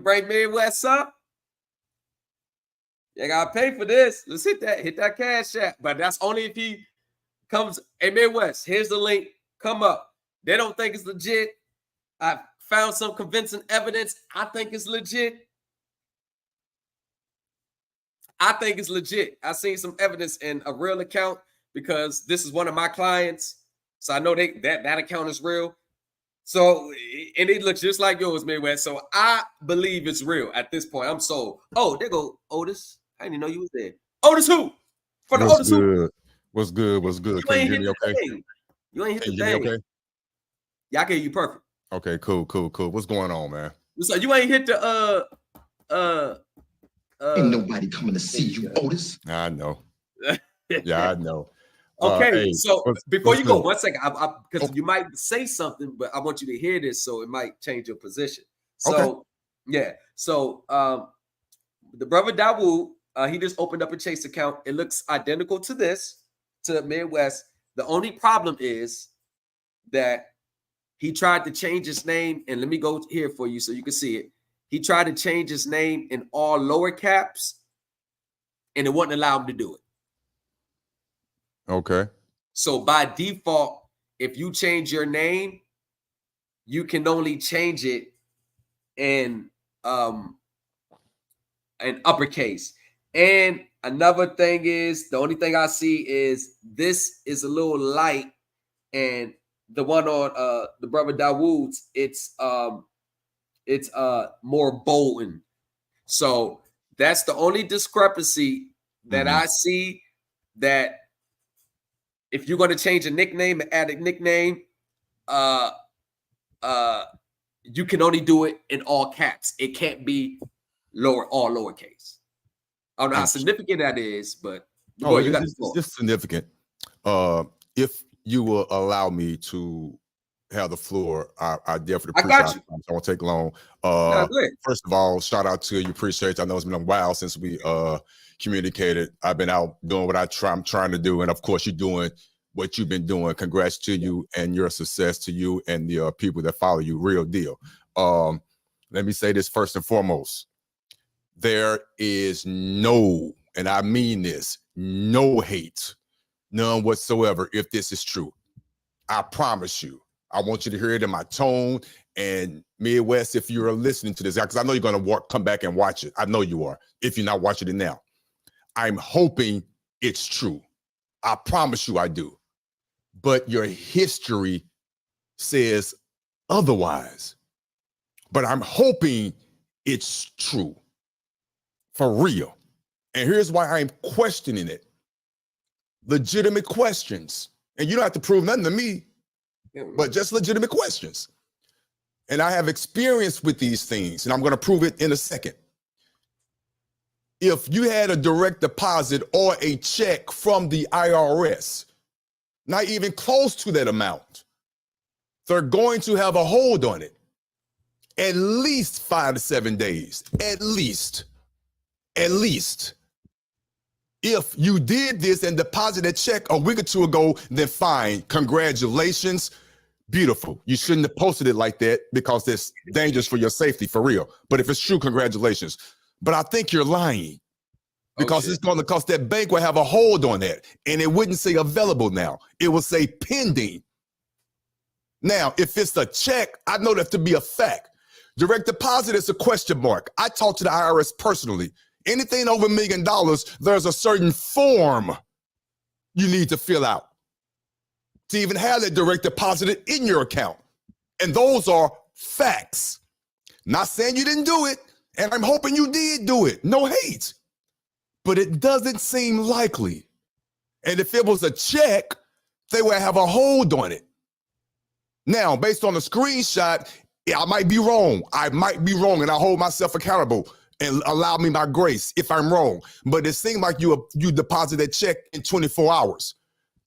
bring Midwest up. You gotta pay for this. Let's hit that cash app. But that's only if he comes. Hey, Midwest, here's the link. Come up. They don't think it's legit. I found some convincing evidence. I think it's legit. I think it's legit. I seen some evidence in a real account because this is one of my clients. So I know that account is real. So, and it looks just like yours, Midwest. So I believe it's real at this point. I'm sold. Oh, there go Otis. I didn't know you was there. OtisWho. For the OtisWho. What's good? You ain't hit the thing. You ain't hit the thing. Okay? Yeah, I can hear you perfect. Okay, cool. What's going on, man? So you ain't hit the ain't nobody coming to see you, Otis. I know. Yeah, I know. Okay, hey, so before you go, 1 second, because you might say something, but I want you to hear this, so it might change your position. So, yeah. So, the brother Dawood, he just opened up a Chase account. It looks identical to this, to Midwest. The only problem is that he tried to change his name, and let me go here for you so you can see it. He tried to change his name in all lower caps, and it wouldn't allow him to do it. Okay. So by default, if you change your name, you can only change it in uppercase. And another thing is, the only thing I see is this is a little light, and the one on the brother Dawood's, it's more bold. So that's the only discrepancy that I see, that if you're going to change a nickname and add a nickname, you can only do it in all caps. It can't be all lowercase. I don't know how significant that is, but it's significant. If you will allow me to have the floor, I definitely appreciate it. I won't take long. First of all, shout out to you. Appreciate it. I know it's been a while since we communicated. I've been out doing what I'm trying to do, and of course, you're doing what you've been doing. Congrats to you and your success, to you and the people that follow you. Real deal. Let me say this first and foremost. There is no, and I mean this, no hate, none whatsoever, if this is true. I promise you. I want you to hear it in my tone. And Midwest, if you're listening to this, because I know you're going to come back and watch it. I know you are, if you're not watching it now. I'm hoping it's true. I promise you I do. But your history says otherwise. But I'm hoping it's true. For real. And here's why I'm questioning it. Legitimate questions. And you don't have to prove nothing to me, but just legitimate questions. And I have experience with these things, and I'm going to prove it in a second. If you had a direct deposit or a check from the IRS, not even close to that amount, they're going to have a hold on it. At least 5 to 7 days. At least. If you did this and deposited a check a week or two ago, then fine. Congratulations. Beautiful. You shouldn't have posted it like that because it's dangerous for your safety, for real. But if it's true, congratulations. But I think you're lying because it's going to cost that bank will have a hold on that. And it wouldn't say available now. It will say pending. Now, if it's a check, I know that to be a fact. Direct deposit is a question mark. I talked to the IRS personally. Anything over $1 million, there's a certain form you need to fill out to even have that direct deposited in your account. And those are facts. Not saying you didn't do it, and I'm hoping you did do it. No hate. But it doesn't seem likely. And if it was a check, they would have a hold on it. Now, based on the screenshot, I might be wrong. And I hold myself accountable and allow me my grace if I'm wrong. But it seemed like you deposit that check in 24 hours.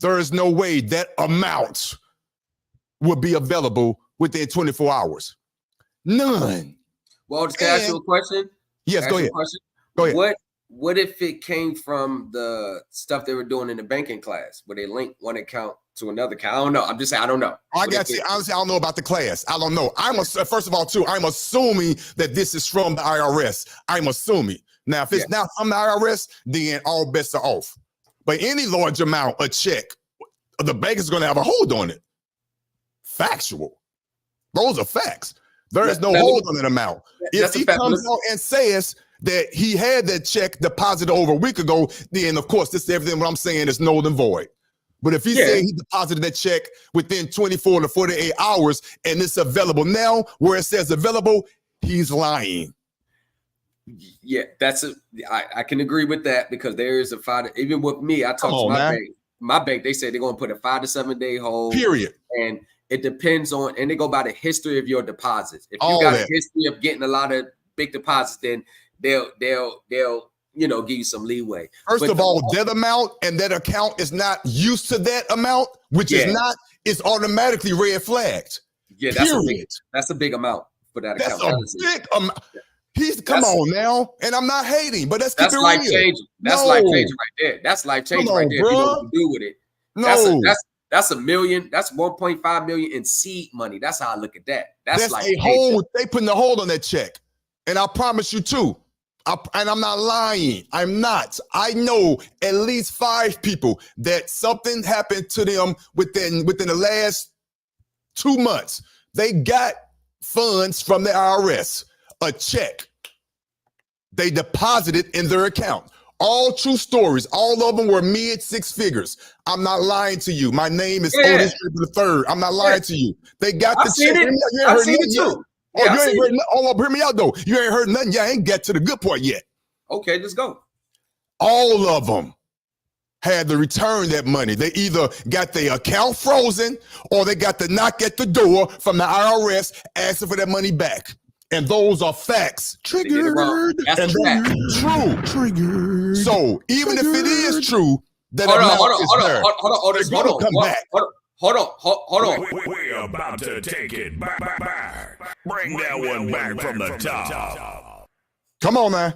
There is no way that amount would be available within 24 hours. None. Well, can I ask you a question? Yes, go ahead. Go ahead. what if it came from the stuff they were doing in the banking class where they link one account to another account? I don't know. I'm just saying, I don't know. I got you. Honestly, I don't know about the class. I don't know. First of all, too, I'm assuming that this is from the IRS. I'm assuming. Now, if it's not from the IRS, then all bets are off. But any large amount, a check, the bank is going to have a hold on it. Factual. Those are facts. There is no hold on that amount. If he comes out and says that he had that check deposited over a week ago, then, of course, this is everything what I'm saying is null and void. But if he said he deposited that check within 24 to 48 hours and it's available now, where it says available, he's lying. Yeah, I can agree with that because there is a 5. Even with me, I talked to my bank. My bank, they said they're going to put a 5 to 7 day hold. Period. And it depends on, and they go by the history of your deposits. If you got a history of getting a lot of big deposits, then they'll give you some leeway. First of all, that amount and that account is not used to that amount, which is not, it's automatically red flagged. Yeah, that's a big amount for that account. That's a big amount. Come on now, and I'm not hating, but that's life changing. That's life changing right there. That's life changing right there. Bro. If you know what to do with it. No, that's $1 million. That's 1.5 million in seed money. That's how I look at that. That's like a hold. They putting the hold on that check, and I promise you too. And I'm not lying. I'm not. I know at least 5 people that something happened to them within the last 2 months. They got funds from the IRS, a check. They deposited in their account. All true stories. All of them were mid 6 figures. I'm not lying to you. My name is Otis III. I'm not lying to you. They got the check. I've seen it too. Oh, you ain't heard nothing. Hear me out though. You ain't heard nothing. You ain't get to the good part yet. Okay, let's go. All of them had to return that money. They either got their account frozen or they got the knock at the door from the IRS asking for that money back. And those are facts. Triggered. That's true. Triggered. So even if it is true, that hold on. We're about to take it back. Bring that one back from the top. Come on, man.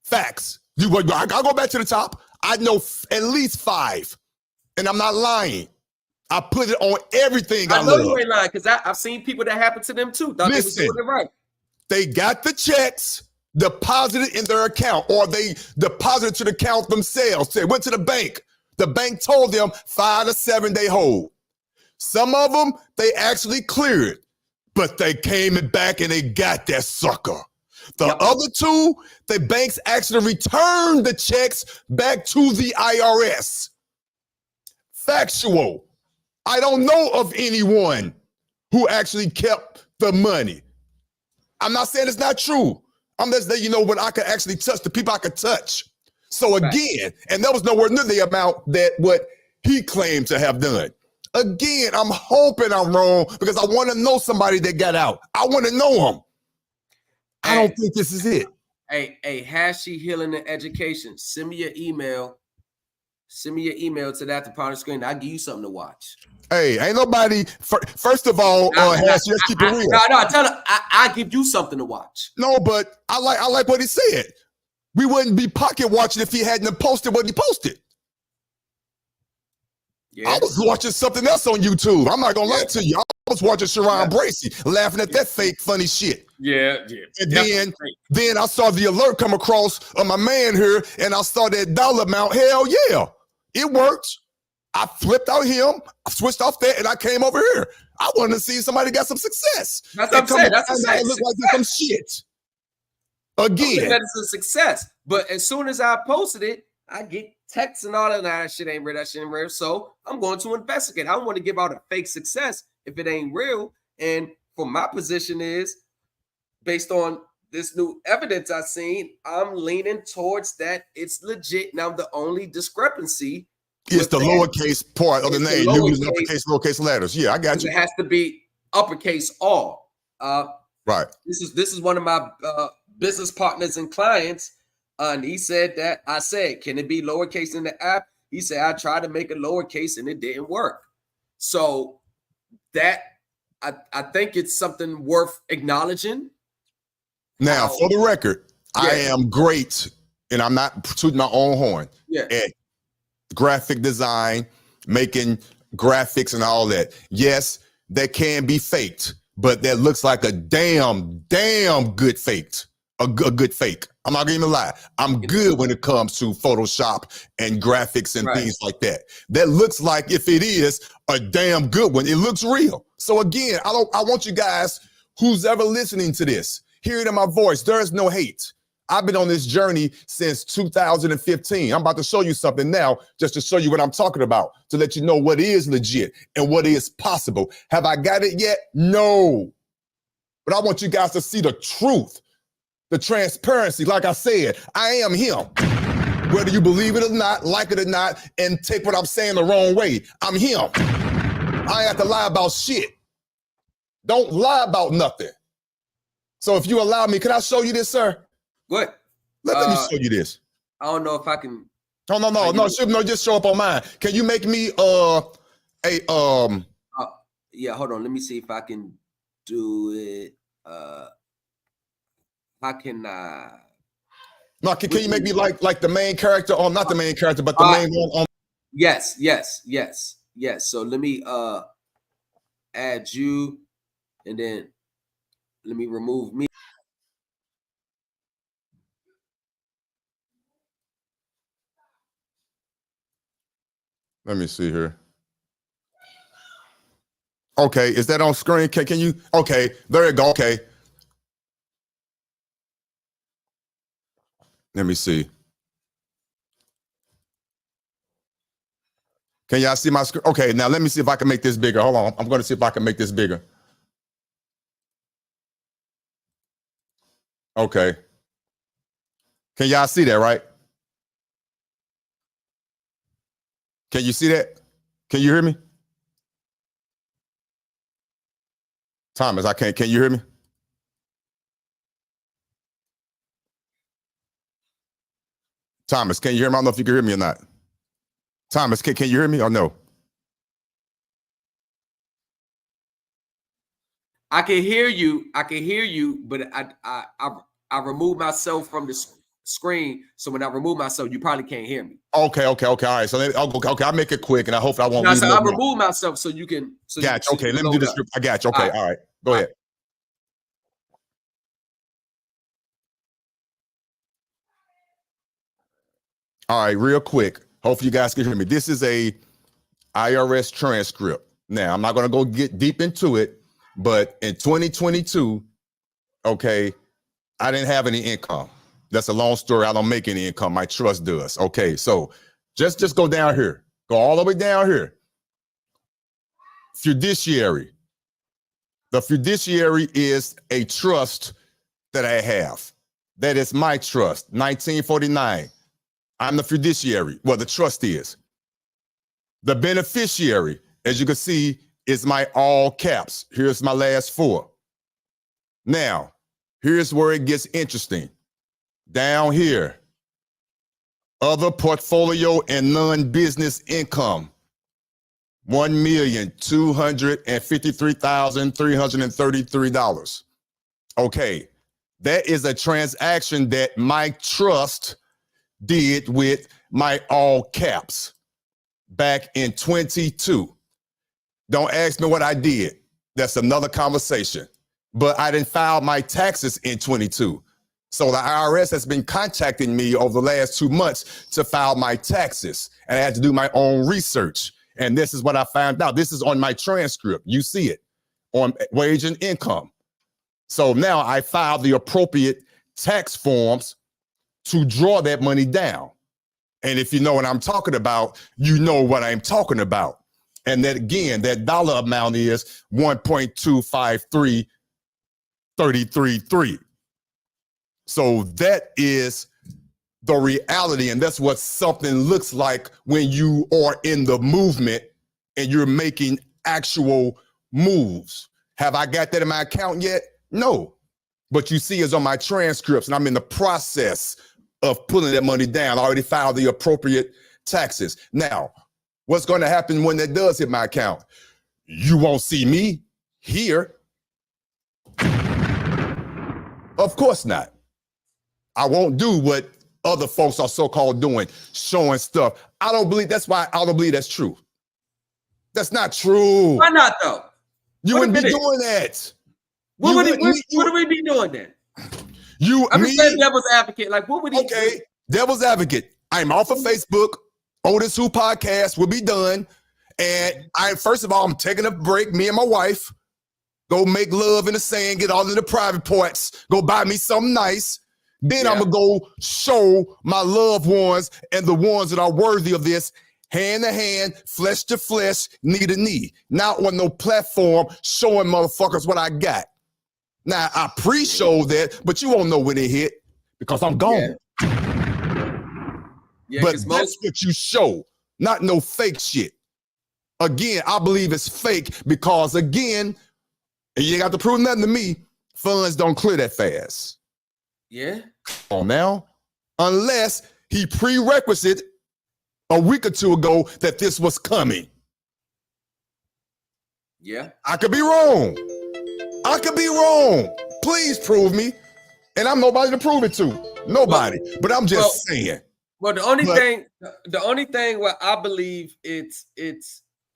Facts. I'll go back to the top. I know at least 5, and I'm not lying. I put it on everything. I know you ain't lying because I've seen people that happened to them too. Thought Listen, they was doing it right. They got the checks deposited in their account, or they deposited to the account themselves. They went to the bank. The bank told them 5 to 7 day hold. Some of them, they actually cleared, but they came back and they got that sucker. The other 2, the banks actually returned the checks back to the IRS. Factual. I don't know of anyone who actually kept the money. I'm not saying it's not true. I'm just letting you know what I could actually touch, the people I could touch. So again, and that was nowhere near the amount that what he claimed to have done. Again, I'm hoping I'm wrong because I want to know somebody that got out. I want to know them. I don't think this is it. Hey, Hashy Healing and Education. Send me your email. Send me your email to that department screen. I'll give you something to watch. Hey, ain't nobody. First of all, let's keep it real. No, tell her I give you something to watch. No, but I like what he said. We wouldn't be pocket watching if he hadn't posted what he posted. Yeah. I was watching something else on YouTube. I'm not gonna lie to you. I was watching Sharon Bracey laughing at that fake funny shit. Yeah. And then I saw the alert come across on my man here, and I saw that dollar amount. Hell yeah, it worked. I flipped out him, I switched off that, and I came over here. I wanted to see somebody got some success. That's what I'm saying. That's a success. It looked like some shit. Again, that is a success. But as soon as I posted it, I get texts and all that. That shit ain't real. That shit ain't real. So I'm going to investigate. I don't want to give out a fake success if it ain't real. And for my position is, based on this new evidence I've seen, I'm leaning towards that it's legit. Now the only discrepancy is the lowercase part of the name. You use uppercase, lowercase letters. Yeah, I got you. It has to be uppercase all. Right. This is one of my business partners and clients. And he said that I said, can it be lowercase in the app? He said, I tried to make it lowercase and it didn't work. So that I think it's something worth acknowledging. Now, for the record, I am great and I'm not tooting my own horn. Yeah. At graphic design, making graphics and all that. Yes, that can be faked, but that looks like a damn good faked. A good fake. I'm not gonna even lie. I'm good when it comes to Photoshop and graphics and things like that. That looks like, if it is a damn good one, it looks real. So again, I want you guys, who's ever listening to this, hear it in my voice. There is no hate. I've been on this journey since 2015. I'm about to show you something now, just to show you what I'm talking about, to let you know what is legit and what is possible. Have I got it yet? No. But I want you guys to see the truth. The transparency. Like I said, I am him. Whether you believe it or not, like it or not, and take what I'm saying the wrong way, I'm him. I ain't have to lie about shit. Don't lie about nothing. So if you allow me, can I show you this, sir? What? Let me show you this. I don't know if I can. Oh, no, just show up on mine. Can you make me yeah, hold on. Let me see if I can do it. How can I? No, can you make me like the main character, or not the main character, but the main one on? Yes. So let me add you, and then let me remove me. Let me see here. Okay, is that on screen? Can you? Okay, there you go. Okay. Let me see. Can y'all see my screen? Okay, now let me see if I can make this bigger. Hold on. I'm going to see if I can make this bigger. Okay. Can y'all see that, right? Can you see that? Can you hear me? Thomas, I can't. Can you hear me? Thomas, can you hear me? I don't know if you can hear me or not. Thomas, can you hear me or no? I can hear you. But I removed myself from the screen. So when I remove myself, you probably can't hear me. Okay. All right. So I'll make it quick, and I hope I won't. No, so I remove myself so you can. Gotcha. Okay, let me do this. I got you. Okay. All right. Go ahead. All right, real quick. Hopefully you guys can hear me. This is a IRS transcript. Now, I'm not going to go get deep into it, but in 2022, okay, I didn't have any income. That's a long story. I don't make any income. My trust does. Okay, so just go down here. Go all the way down here. Fiduciary. The fiduciary is a trust that I have. That is my trust, 1949. I'm the fiduciary. Well, the trust is. The beneficiary, as you can see, is my all caps. Here's my last four. Now, here's where it gets interesting. Down here, other portfolio and non-business income, $1,253,333. Okay, that is a transaction that my trust did with my all caps back in 22. Don't ask me what I did. That's another conversation. But I didn't file my taxes in 22. So the IRS has been contacting me over the last 2 months to file my taxes. And I had to do my own research. And this is what I found out. This is on my transcript. You see it on wage and income. So now I filed the appropriate tax forms to draw that money down. And if you know what I'm talking about, you know what I'm talking about. And that, again, that dollar amount is 1.253333. So that is the reality. And that's what something looks like when you are in the movement and you're making actual moves. Have I got that in my account yet? No. But you see it's on my transcripts, and I'm in the process of pulling that money down. I already filed the appropriate taxes. Now, what's going to happen when that does hit my account? You won't see me here. Of course not. I won't do what other folks are so-called doing, showing stuff. I don't believe that's why I don't believe that's true. That's not true. Why not though? You wouldn't be doing that. What would we be doing then? I'm just saying devil's advocate. Like, what would he do? Devil's advocate. I'm off of Facebook. OtisWho podcast will be done. And first of all, I'm taking a break. Me and my wife go make love in the sand, get all of the private parts, go buy me something nice. Then I'm going to go show my loved ones and the ones that are worthy of this hand to hand, flesh to flesh, knee to knee. Not on no platform showing motherfuckers what I got. Now, I pre-showed that, but you won't know when it hit because I'm gone. Yeah, but that's what you show, not no fake shit. Again, I believe it's fake because, again, and you ain't got to prove nothing to me, funds don't clear that fast. Yeah. Come on now. Unless he prerequisite a week or two ago that this was coming. Yeah. I could be wrong. I could be wrong. Please prove me. And I'm nobody to prove it to. Nobody. But I'm just saying. Well, the only thing where I believe it's,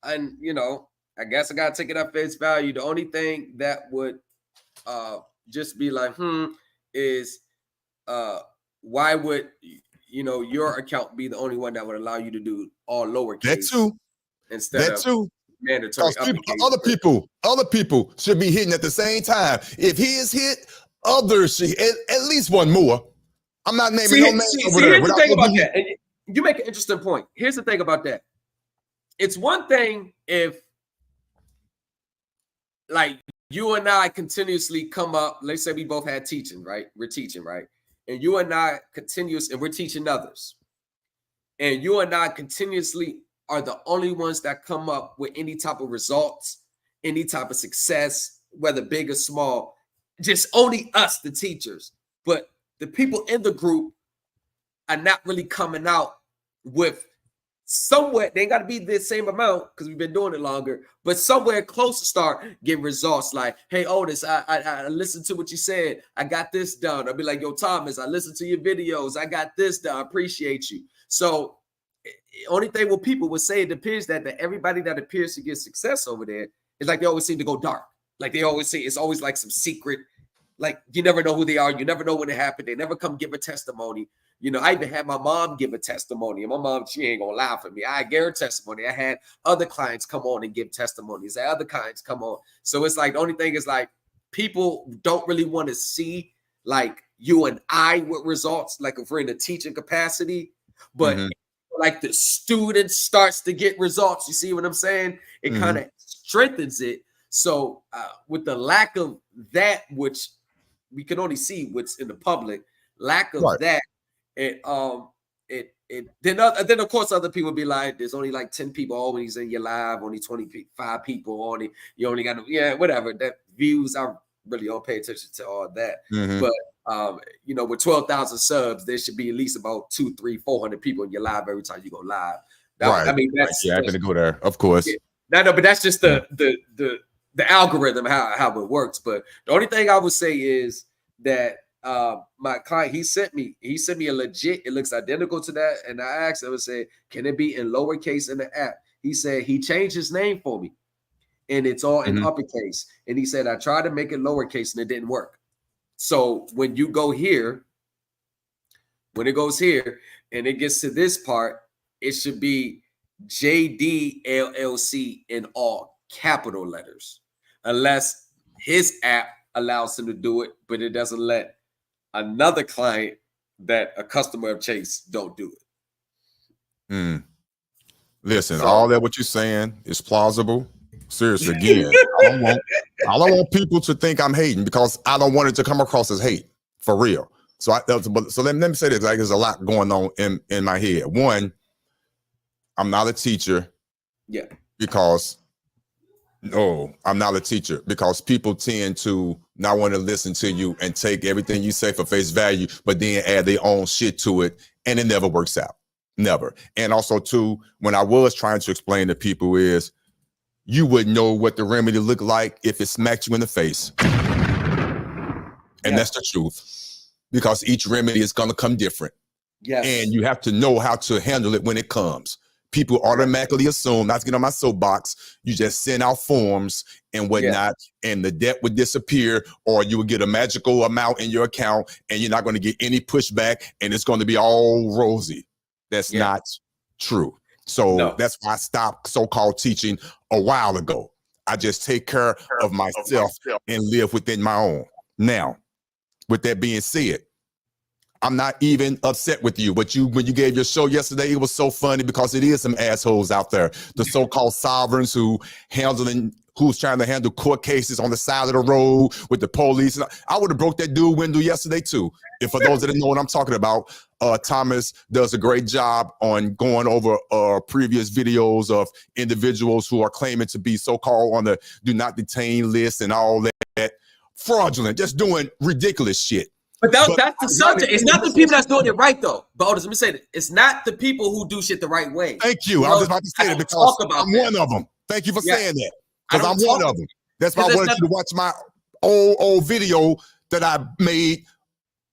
and you know, I guess I gotta take it at face value. The only thing that would just be like, is why would your account be the only one that would allow you to do all lowercase? That too. Instead of mandatory. Other people should be hitting at the same time. If he is hit, others should at least one more. I'm not naming no names over there. Here's the thing about that. And you make an interesting point. Here's the thing about that. It's one thing if, like, you and I continuously come up. Let's say we both had teaching, right? We're teaching, right? And you and I and we're teaching others. And you and I continuously are the only ones that come up with any type of results, any type of success, whether big or small. Just only us, the teachers. But the people in the group are not really coming out with somewhere. They ain't got to be the same amount because we've been doing it longer, but somewhere close to start getting results like, hey, Otis, I listened to what you said. I got this done. I'll be like, yo, Thomas, I listened to your videos. I got this done. I appreciate you. So only thing what people would say, it appears that everybody that appears to get success over there is like they always seem to go dark. Like they always say it's always like some secret. Like you never know who they are. You never know when it happened. They never come give a testimony. You know, I even had my mom give a testimony. And my mom, she ain't gonna lie for me. I gave her testimony. I had other clients come on and give testimonies. I had other clients come on. So it's like the only thing is like people don't really want to see like you and I with results, like if we're in a teaching capacity, but like the student starts to get results. You see what I'm saying? It kind of strengthens it. So with the lack of that, which we can only see what's in the public, lack of that, then of course other people be like, there's only like 10 people always in your live, only 25 people on it. You only got whatever that views. I really don't pay attention to all that. But with 12,000 subs, there should be at least about 200, 300, 400 people in your live every time you go live. I mean, that's I'm gonna go there, of course. Yeah. No, but that's just the algorithm, how it works. But the only thing I would say is that my client, he sent me a legit, it looks identical to that. And I asked him, I said, can it be in lowercase in the app? He said he changed his name for me and it's all in uppercase. And he said, I tried to make it lowercase and it didn't work. So when you go here, when it goes here and it gets to this part, it should be JD LLC in all capital letters, unless his app allows him to do it, but it doesn't let another client that a customer of Chase don't do it. Listen, all that what you're saying is plausible. Seriously, again, I don't want people to think I'm hating because I don't want it to come across as hate for real. So let me say this. Like, there's a lot going on in my head. One, I'm not a teacher. Yeah. Because I'm not a teacher because people tend to not want to listen to you and take everything you say for face value, but then add their own shit to it, and it never works out. Never. And also, too, when I was trying to explain to people is you wouldn't know what the remedy looked like if it smacked you in the face. And that's the truth. Because each remedy is going to come different. Yes. And you have to know how to handle it when it comes. People automatically assume, not to get on my soapbox, you just send out forms and whatnot, and the debt would disappear, or you would get a magical amount in your account and you're not going to get any pushback and it's going to be all rosy. That's not true. So that's why I stopped so-called teaching a while ago. I just take care of myself and live within my own. Now, with that being said, I'm not even upset with you, but when you gave your show yesterday, it was so funny because it is some assholes out there, the so-called sovereigns who's trying to handle court cases on the side of the road with the police. And I would have broke that dude window yesterday too. And for those that don't know what I'm talking about, Thomas does a great job on going over previous videos of individuals who are claiming to be so-called on the do not detain list and all that. Fraudulent, just doing ridiculous shit. But that's the subject. It's not the people that's doing it right, though. But Otis, let me say that it's not the people who do shit the right way. Thank you. I was about to say that because I'm one of them. Thank you for saying that. Because I'm one of them. That's why I wanted you to watch my old video that I made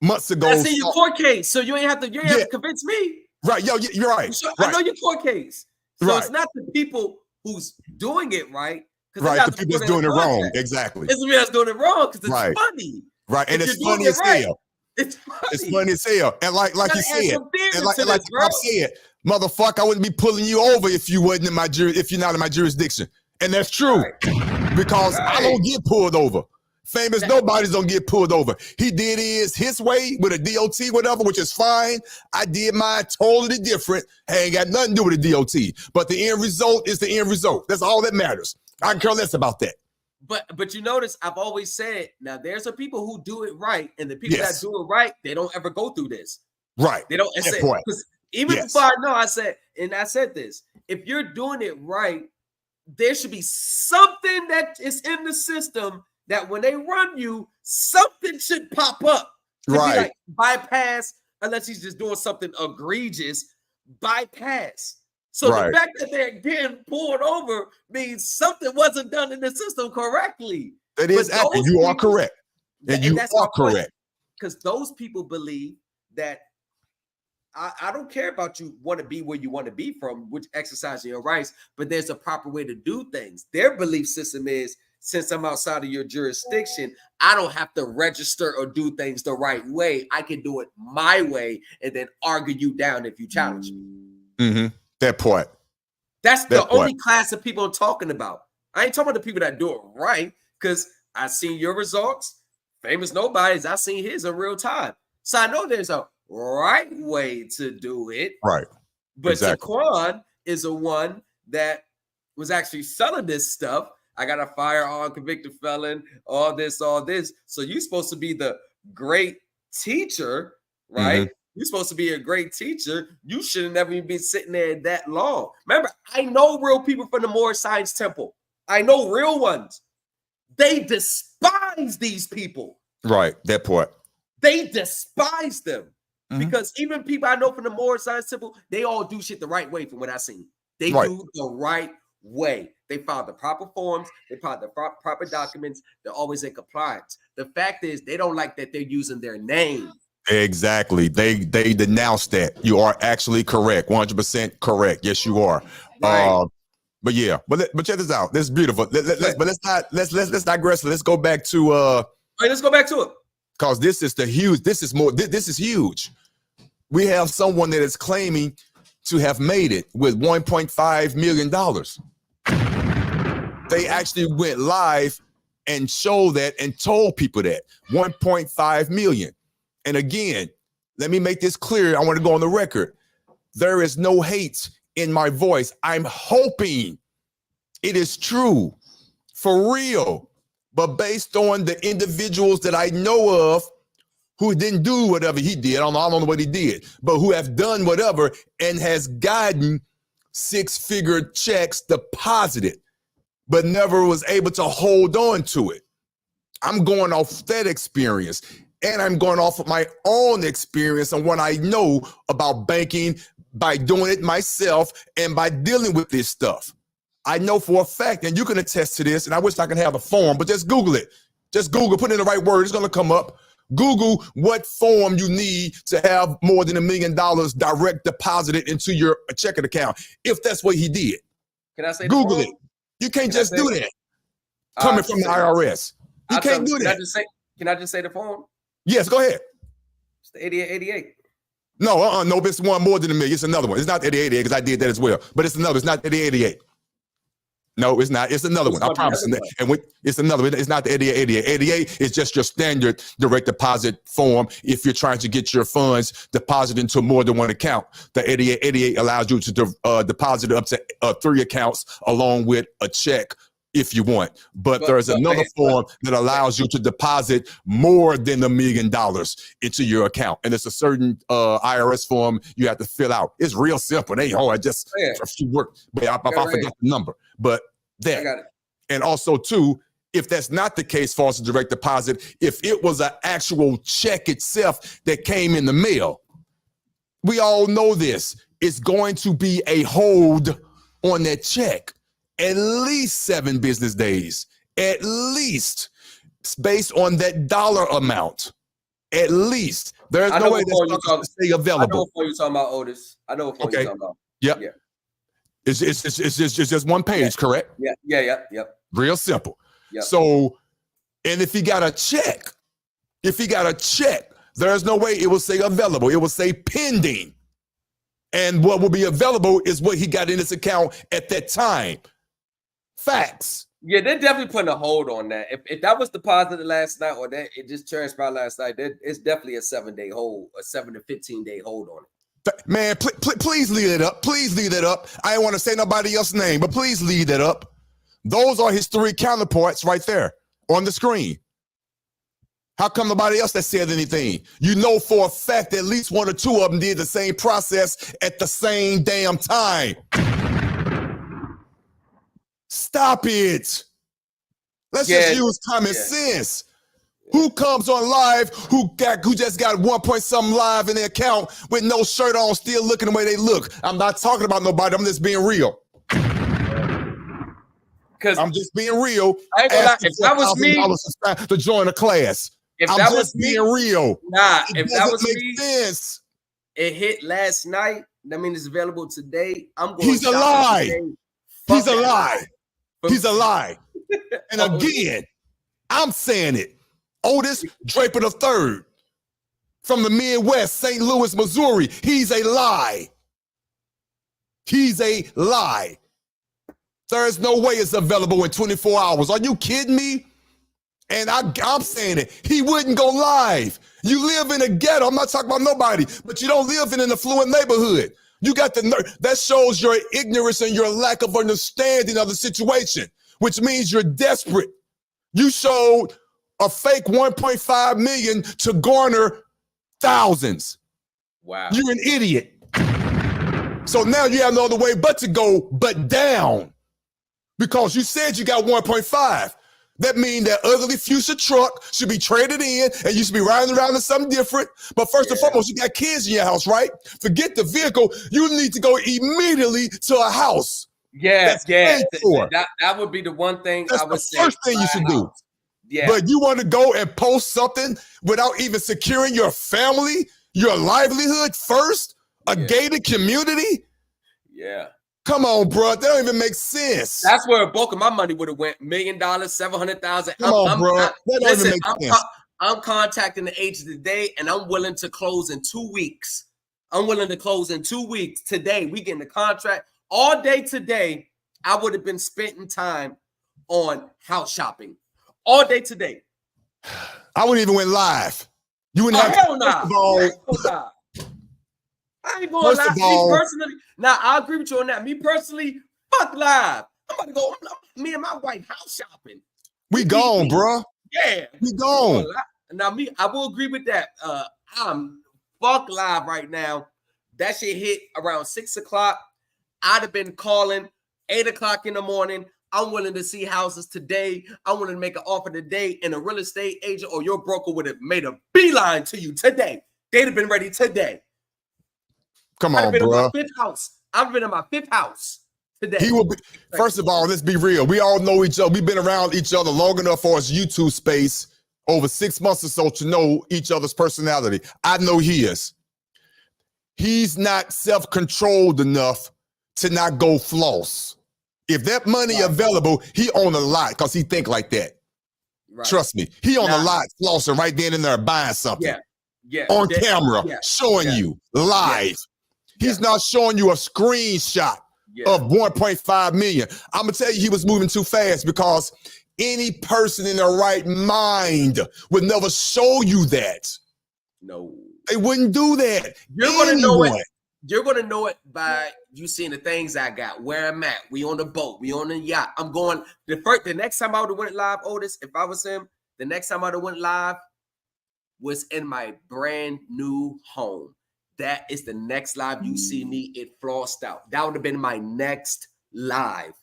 months ago. I see your court case, so you ain't have to convince me. Right, yo, you're right. So I know your court case. So it's not the people who's doing it right. Right, the people that's doing it wrong. Exactly. It's the people that's doing it wrong because it's funny. Right, and it's funny as hell. It's funny as hell. And like you said, and like Pop said, motherfucker, I wouldn't be pulling you over if you wasn't in my if you're not in my jurisdiction. And that's true. Because I don't get pulled over. Famous nobodies don't get pulled over. He did his way with a DOT, whatever, which is fine. I did mine totally different. Hey, ain't got nothing to do with the DOT. But the end result is the end result. That's all that matters. I can care less about that. But you notice I've always said, now there's some people who do it right, and the people that do it right, they don't ever go through this. Right. They don't. Because even before I know, I said this: if you're doing it right, there should be something that is in the system that when they run you, something should pop up. Right. Like bypass, unless he's just doing something egregious. Bypass. So the fact that they're getting pulled over means something wasn't done in the system correctly. That is accurate. You are correct. And you are correct. Because those people believe that I don't care about you want to be where you want to be from, which exercising your rights, but there's a proper way to do things. Their belief system is, since I'm outside of your jurisdiction, I don't have to register or do things the right way. I can do it my way and then argue you down if you challenge me. Mm-hmm. That part. That's the only class of people I'm talking about. I ain't talking about the people that do it right, because I seen your results. Famous nobodies, I seen his in real time. So I know there's a right way to do it. Right. But Taquan is a one that was actually selling this stuff. I got a firearm, convicted felon, all this. So you're supposed to be the great teacher, right? Mm-hmm. You're supposed to be a great teacher. You should have never even been sitting there that long. Remember, I know real people from the Moorish Science Temple. I know real ones. They despise these people. Right, that part. They despise them. Because even people I know from the Moorish Science Temple, they all do shit the right way from what I've seen. They do the right way. They follow the proper forms. They follow the proper documents. They're always in compliance. The fact is, they don't like that they're using their name. Exactly. They denounce that. You are actually correct. 100% correct. Yes, you are. Right. But yeah, but check this out. This is beautiful. Let's digress. Let's go back to let's go back to it. Because this is huge. We have someone that is claiming to have made it with $1.5 million. They actually went live and showed that and told people that $1.5 million. And again, let me make this clear. I want to go on the record. There is no hate in my voice. I'm hoping it is true, for real. But based on the individuals that I know of who didn't do whatever he did, I don't know what he did, but who have done whatever and has gotten six-figure checks deposited, but never was able to hold on to it. I'm going off that experience. And I'm going off of my own experience and what I know about banking by doing it myself and by dealing with this stuff. I know for a fact, and you can attest to this, and I wish I could have a form, but just Google it. Just Google, put in the right word. It's going to come up. Google what form you need to have more than $1 million direct deposited into your checking account. If that's what he did. Can I say Google it. You can't just do that. Coming from the IRS. You can't do that. Can I just say the form? Yes, go ahead. It's the 8888. No, no, it's one more than $1 million. It's another one. It's not 8888 because I did that as well. But it's another. It's not 8888. No, it's not. It's another one. I promise. And it's another one. It's not the 8888. 88 is just your standard direct deposit form if you're trying to get your funds deposited into more than one account. The 8888 allows you to deposit up to 3 accounts along with a check if you want. But there's another form that allows you to deposit more than $1 million into your account. And it's a certain IRS form you have to fill out. It's real simple. It ain't hard. Just a few work. But I forgot the number. But that. I got it. And also, too, if that's not the case for us, direct deposit, if it was an actual check itself that came in the mail, we all know this. It's going to be a hold on that check. At least 7 business days, at least. It's based on that dollar amount. At least. There's no way that's going to stay available. I know what you're talking about, Otis. I know what you're talking about. Yep. Yeah. It's just one page, correct? Yeah. Real simple. Yep. So, and if he got a check, there's no way it will say available. It will say pending. And what will be available is what he got in his account at that time. Facts. Yeah, they're definitely putting a hold on that. If that was deposited last night or that it just transpired last night, it's definitely a 7-day hold, a 7 to 15-day hold on it. Man, please leave it up. Please leave that up. I don't want to say nobody else's name, but please leave that up. Those are his 3 counterparts right there on the screen. How come nobody else that said anything? You know for a fact that at least 1 or 2 of them did the same process at the same damn time. Stop it. Let's just use common sense. Who comes on live who just got 1 point something live in their account with no shirt on, still looking the way they look? I'm not talking about nobody. I'm just being real. Because I'm just being real. I ain't gonna lie. If that was me to join a class. If that was me, being real. Nah, if that was me, sense. It hit last night. That means it's available today. I'm going. He's a lie. He's a lie. He's a lie. And again, I'm saying it. Otis Draper III from the Midwest, St. Louis, Missouri. He's a lie. He's a lie. There's no way it's available in 24 hours. Are you kidding me? And I'm saying it. He wouldn't go live. You live in a ghetto. I'm not talking about nobody, but you don't live in an affluent neighborhood. You got the nerve. That shows your ignorance and your lack of understanding of the situation, which means you're desperate. You showed a fake 1.5 million to garner thousands. Wow. You're an idiot. So now you have no other way but to go but down because you said you got 1.5. That means that ugly fuchsia truck should be traded in and you should be riding around in something different. But first and foremost, you got kids in your house, right? Forget the vehicle. You need to go immediately to a house. Yeah. That would be the one thing I would say. That's the first thing you should do. Yeah. But you want to go and post something without even securing your family, your livelihood first, a gated community? Yeah. Come on, bro. That don't even make sense. That's where a bulk of my money would have went. $1 million, $700,000. Come on, bro. That don't even make sense. I'm contacting the agent today, and I'm willing to close in 2 weeks. I'm willing to close in 2 weeks. Today, we getting the contract. All day today, I would have been spending time on house shopping. All day today. I wouldn't even went live. You wouldn't have hell nah. I ain't going live. Me personally, now I agree with you on that. Me personally, fuck live. I'm about to go. Me and my wife house shopping. We gone, bro. Yeah, we gone. Now me, I will agree with that. I'm fuck live right now. That shit hit around 6 o'clock. I'd have been calling 8 o'clock in the morning. I'm willing to see houses today. I'm willing to make an offer today, and a real estate agent or your broker would have made a beeline to you today. They'd have been ready today. Come on, bro. I've been in my 5th house today. He will be. First of all, let's be real. We all know each other. We've been around each other long enough for us YouTube space. over 6 months or so to know each other's personality. I know his. He's not self-controlled enough to not go floss. If that money available, he own a lot because he think like that. Right. Trust me, he on a lot flossing right then and there buying something. On camera, showing you live. He's not showing you a screenshot of 1.5 million. I'm gonna tell you, he was moving too fast because any person in their right mind would never show you that. No, they wouldn't do that. You're gonna know it. You're gonna know it by you seeing the things I got, where I'm at. We on the boat, we on the yacht. I'm going the next time I would have went live, Otis, if I was him, the next time I would have went live was in my brand new home. That is the next live you see me, it flossed out. That would have been my next live.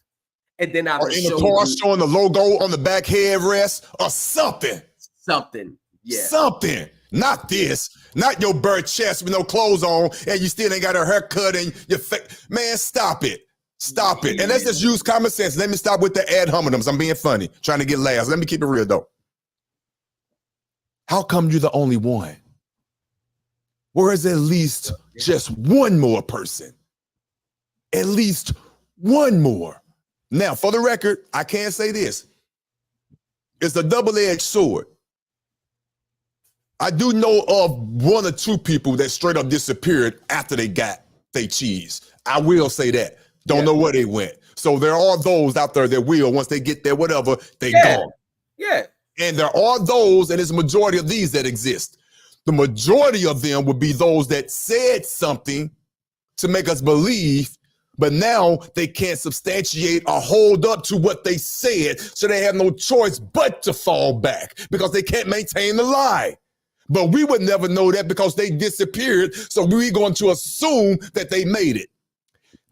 And then I would in the car showing the logo on the back headrest or something. Something. Yeah. Something. Not this. Not your bird chest with no clothes on and you still ain't got a haircut and your face. Man, stop it. Stop it. And let's just use common sense. Let me stop with the ad hominems. I'm being funny, trying to get laughs. Let me keep it real though. How come you're the only one? Whereas at least just one more person. At least one more. Now, for the record, I can't say this. It's a double-edged sword. I do know of one or two people that straight up disappeared after they got their cheese. I will say that. Don't know where they went. So there are those out there that will, once they get there, whatever, they gone. Yeah. And there are those, and it's a majority of these that exist. The majority of them would be those that said something to make us believe, but now they can't substantiate or hold up to what they said, so they have no choice but to fall back because they can't maintain the lie. But we would never know that because they disappeared, so we're going to assume that they made it.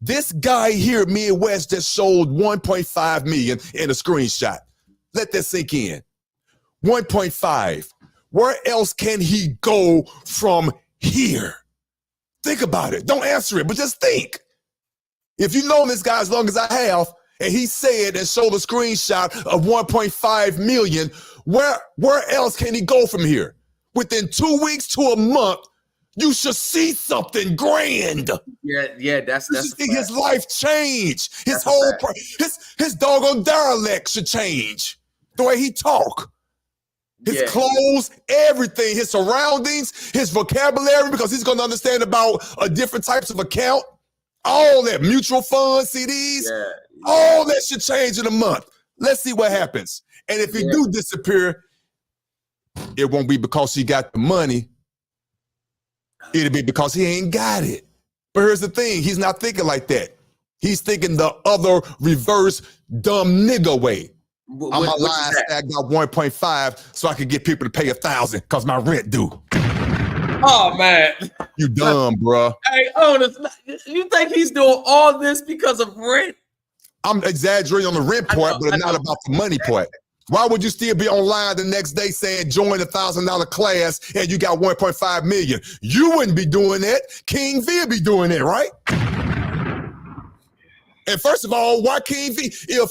This guy here, Midwest, just showed 1.5 million in a screenshot. Let that sink in. 1.5. Where else can he go from here? Think about it. Don't answer it, but just think. If you know this guy as long as I have, and he said and showed a screenshot of 1.5 million, where else can he go from here? Within 2 weeks to a month, you should see something grand. Yeah, that's his life change. His whole his doggone dialect should change. The way he talk. His clothes, everything, his surroundings, his vocabulary, because he's going to understand about different types of account. All that mutual fund, CDs, all that should change in a month. Let's see what happens. And if he do disappear, it won't be because he got the money. It'll be because he ain't got it. But here's the thing. He's not thinking like that. He's thinking the other reverse dumb nigga way. I'm a lie. I got 1.5 so I can get people to pay 1,000 because my rent due. Oh man, you dumb, bro. Hey, Otis, you think he's doing all this because of rent? I'm exaggerating on the rent part, but not about the money part. Why would you still be online the next day saying join a $1,000 class and you got 1.5 million? You wouldn't be doing that. King V be doing it, right? And first of all, why King V? If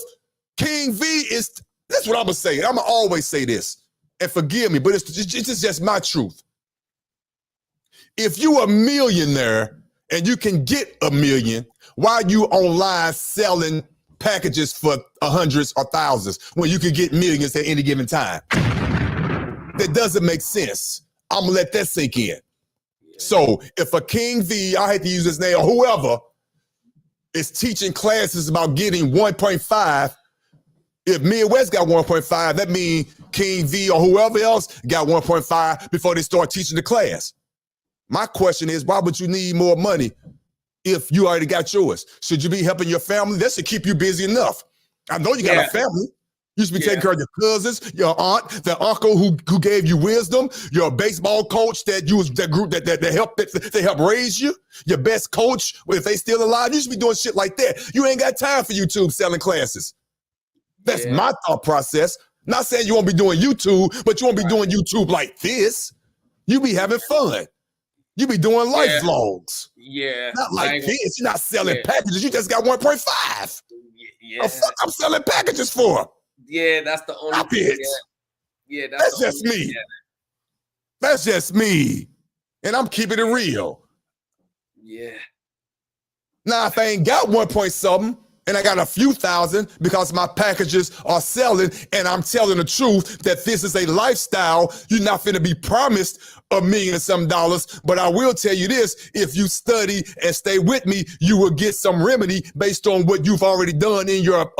King V is, that's what I'm gonna say. I'm gonna always say this, and forgive me, but it's just my truth. If you a millionaire and you can get $1 million, why are you online selling packages for hundreds or thousands when you can get millions at any given time? That doesn't make sense. I'm gonna let that sink in. So if a King V, I hate to use his name, or whoever, is teaching classes about getting 1.5, if Midwest got 1.5, that means King V or whoever else got 1.5 before they start teaching the class. My question is, why would you need more money if you already got yours? Should you be helping your family? That should keep you busy enough. I know you got a family. You should be taking care of your cousins, your aunt, the uncle who gave you wisdom, your baseball coach that helped raise you, your best coach, if they still alive. You should be doing shit like that. You ain't got time for YouTube selling classes. That's my thought process. Not saying you won't be doing YouTube, but you won't be doing YouTube like this. You be having fun. You be doing life vlogs. Yeah. Not like this. You're not selling packages. You just got 1.5. Yeah. The fuck I'm selling packages for? Yeah, that's the only thing. Yeah, that's just me. Yeah. That's just me. And I'm keeping it real. Yeah. Now, if I ain't got 1 point something, and I got a few thousand because my packages are selling, and I'm telling the truth that this is a lifestyle, you're not finna be promised $1 million and some dollars. But I will tell you this, if you study and stay with me, you will get some remedy based on what you've already done in your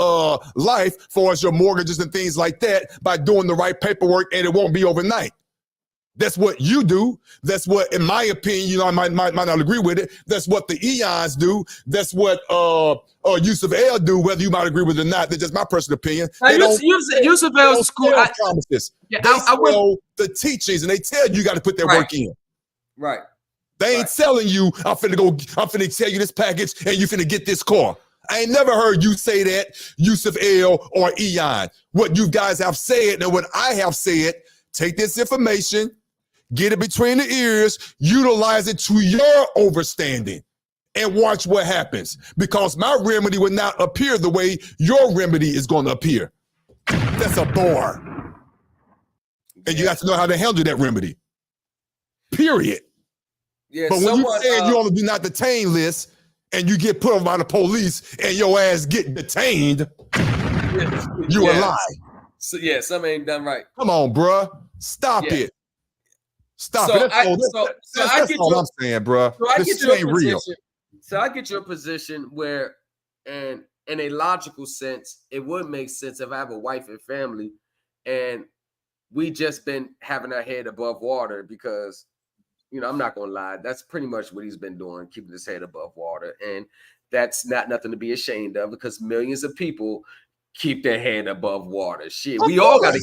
life, for as your mortgages and things like that, by doing the right paperwork, and it won't be overnight. That's what you do. That's what, in my opinion, I might not agree with it. That's what the eons do. That's what OtisWho do, whether you might agree with it or not. That's just my personal opinion. OtisWho school promises. They sell the teachings, and they tell you got to put that work in. Right. They ain't telling you, I'm finna tell you this package and you finna get this car. I ain't never heard you say that, OtisWho or Eon. What you guys have said and what I have said, take this information, get it between the ears, utilize it to your overstanding, and watch what happens. Because my remedy will not appear the way your remedy is going to appear. That's a bar. And you have to know how to handle that remedy. Period. Yeah, but when you say you on the do not detain list and you get put over by the police and your ass get detained, you a lie. So, something ain't done right. Come on, bruh. Stop it. Stop it. That's all I'm saying, bro. This shit ain't real. So I get your position where, and in a logical sense, it would make sense if I have a wife and family and we just been having our head above water because, I'm not going to lie. That's pretty much what he's been doing, keeping his head above water. And that's not nothing to be ashamed of because millions of people keep their head above water. Shit, we all got to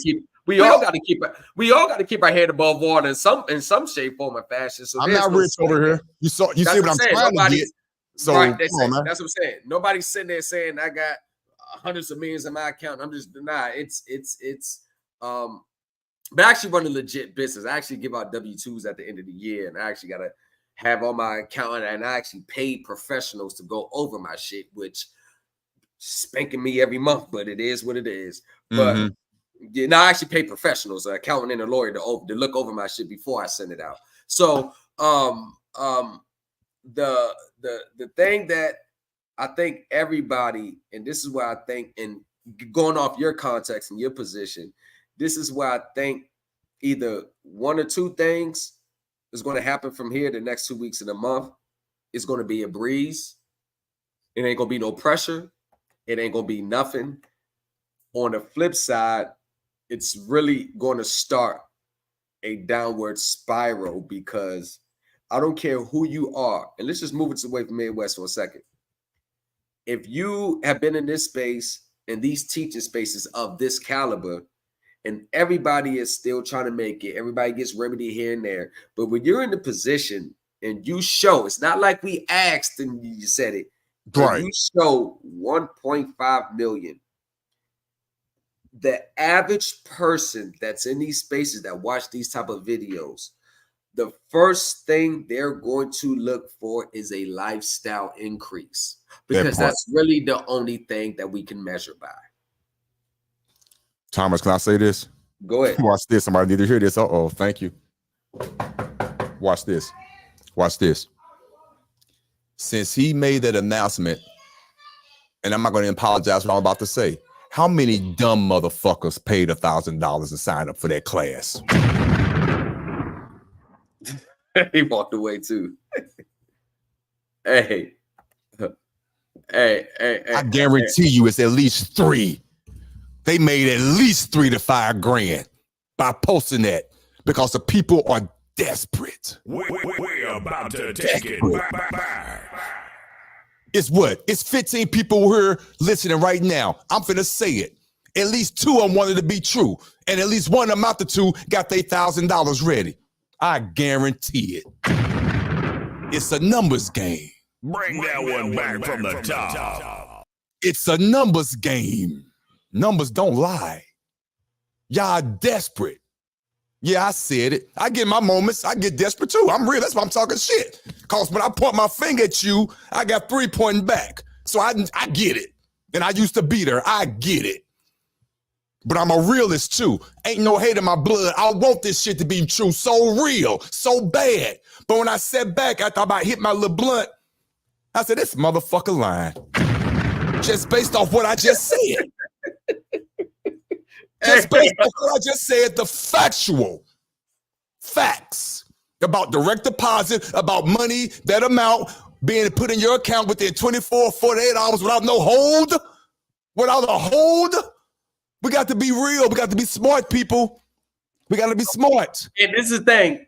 keep our head above water in some shape, form, or fashion. So I'm not rich over here. You see what I'm trying to get. So right, that's what I'm saying. Nobody's sitting there saying I got hundreds of millions in my account. I'm just but I actually run a legit business. I actually give out W-2s at the end of the year, and I actually gotta have on my account, and I actually pay professionals to go over my shit, which spanking me every month, but it is what it is. But I actually pay professionals, an accountant and a lawyer to look over my shit before I send it out. So the thing that I think everybody, and this is why I think, and going off your context and your position, this is why I think either one or two things is going to happen from here the next 2 weeks in a month. It's going to be a breeze. It ain't going to be no pressure. It ain't going to be nothing. On the flip side, it's really going to start a downward spiral because I don't care who you are. And let's just move it away from Midwest for a second. If you have been in this space and these teaching spaces of this caliber, and everybody is still trying to make it, everybody gets remedy here and there. But when you're in the position and you show, it's not like we asked and you said it. Right. You show 1.5 million. The average person that's in these spaces that watch these type of videos, the first thing they're going to look for is a lifestyle increase because that's really the only thing that we can measure by. Thomas, can I say this? Go ahead. Watch this. Somebody need to hear this. Uh-oh, thank you. Watch this. Watch this. Since he made that announcement, and I'm not going to apologize for what I'm about to say, how many dumb motherfuckers paid $1,000 to sign up for that class? He walked away too. Hey. I guarantee you it's at least 3. They made at least 3 to 5 grand by posting that because the people are desperate. We're about to take it back. It's what? It's 15 people here listening right now. I'm finna say it. At least 2 of them wanted to be true. And at least one of them out the 2 got their $1,000 ready. I guarantee it. It's a numbers game. Bring that one back from the top. It's a numbers game. Numbers don't lie. Y'all desperate. Yeah, I said it. I get my moments. I get desperate too. I'm real. That's why I'm talking shit. Because when I point my finger at you, I got 3 pointing back. So I get it. And I used to be there. I get it. but I'm a realist too. Ain't no hate in my blood. I want this shit to be true, so real, so bad. But when I sat back after I hit my little blunt, I said, this motherfucker lying. Just based off what I just said. Just based off what I just said, the factual facts about direct deposit, about money, that amount being put in your account within 24, 48 hours without no hold, without a hold. We got to be real. We got to be smart, people. We got to be smart. And this is the thing.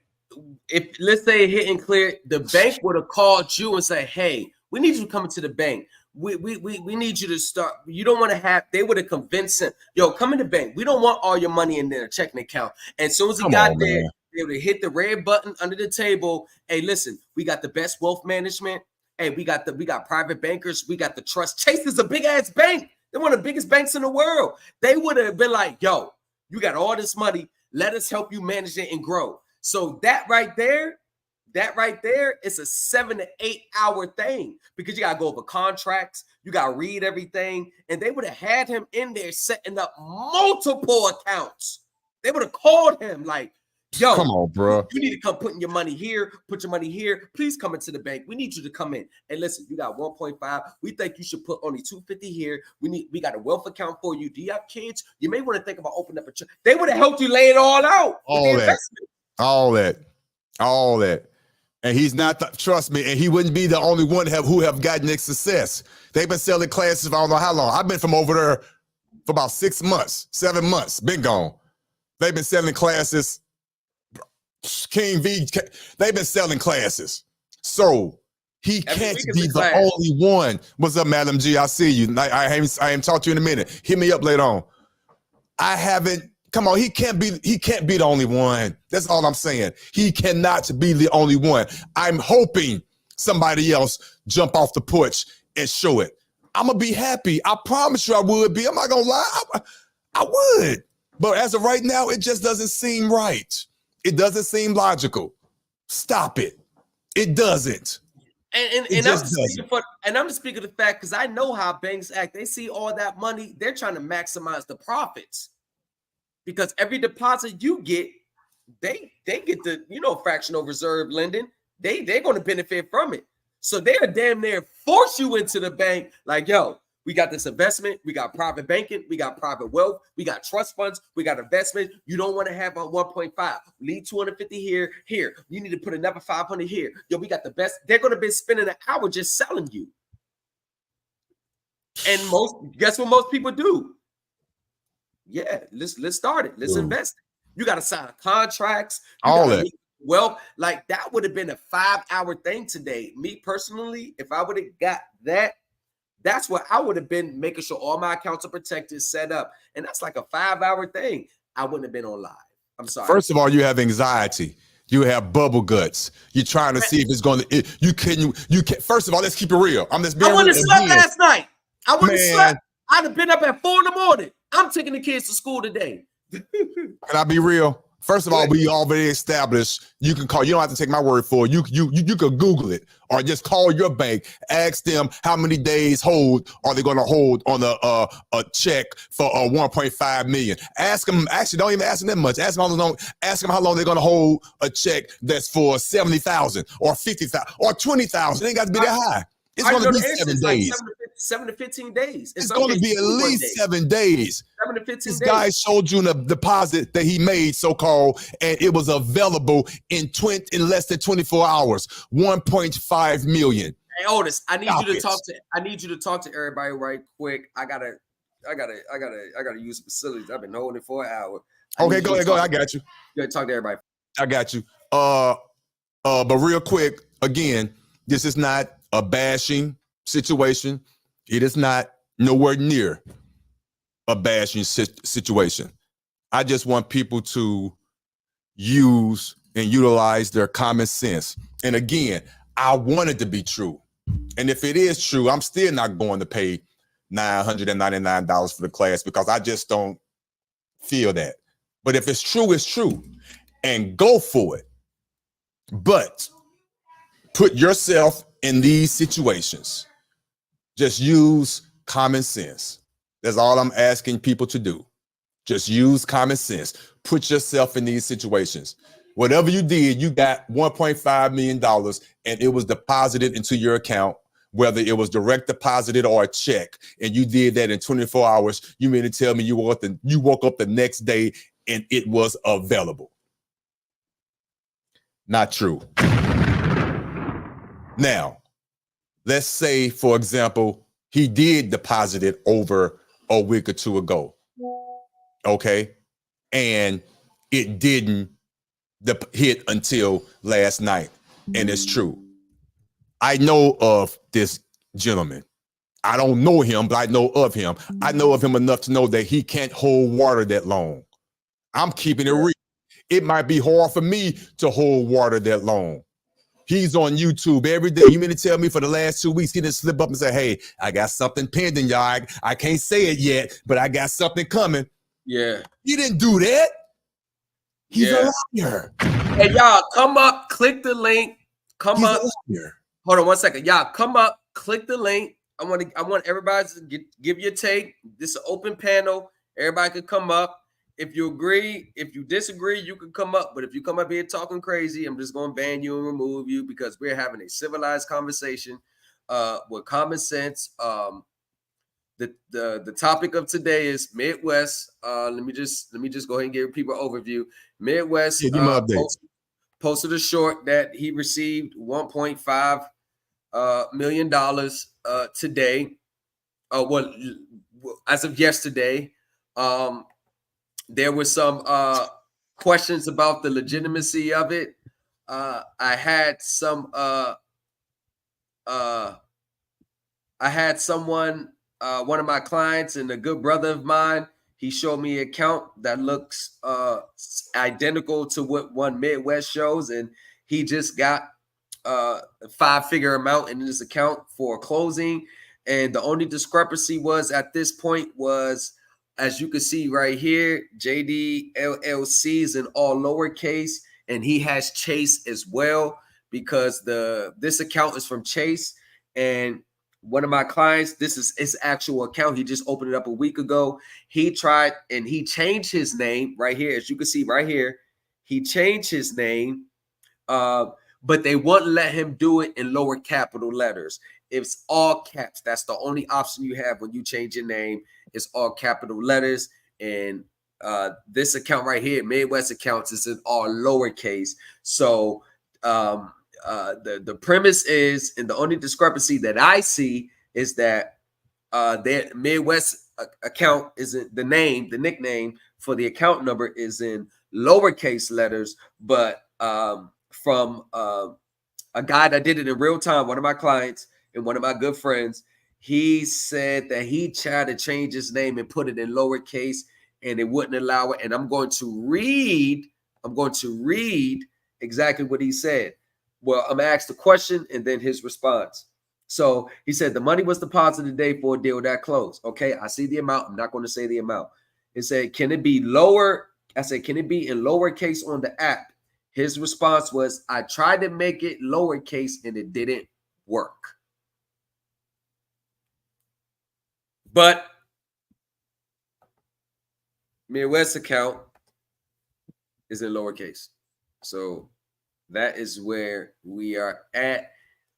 If let's say it hit and clear, the bank would have called you and said, hey, we need you to come into the bank. We need you to start. You don't want to have, they would have convinced him, yo, come in the bank. We don't want all your money in their checking account. And as soon as he got there, they would have hit the red button under the table. Hey, listen, we got the best wealth management. Hey, we got private bankers. We got the trust. Chase is a big ass bank. They're one of the biggest banks in the world. They would have been like, yo, you got all this money. Let us help you manage it and grow. So that right there is a 7 to 8 hour thing because you got to go over contracts. You got to read everything. And they would have had him in there setting up multiple accounts. They would have called him like, yo, come on, bro. You need to come put your money here. Put your money here. Please come into the bank. We need you to come in. And listen, you got 1.5. We think you should put only 250 here. We got a wealth account for you. Do you have kids? You may want to think about opening up a church. They would have helped you lay it all out. All that. And he's not, trust me, and he wouldn't be the only one who have gotten this success. They've been selling classes for I don't know how long. I've been from over there for about 6 months, 7 months, been gone. They've been selling classes. King V, they've been selling classes. So he can't be the only one. What's up, Madam G? I see you. I haven't talked to you in a minute. Hit me up later on. I haven't. Come on, he can't be the only one. That's all I'm saying. He cannot be the only one. I'm hoping somebody else jump off the porch and show it. I'm gonna be happy. I promise you I would be. I'm not gonna lie. I would. But as of right now, it just doesn't seem right. It doesn't seem logical. Stop it. It doesn't. And I'm just speaking of the fact because I know how banks act. They see all that money. They're trying to maximize the profits. Because every deposit you get, they get the, fractional reserve lending. They're going to benefit from it. So they're damn near force you into the bank like, yo, we got this investment. We got private banking. We got private wealth. We got trust funds. We got investment. You don't want to have a 1.5. Leave 250 here. Here. You need to put another 500 here. Yo, we got the best. They're going to be spending an hour just selling you. And guess what most people do? Yeah, let's start it. Let's invest it. You got to sign contracts. All that. Well, like that would have been a 5-hour thing today. Me personally, if I would have got that, that's what I would have been making sure all my accounts are protected, set up. And that's like a 5-hour thing. I wouldn't have been on live. I'm sorry. First of all, you have anxiety. You have bubble guts. You're trying to see if it's going to, you can. First of all, let's keep it real. I wouldn't have slept last night. I wouldn't have slept. I'd have been up at 4 a.m. I'm taking the kids to school today. Can I be real? First of all, we already established you can call. You don't have to take my word for it. You can Google it or just call your bank. Ask them how many days hold are they going to hold on a check for 1.5 million. Ask them. Actually, don't even ask them that much. Ask them how long. Ask them how long they're going to hold a check that's for 70,000 or 50,000 or 20,000. It ain't got to be that high. It's going to be 7 days. Like 7 to 15 days. It's going to be at least 7 days. 7 to 15 days. This guy showed you the deposit that he made, so-called, and it was available in less than 24 hours. 1.5 million. Hey, Otis, I need you to talk to everybody right quick. I gotta use the facilities. I've been holding it for an hour. Okay, go ahead. I got you. Go ahead, talk to everybody. I got you. But real quick, again, this is not a bashing situation. It is not nowhere near a bashing situation. I just want people to use and utilize their common sense. And again, I want it to be true. And if it is true, I'm still not going to pay $999 for the class because I just don't feel that. But if it's true, it's true. And go for it. But put yourself in these situations. Just use common sense. That's all I'm asking people to do. Just use common sense. Put yourself in these situations. Whatever you did, you got $1.5 million and it was deposited into your account, whether it was direct deposited or a check, and you did that in 24 hours. You mean to tell me you woke up the next day and it was available? Not true. Now, let's say, for example, he did deposit it over a week or two ago. Okay. And it didn't hit until last night. And it's true. I know of this gentleman. I don't know him, but I know of him. I know of him enough to know that he can't hold water that long. I'm keeping it real. It might be hard for me to hold water that long. He's on YouTube every day. You mean to tell me for the last 2 weeks he didn't slip up and say, hey, I got something pending, y'all. I can't say it yet, but I got something coming. Yeah. He didn't do that. He's a liar. Hey, y'all, come up, click the link. Come up. Hold on 1 second. Y'all, come up, click the link. I want everybody to give your take. This is an open panel. Everybody could come up. If you agree, if you disagree, you can come up. But if you come up here talking crazy, I'm just going to ban you and remove you, because we're having a civilized conversation with common sense. The topic of today is Midwest. Let me just go ahead and give people an overview. Midwest posted a short that he received $1.5 million today. Well, as of yesterday. There were some questions about the legitimacy of it. I had someone, one of my clients and a good brother of mine, he showed me an account that looks identical to what one Midwest shows, and he just got a 5-figure amount in his account for closing. And the only discrepancy was at this point was, as you can see right here, JD LLC is in all lowercase, and he has Chase as well, because this account is from Chase. And one of my clients, this is his actual account. He just opened it up a week ago. He tried and he changed his name right here. As you can see right here, he changed his name, but they wouldn't let him do it in lower capital letters. It's all caps. That's the only option you have when you change your name. It's all capital letters. And this account right here, Midwest Accounts, is in all lowercase. So the premise is, and the only discrepancy that I see is that their Midwest account isn't the nickname for the account number is in lowercase letters, but from a guy that did it in real time, one of my clients and one of my good friends, he said that he tried to change his name and put it in lowercase, and it wouldn't allow it. And I'm going to read exactly what he said. Well, I'm gonna ask the question and then his response. So he said the money was deposited today for a deal that closed. Okay, I see the amount. I'm not going to say the amount. It said, can it be lower? I said, can it be in lowercase on the app? His response was, I tried to make it lowercase and it didn't work. But Midwest account is in lowercase. So that is where we are at.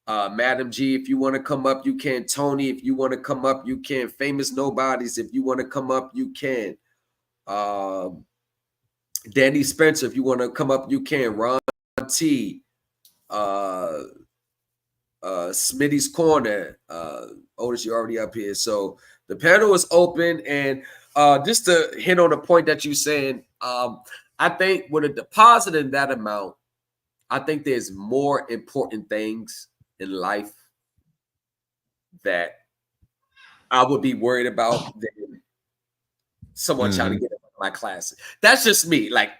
Madam G, if you want to come up, you can. Tony, if you want to come up, you can. Famous Nobodies, if you want to come up, you can. Danny Spencer, if you want to come up, you can. Ron T. Smitty's Corner. Otis, you're already up here. So the panel is open. And just to hit on the point that you're saying, I think with a deposit in that amount, I think there's more important things in life that I would be worried about than someone trying to get into my classes. That's just me. Like,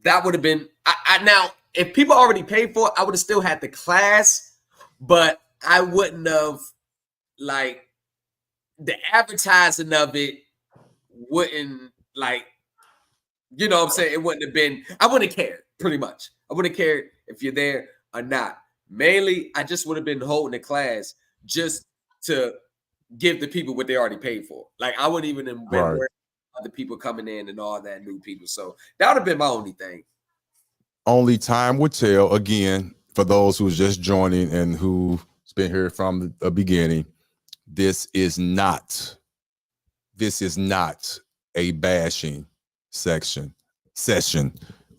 that would have been now, if people already paid for it, I would have still had the class, but I wouldn't have, like, the advertising of it wouldn't, like, you know what I'm saying? It wouldn't have been, I wouldn't have cared, pretty much. I wouldn't have cared if you're there or not. Mainly, I just would have been holding the class just to give the people what they already paid for. Like, I wouldn't even have been worried other people coming in and all that, new people. So that would have been my only thing. Only time would tell. Again, for those who's just joining and who's been here from the beginning, this is not a bashing session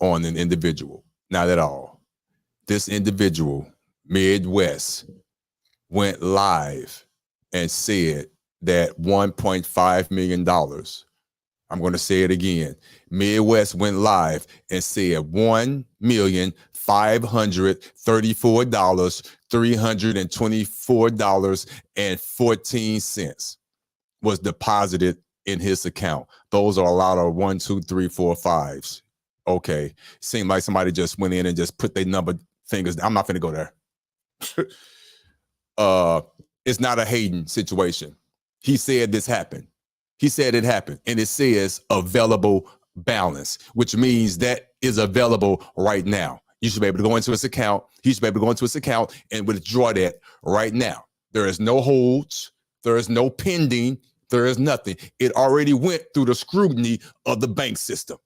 on an individual. Not at all. This individual, Midwest, went live and said that $1.5 million. I'm going to say it again. Midwest went live and said $1,534,324.14 was deposited in his account. Those are a lot of 1, 2, 3, 4, 5s. Okay. Seemed like somebody just went in and just put their number fingers. I'm not going to go there. It's not a Hayden situation. He said this happened. He said it happened, and it says available balance, which means that is available right now. You should be able to go into his account. He should be able to go into his account and withdraw that right now. There is no holds. There is no pending. There is nothing. It already went through the scrutiny of the bank system.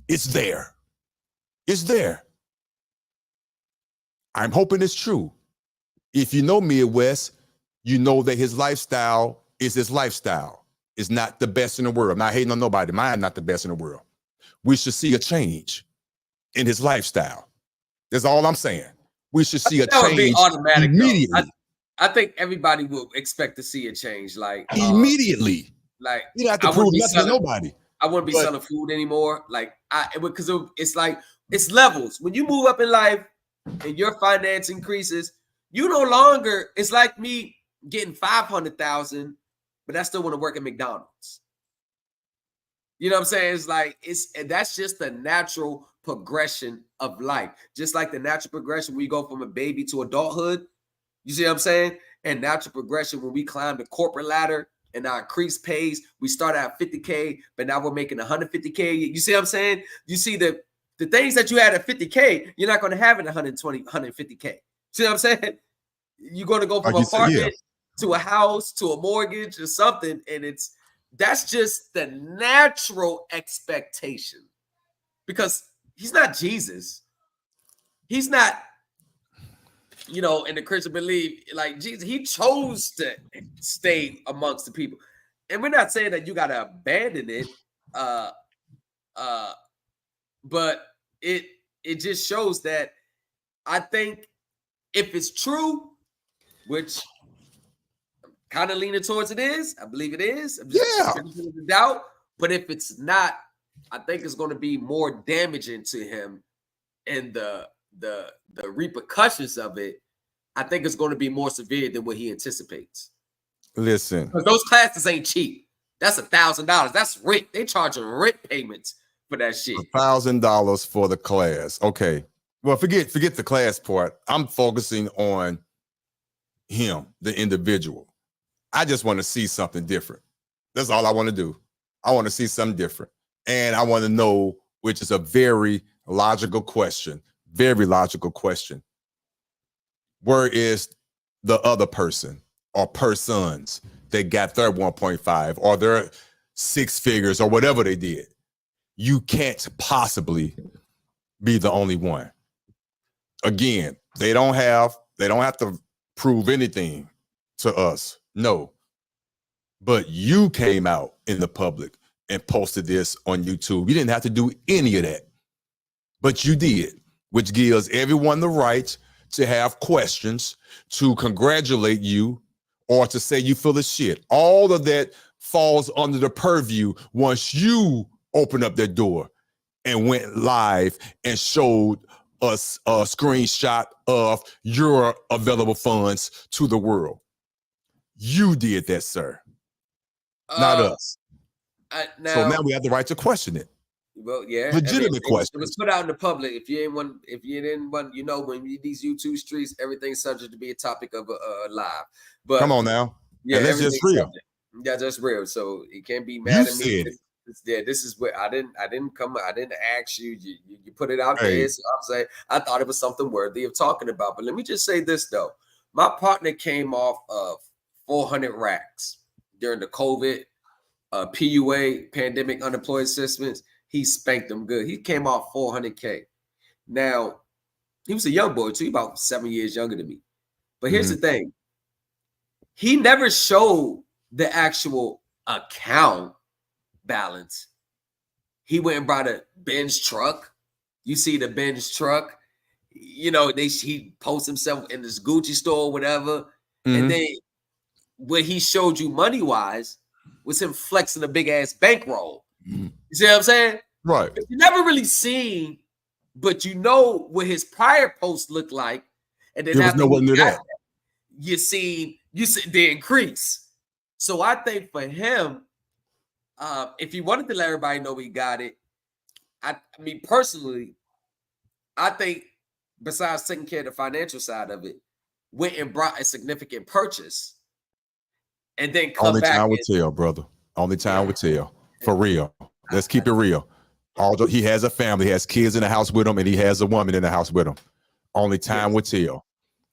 It's there. It's there. I'm hoping it's true. If you know Midwest, you know that his lifestyle is his lifestyle. It's not the best in the world. I'm not hating on nobody. Mine not the best in the world. We should see a change in his lifestyle. That's all I'm saying. We should see a change automatic, immediately. I think everybody will expect to see a change, like immediately. Like you don't have to prove nothing to nobody. I wouldn't be selling food anymore. Like because it's like it's levels. When you move up in life and your finance increases, you no longer. It's like me getting 500,000, but I still want to work at McDonald's. You know what I'm saying? It's like that's just the natural progression of life. Just like the natural progression when you go from a baby to adulthood. You see what I'm saying? And natural progression when we climb the corporate ladder and our increased pays, we start at 50K, but now we're making 150K. You see what I'm saying? You see the things that you had at 50K, you're not going to have it at 120, 150K. See what I'm saying? You're going to go from an apartment to a house to a mortgage or something, and that's just the natural expectation. Because he's not Jesus. He's not, in the Christian belief, like Jesus, he chose to stay amongst the people. And we're not saying that you got to abandon it, but it just shows that I think if it's true, which I'm kind of leaning towards it is, I believe it is. I'm just doubt. But if it's not, I think it's going to be more damaging to him, and the repercussions of it, I think it's going to be more severe than what he anticipates. Listen, because those classes ain't cheap. That's $1,000. That's rent. They charging rent payments for that shit. $1,000 for the class. Okay. Well, forget the class part. I'm focusing on him, the individual. I just want to see something different. That's all I want to do. I want to see something different. And I want to know, which is a very logical question. Very logical question. Where is the other person or persons that got their 1.5 or their 6 figures or whatever they did? You can't possibly be the only one. Again, they don't have to prove anything to us. No. But you came out in the public and posted this on YouTube. You didn't have to do any of that. But you did, which gives everyone the right to have questions, to congratulate you, or to say you full of shit. All of that falls under the purview once you open up that door and went live and showed us a screenshot of your available funds to the world. You did that, sir. Not us. So now we have the right to question it. Well, yeah, legitimate question. It was put out in the public. If you didn't want, when these YouTube streets, everything's subject to be a topic of a live. But come on now, yeah, and that's just real. Subject. Yeah, that's real. So you can't be mad at me. This is what I didn't ask you. You put it out there. So I'm saying I thought it was something worthy of talking about. But let me just say this though: my partner came off of 400 racks during the COVID PUA, pandemic unemployed assistance, he spanked them good. He came off $400K. Now, he was a young boy too, about 7 years younger than me. But here's the thing. He never showed the actual account balance. He went and brought a Benz truck. You see the Benz truck. You know, he posts himself in this Gucci store or whatever. And then what he showed you money-wise was him flexing a big-ass bankroll. You see what I'm saying? Right. You never really seen, but you know what his prior posts looked like. And then after you see the increase. So I think for him, if he wanted to let everybody know he got it, I mean, personally, I think besides taking care of the financial side of it, went and brought a significant purchase and then come Only back. Time will tell, brother. Only time will tell. For real. Let's keep it real. Although he has a family, he has kids in the house with him, and he has a woman in the house with him. Only time will tell.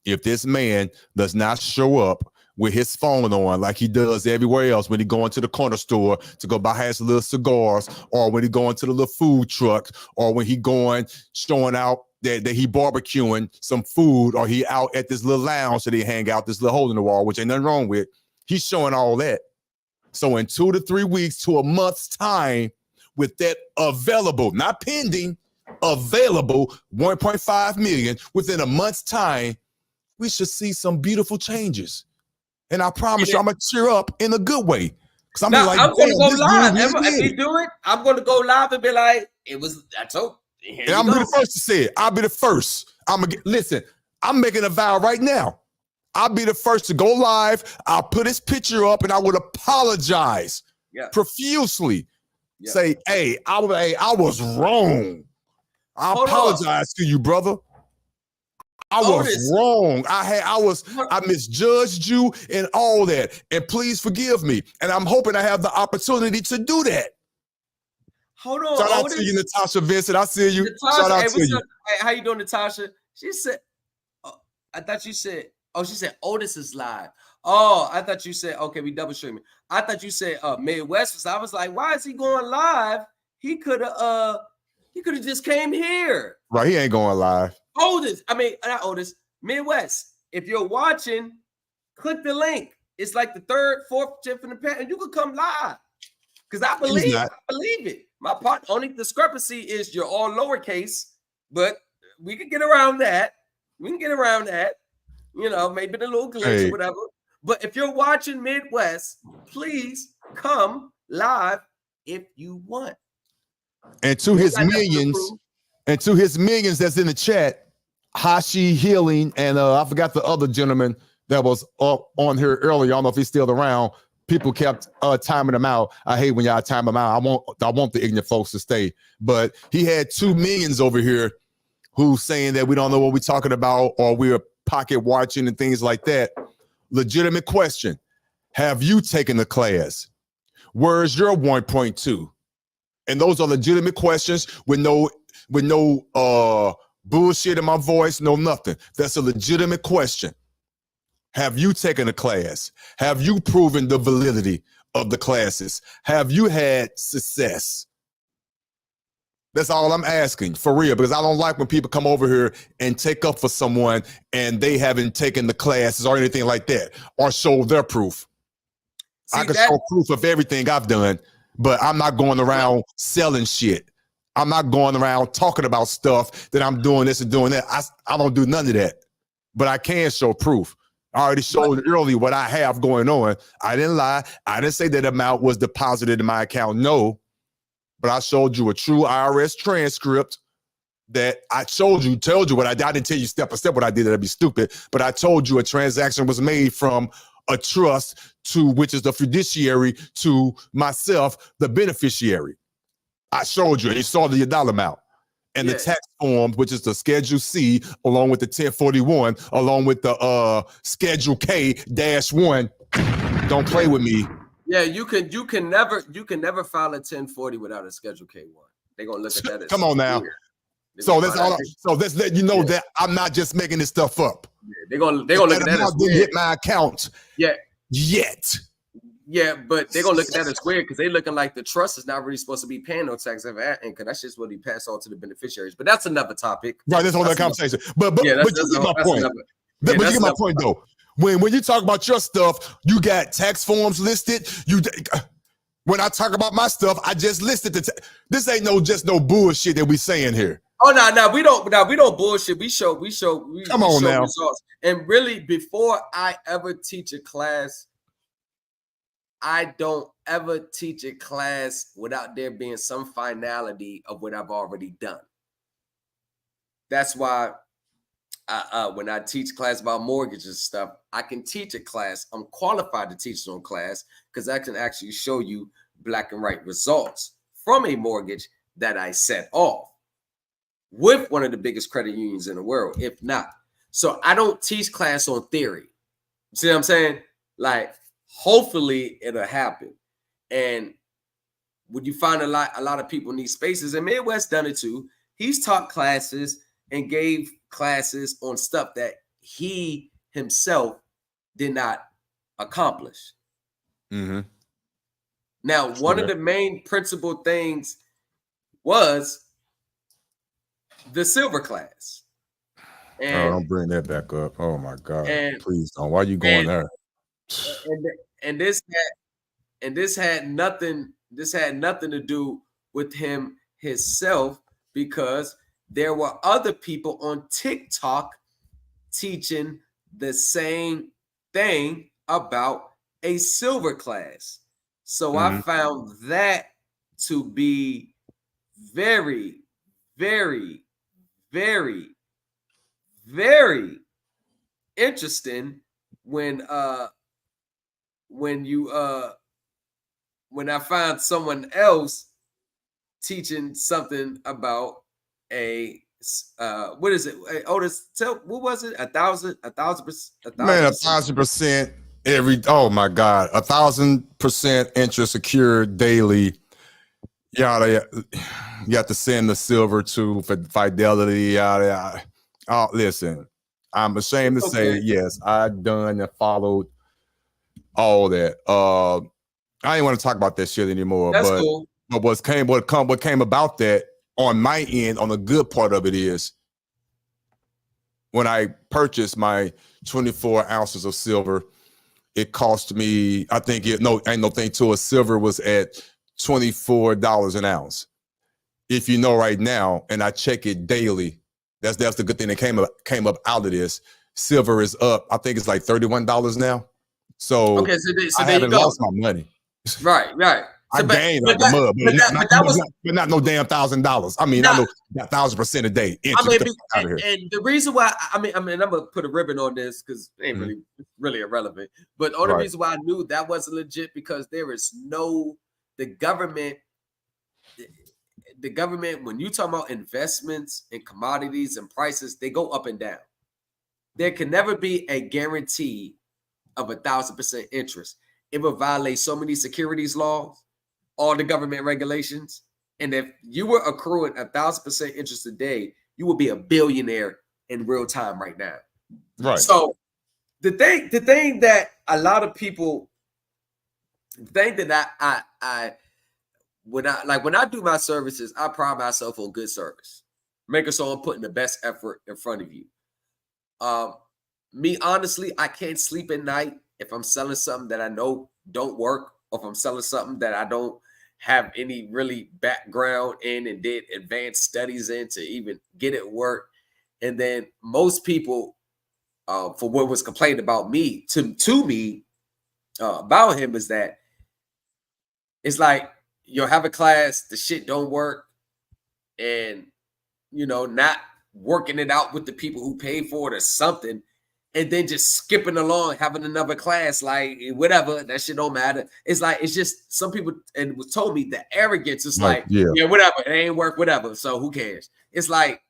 If this man does not show up with his phone on like he does everywhere else when he go into the corner store to go buy his little cigars, or when he go into the little food truck, or when he going showing out that he barbecuing some food, or he out at this little lounge that he hang out, this little hole in the wall, which ain't nothing wrong with. He's showing all that. So in 2 to 3 weeks to a month's time, with that available, not pending, available 1.5 million within a month's time, we should see some beautiful changes. And I promise you, I'm gonna cheer up in a good way. I'm gonna go live. If he do it, I'm gonna go live and be like, "It was." That's all. And I'm gonna be the first to say it. I'll be the first. Listen. I'm making a vow right now. I'll be the first to go live. I'll put his picture up, and I would apologize profusely. Say, "Hey, I was wrong. I apologize to you, brother. I was wrong. I misjudged you and all that. And please forgive me. And I'm hoping I have the opportunity to do that." Hold on. Shout out to you, Natasha Vincent. I see you. Natasha, shout out to you. Hey, how you doing, Natasha? She said, I thought you said, she said Otis is live. Oh, I thought you said, okay, we double streaming. I thought you said Midwest. I was like, why is he going live? He could have just came here. Right, he ain't going live. Not Otis, Midwest. If you're watching, click the link. It's like the 3rd, 4th tip from the pen, and you could come live. Because I believe it. My part only discrepancy is you're all lowercase, but we can get around that. You know, maybe the little glitch or whatever. But if you're watching Midwest, please come live if you want. And to his millions that's in the chat, Hashi Healing, and I forgot the other gentleman that was up on here earlier. I don't know if he's still around. People kept timing him out. I hate when y'all time him out. I want the ignorant folks to stay. But he had 2 millions over here who's saying that we don't know what we're talking about, or we're pocket watching and things like that. Legitimate question. Have you taken the class? Where's your 1.2? And those are legitimate questions with no bullshit in my voice, no nothing. That's a legitimate question. Have you taken a class? Have you proven the validity of the classes? Have you had success? That's all I'm asking, for real, because I don't like when people come over here and take up for someone and they haven't taken the classes or anything like that, or show their proof. I can show proof of everything I've done, but I'm not going around selling shit. I'm not going around talking about stuff that I'm doing this and doing that. I don't do none of that, but I can show proof. I already showed earlier what I have going on. I didn't lie. I didn't say that amount was deposited in my account. No, but I showed you a true IRS transcript that I told you what I did. I didn't tell you step by step what I did. That'd be stupid. But I told you a transaction was made from a trust to, which is the fiduciary, to myself, the beneficiary. I showed you, and you saw the dollar amount. And the tax form, which is the Schedule C, along with the 1041, along with the Schedule K-1. Don't play with me. Yeah, you can never file a 1040 without a Schedule K-1. They're gonna look at that as come on now. So that's all. So let's let you know that I'm not just making this stuff up. Yeah, they're gonna look at that as didn't hit my account. Yet. Yeah, but they're gonna look at that as weird because they're looking like the trust is not really supposed to be paying no tax ever income. That's just what he passed on to the beneficiaries. But that's another topic. Right, that's all that conversation. But you get my point. But you get my point though. When you talk about your stuff, you got tax forms listed. When I talk about my stuff, I just listed this ain't no bullshit that we saying here. Oh no, we don't bullshit. We show Come on now. Results. And really, before I ever teach a class, I don't ever teach a class without there being some finality of what I've already done. That's why when I teach class about mortgages and stuff, I can teach a class. I'm qualified to teach on class because I can actually show you black and white results from a mortgage that I set off with one of the biggest credit unions in the world, if not. So I don't teach class on theory. See what I'm saying? Like, hopefully it'll happen. And when you find a lot of people in these spaces, and Midwest done it too, he's taught classes and gave classes on stuff that he himself did not accomplish. Mm-hmm. Now, one of the main principal things was the silver class. And don't bring that back up. Oh my God. Please don't. Why are you going there? And this had nothing to do with him himself, because there were other people on TikTok teaching the same thing about a silver class. So I found that to be very, very, very, very interesting when I found someone else teaching something about a what is it? Otis, what was it? 1,000%. Man, 1,000% every. Oh my God, 1,000% interest secured daily. You have to send the silver to Fidelity. Oh, listen, I'm ashamed to say, yes, I've done and followed all that. I ain't want to talk about that shit anymore. That's cool. But what came about that on my end, on the good part of it is when I purchased my 24 ounces of silver, it cost me, I think ain't no thing to it. Silver was at $24 an ounce. If you know right now, and I check it daily, that's the good thing that came up out of this. Silver is up. I think it's like $31 now. So, so I haven't lost my money. Right. I gained out the mud, but not no damn $1,000. I mean, I know 1,000% a day. And the reason why I mean, I'm gonna put a ribbon on this because it ain't really irrelevant. But the only reason why I knew that wasn't legit because there is the government. When you talk about investments and commodities and prices, they go up and down. There can never be a guarantee of 1,000% interest. It will violate so many securities laws, all the government regulations. And if you were accruing 1,000% interest a day, you would be a billionaire in real time right now. Right. So the thing that a lot of people, when I do my services, I pride myself on good service. Making sure I'm putting the best effort in front of you. Me, honestly, I can't sleep at night if I'm selling something that I know don't work, or if I'm selling something that I don't have any really background in and did advanced studies in to even get it work. And then most people, for what was complained about me to me about him is that it's like you'll have a class, the shit don't work, and not working it out with the people who paid for it or something, and then just skipping along, having another class, like whatever, that shit don't matter. It's like, it's just some people, and it was told me the arrogance is like, yeah, whatever, it ain't work, whatever. So who cares? It's like,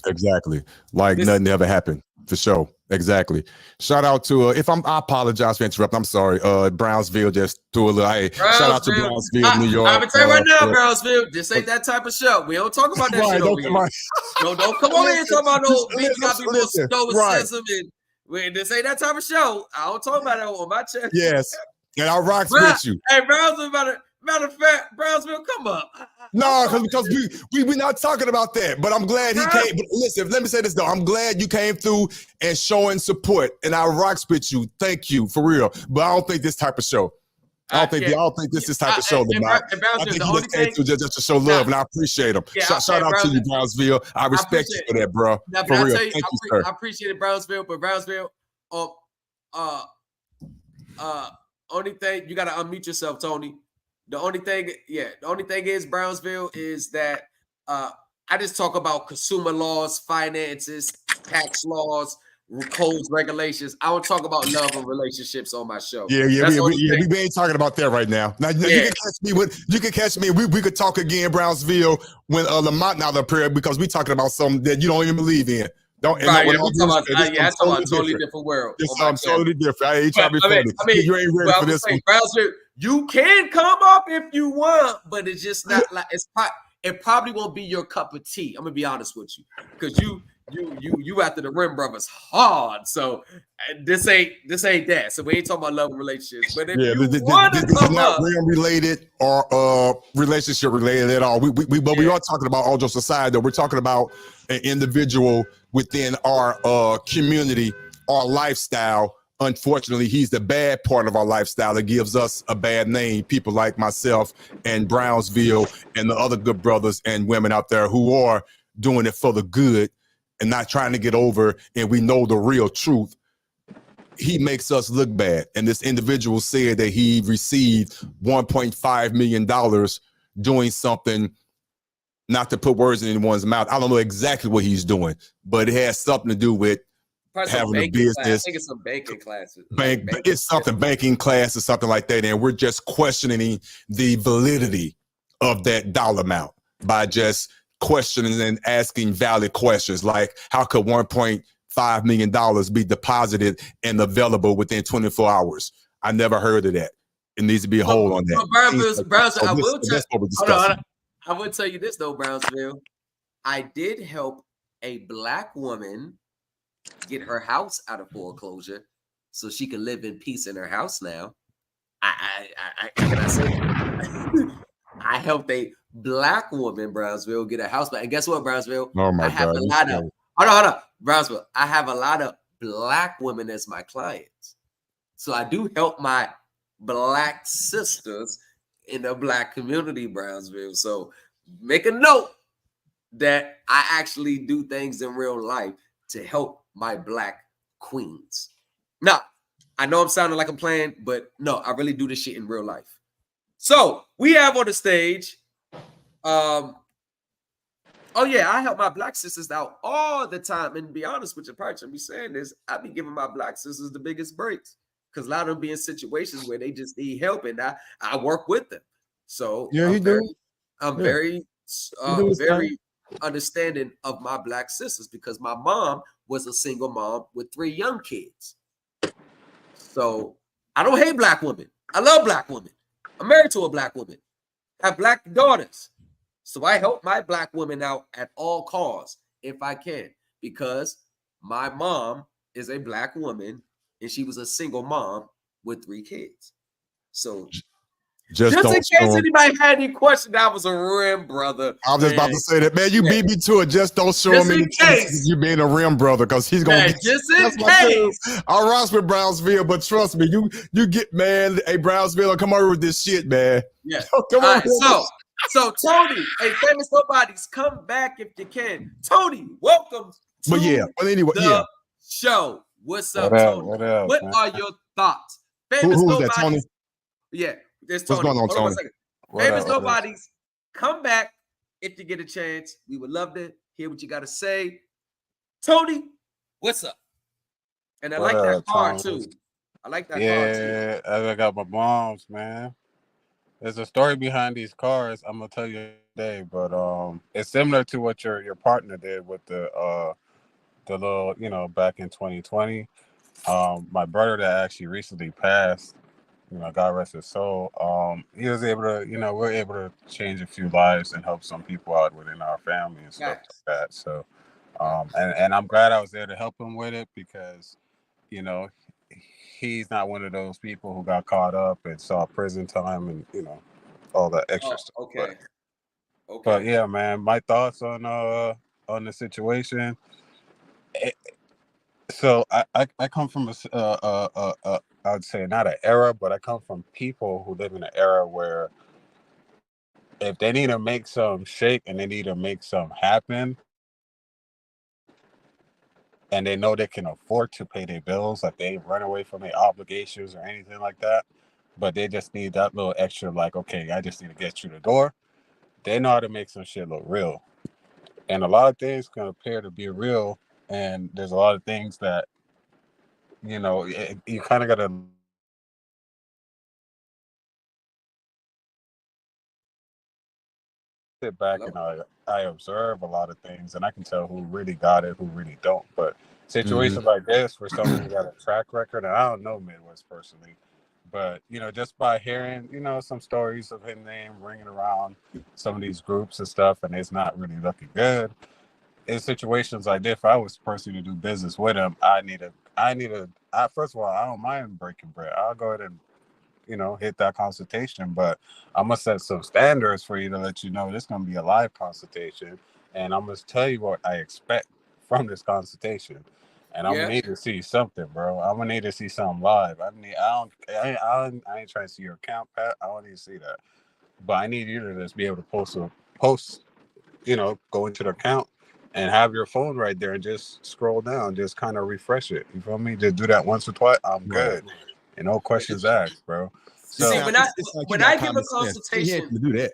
exactly, like nothing ever happened for sure. Exactly. Shout out to I apologize for interrupting. I'm sorry. Brownsville just threw a little. Shout out to Brownsville, New York. I'm gonna tell you right now, Brownsville, this ain't that type of show. We don't talk about that shit over here. Don't come on here and talk about no stoicism and this ain't that type of show. I don't talk about that on my chest. Yes. And I rocks with you. Hey, Brownsville, matter of fact, Brownsville, come up. No, because we're not talking about that. But I'm glad he came. But listen, let me say this though. I'm glad you came through and showing support. And I rocks with you. Thank you for real. But I don't think this type of show. I don't think this is type of show. I think he just came through just to show love, and I appreciate him. Shout out to you, Brownsville. I respect you for that, bro. For real. Thank you, sir. I appreciate it, Brownsville. But Brownsville, only thing, you gotta unmute yourself, Tony. The only thing is, Brownsville, is that I just talk about consumer laws, finances, tax laws, codes, regulations. I don't talk about love and relationships on my show. We ain't talking about that right now. Now you can catch me. We could talk again, Brownsville, when Lamont not up here, because we talking about something that you don't even believe in. I'm talking about a totally different world. It's totally different. I ain't trying to be funny. You ain't ready for this one. Brownsville, you can come up if you want, but it's just not like it probably won't be your cup of tea. I'm gonna be honest with you, because you after the Rim Brothers hard. So this ain't that. So we ain't talking about love and relationships. But if you want to come not up, Rim related or relationship related at all. We are talking about all just aside though. We're talking about an individual within our community, our lifestyle. Unfortunately, he's the bad part of our lifestyle that gives us a bad name. People like myself and Brownsville and the other good brothers and women out there who are doing it for the good and not trying to get over, and we know the real truth. He makes us look bad. And this individual said that he received $1.5 million doing something, not to put words in anyone's mouth. I don't know exactly what he's doing, but it has something to do with having a business. I think it's some banking classes. It's something banking class or something like that. And we're just questioning the validity of that dollar amount by just questioning and asking valid questions. Like, how could $1.5 million be deposited and available within 24 hours? I never heard of that. It needs to be a hold on that. Brownsville, I will tell you this though, Brownsville. I did help a Black woman get her house out of foreclosure so she can live in peace in her house now. Can I say I helped a Black woman, Brownsville, get a house back. And guess what, Brownsville? Oh my God. Hold on. Brownsville, I have a lot of Black women as my clients. So I do help my Black sisters in the Black community, Brownsville. So make a note that I actually do things in real life to help my Black queens. Now, I know I'm sounding like I'm playing, but no, I really do this shit in real life. So we have on the stage, I help my Black sisters out all the time. And to be honest with you, Parch, I'm be saying this, I be giving my Black sisters the biggest breaks because a lot of them be in situations where they just need help, and I work with them. So I'm very understanding of my Black sisters because my mom was a single mom with 3 young kids. So I don't hate Black women. I love Black women. I'm married to a Black woman. I have Black daughters. So I help my Black women out at all costs if I can, because my mom is a Black woman and she was a single mom with 3 kids. So just in case anybody had any questions, I was a Rim brother. I was just about to say that, man. You beat me to it. Just don't show him any cases you being a Rim brother, because he's gonna get just in case. I'll rock with Brownsville, but trust me, you get, man. Hey, Brownsville, come over with this shit, man. Yeah. Come on. So Tony, hey, famous nobodies, come back if you can. Tony, welcome to the show. What's up, Tony? What are your thoughts? Famous nobodies. That, Tony? Yeah. There's Tony. What's going on, Tony? Famous nobodies, come back if you get a chance. We would love to hear what you got to say. Tony, what's up? And I like that car too. I like that car too. Yeah, I got my moms, man. There's a story behind these cars I'm gonna tell you today, but it's similar to what your partner did with the little, back in 2020. My brother that actually recently passed, God rest his soul. He was able to, we're able to change a few lives and help some people out within our family and stuff like that. So, and I'm glad I was there to help him with it because, he's not one of those people who got caught up and saw prison time and all that extra stuff. Okay. But yeah, man, my thoughts on the situation. So I come from I would say not an era, but I come from people who live in an era where if they need to make some shake and they need to make some happen, and they know they can afford to pay their bills, like they ain't run away from their obligations or anything like that, but they just need that little extra, like, okay, I just need to get through the door. They know how to make some shit look real. And a lot of things can appear to be real, and there's a lot of things that, you kind of got to sit back and I observe a lot of things, and I can tell who really got it, who really don't. But situations like this, for someone who got a track record, and I don't know Midwest personally, but just by hearing some stories of him ringing around some of these groups and stuff, and it's not really looking good. In situations like this, if I was personally to do business with him, first of all, I don't mind breaking bread. I'll go ahead and hit that consultation, but I'm gonna set some standards for you to let you know this is gonna be a live consultation, and I'm gonna tell you what I expect from this consultation, and I'm gonna need to see something, bro. I'm gonna need to see something live. I ain't trying to see your account, Pat. I don't need to see that, but I need you to just be able to post, go into the account and have your phone right there and just scroll down, just kind of refresh it. You feel me? Just do that once or twice. I'm good. And no questions asked, bro. So see, when I give a consultation, to do that.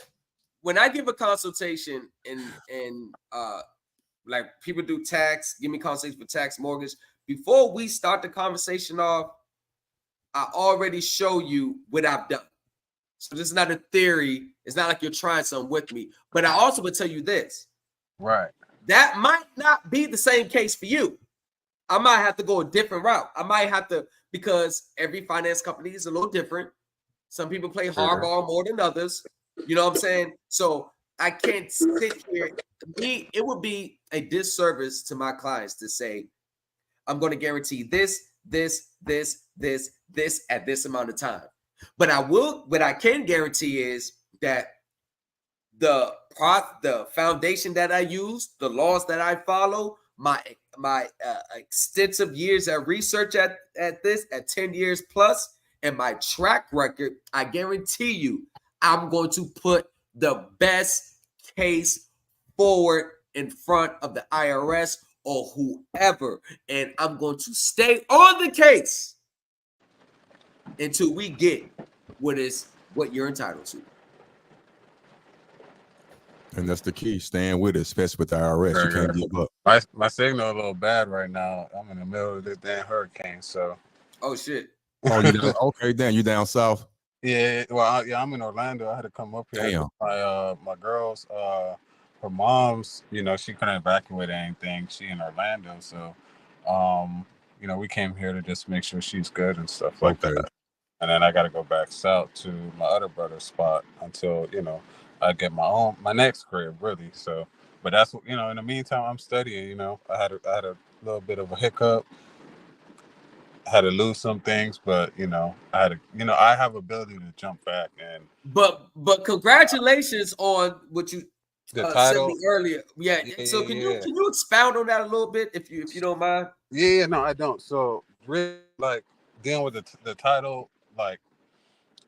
When I give a consultation and like people do tax, give me consultation for tax, mortgage. Before we start the conversation off, I already show you what I've done. So this is not a theory. It's not like you're trying something with me. But I also would tell you this. Right. That might not be the same case for you. I might have to go a different route. I might have to, because every finance company is a little different. Some people play hardball more than others. You know what I'm saying? So I can't sit here. It would be a disservice to my clients to say, I'm going to guarantee this at this amount of time. But what I can guarantee is that the foundation that I use, the laws that I follow, my extensive years of research at this, at 10 years plus, and my track record, I guarantee you, I'm going to put the best case forward in front of the IRS or whoever, and I'm going to stay on the case until we get what you're entitled to. And that's the key. Staying with it, especially with the IRS. You can't give up. My signal a little bad right now. I'm in the middle of this damn hurricane, so. Oh shit. Oh, you down? Okay, then you down south? Yeah. Well, I'm in Orlando. I had to come up here. Damn. My girls, her mom's, she couldn't evacuate anything. She in Orlando, so, we came here to just make sure she's good and stuff like that. And then I got to go back south to my other brother's spot until, I get my next crib, really. So, but that's what, in the meantime, I'm studying, I had a little bit of a hiccup. I had to lose some things, but, I have ability to jump back. And But congratulations on what you the title said me earlier. Yeah. So can you expound on that a little bit if you don't mind? Yeah, no, I don't. So really, like, dealing with the title, like,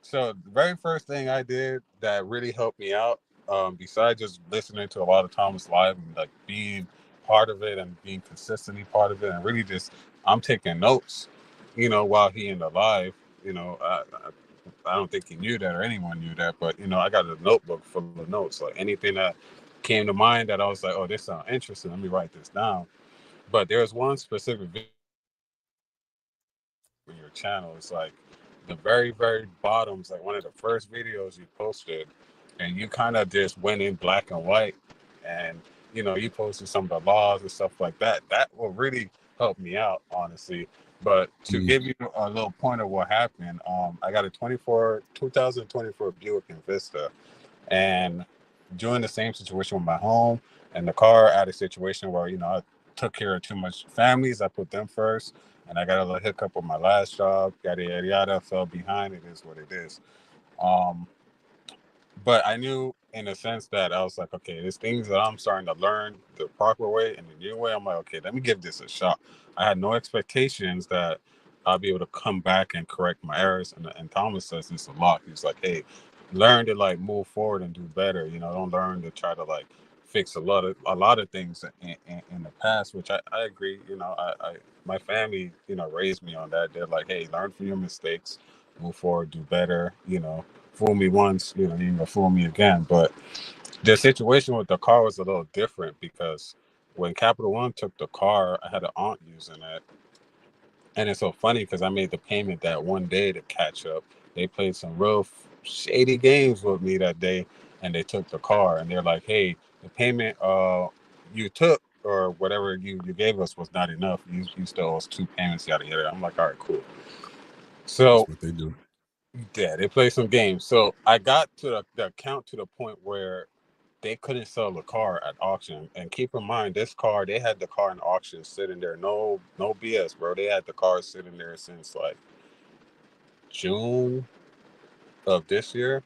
so the very first thing I did that really helped me out, besides just listening to a lot of Thomas live and like being part of it and being consistently part of it, and really just I'm taking notes, while he in the live, I don't think he knew that or anyone knew that, but I got a notebook full of notes, like anything that came to mind that I was like, oh, this sounds interesting. Let me write this down. But there's one specific video in your channel. It's like the very, very bottom's like one of the first videos you posted, and you kind of just went in black and white, and you posted some of the laws and stuff like that. That will really help me out, honestly. But to give you a little point of what happened, I got a 2024 Buick Envista, and during the same situation with my home and the car, I had a situation where I took care of too much families. I put them first. and I got a little hiccup with my last job. Yada yada yada. Fell behind. It is what it is. Um, but I knew in a sense that I was like, okay, there's things that I'm starting to learn the proper way and the new way. I'm like, okay, let me give this a shot. I had no expectations that I'll be able to come back and correct my errors. And Thomas says this a lot. He's like, hey, learn to like move forward and do better. You know, don't learn to try to like fix a lot of things in the past, which I agree. You know, I my family, you know, raised me on that. They're like, hey, learn from your mistakes, move forward, do better. You know, fool me once, you know, you can fool me again. But the situation with the car was a little different because when Capital One took the car, I had an aunt using it. And it's so funny because I made the payment that one day to catch up. They played some real shady games with me that day, and they took the car. And they're like, "Hey, the payment you took or whatever you gave us was not enough. You still owe us 2 payments, yada yada." I'm like, "All right, cool." So that's what they do. yeah, they play some games. So I got to the account to the point where they couldn't sell the car at auction. And keep in mind, this car, they had the car in auction sitting there. No BS, bro. They had the car sitting there since like June of this year.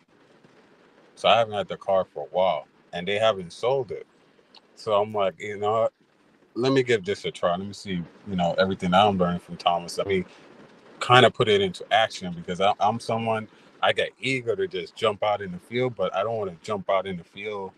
So I haven't had the car for a while. And they haven't sold it. So I'm like, you know what? Let me give this a try. Let me see, you know, everything I'm learning from Thomas. Let me kind of put it into action because I'm someone I get eager to just jump out in the field, but I don't want to jump out in the field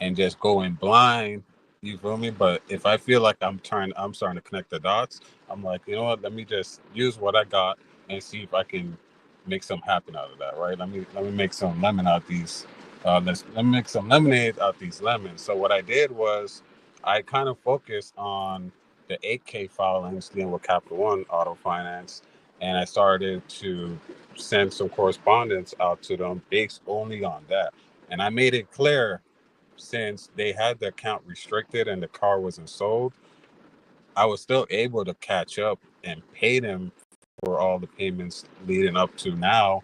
and just go in blind. You feel me? But if I feel like I'm starting to connect the dots, I'm like, you know what? Let me just use what I got and see if I can make something happen out of that. Right? Let me make some lemon out these. Let me make some lemonade out these lemons. So what I did was I kind of focused on the 8K filings dealing with Capital One Auto Finance, and I started to send some correspondence out to them based only on that. And I made it clear, since they had the account restricted and the car wasn't sold, I was still able to catch up and pay them for all the payments leading up to now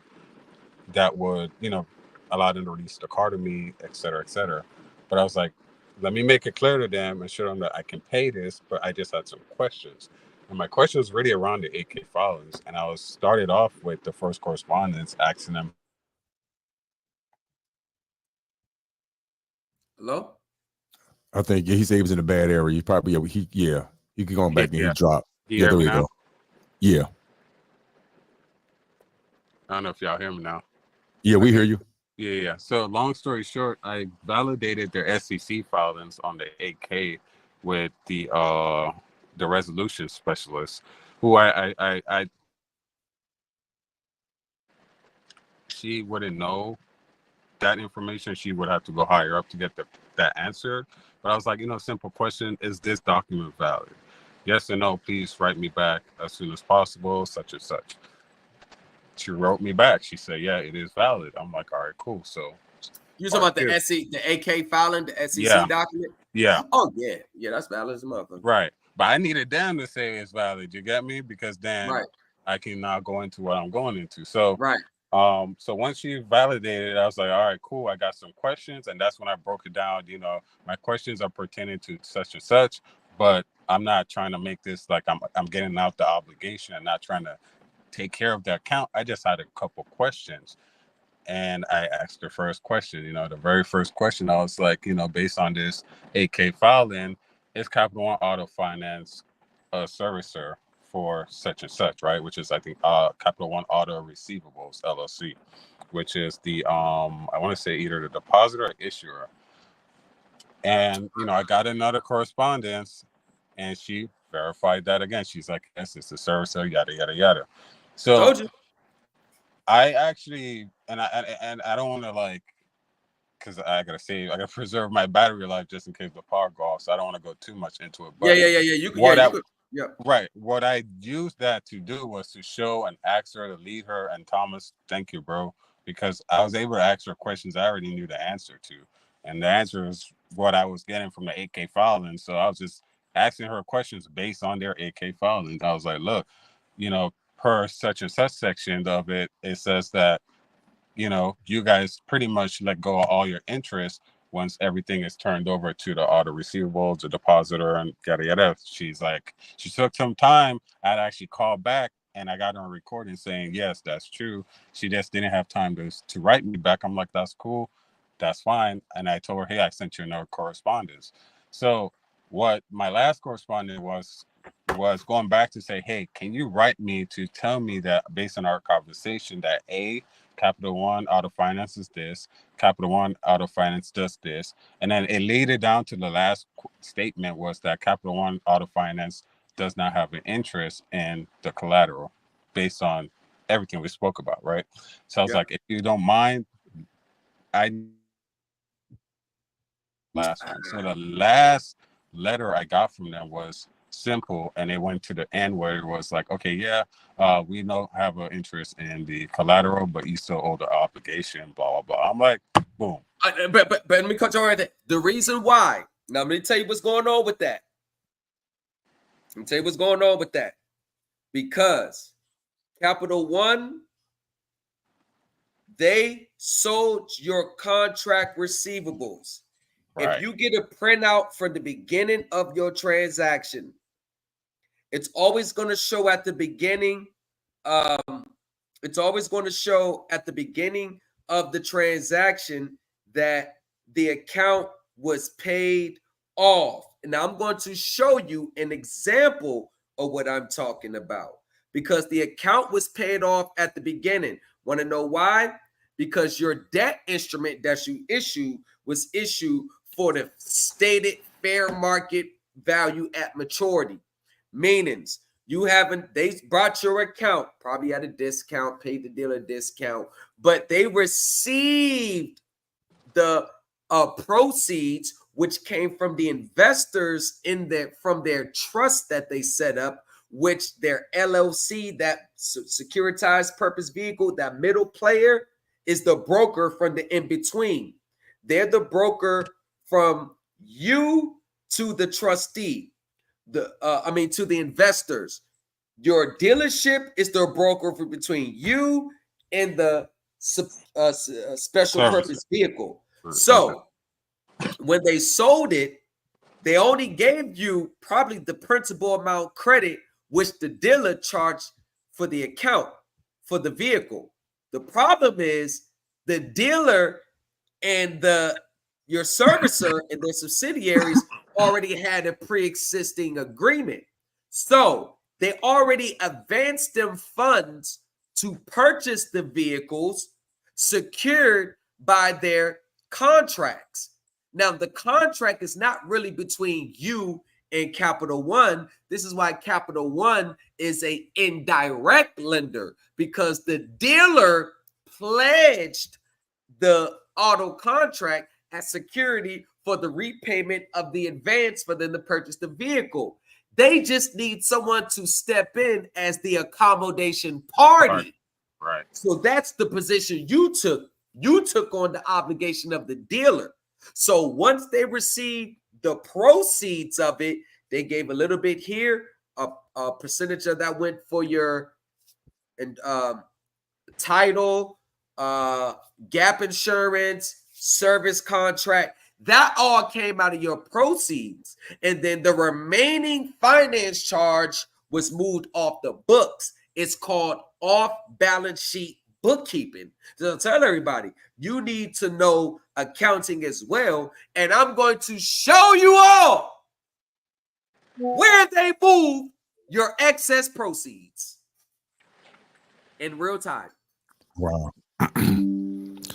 that would, you know, allow them to release the car to me, et cetera, et cetera. But I was like, let me make it clear to them and show them that I can pay this, but I just had some questions. And my question was really around the 8K filings. And I was started off with the first correspondence asking them. Hello? I think he said he was in a bad area. He probably he could go back and he dropped. You hear there me we now? go. Yeah. I don't know if y'all hear me now. Yeah, we hear you. Yeah. So long story short, I validated their SEC filings on the 8K with the resolution specialist, who I she wouldn't know that information. She would have to go higher up to get that answer. But I was like, you know, simple question: is this document valid? Yes or no? Please write me back as soon as possible. Such and such. She wrote me back. She said, yeah, it is valid. I'm like, all right, cool. So You talking about the SEC, the AK filing, the SEC document? Yeah. Oh yeah, that's valid as a motherfucker. Right, but I needed them to say it's valid. You get me? Because then I can now go into what I'm going into. So so once you validated it, I was like, all right, cool. I got some questions, and that's when I broke it down. You know, my questions are pertaining to such and such, but I'm not trying to make this like I'm getting out the obligation and not trying to take care of the account. I just had a couple questions. And I asked the first question, you know, the very first question, I was like, you know, based on this 8K filing, is Capital One Auto Finance a servicer for such and such, right? Which is, I think, Capital One Auto Receivables LLC, which is the, I want to say either the depositor or issuer. And, you know, I got another correspondence and she verified that again. She's like, yes, it's a servicer, yada, yada, yada. So, told you. I actually, and I don't want to like, because I gotta preserve my battery life just in case the power goes off. So I don't want to go too much into it. But You could. Right. What I used that to do was to show and ask her to lead her. And Thomas, thank you, bro, because I was able to ask her questions I already knew the answer to, and the answer is what I was getting from the 8K filing. So I was just asking her questions based on their 8K filings. I was like, look, you know, per such and such section of it, it says that, you know, you guys pretty much let go of all your interest once everything is turned over to the auto receivables, the depositor, and yada yada. She's like, she took some time. I'd actually called back and I got on recording saying, yes, that's true. She just didn't have time to write me back. I'm like, that's cool. That's fine. And I told her, hey, I sent you another correspondence. So what my last correspondence was going back to say, hey, can you write me to tell me that based on our conversation that Capital One Auto Finance is this, Capital One Auto Finance does this. And then it laid it down to the last statement was that Capital One Auto Finance does not have an interest in the collateral based on everything we spoke about, right? So I was like, if you don't mind, I last one. So the last letter I got from them was simple, and it went to the end where it was like, okay, yeah, we don't have an interest in the collateral, but you still owe the obligation, blah blah blah. I'm like, boom. But let me cut you right there. The reason why. Now, let me tell you what's going on with that. Let me tell you what's going on with that. Because Capital One, they sold your contract receivables. Right. If you get a printout for the beginning of your transaction, it's always going to show at the beginning. It's always going to show at the beginning of the transaction that the account was paid off. And I'm going to show you an example of what I'm talking about because the account was paid off at the beginning. Want to know why? Because your debt instrument that you issued was issued for the stated fair market value at maturity. Meanings, they brought your account, probably at a discount, paid the dealer a discount, but they received the proceeds, which came from the investors from their trust that they set up, which their LLC, that securitized purpose vehicle, that middle player is the broker from the in-between. They're the broker from you to the trustee, to the investors. Your dealership is the broker between you and the special purpose vehicle. So when they sold it, they only gave you probably the principal amount credit, which the dealer charged for the account for the vehicle. The problem is the dealer and your servicer and their subsidiaries already had a pre-existing agreement. So they already advanced them funds to purchase the vehicles secured by their contracts. Now, the contract is not really between you and Capital One. This is why Capital One is an indirect lender, because the dealer pledged the auto contract as security for the repayment of the advance for them to purchase the vehicle. They just need someone to step in as the accommodation party. Right. So that's the position you took. You took on the obligation of the dealer. So once they received the proceeds of it, they gave a little bit here, a percentage of that went for your title, gap insurance, service contract. That all came out of your proceeds. And then the remaining finance charge was moved off the books. It's called off-balance sheet bookkeeping. So tell everybody, you need to know accounting as well. And I'm going to show you all where they move your excess proceeds in real time. Wow.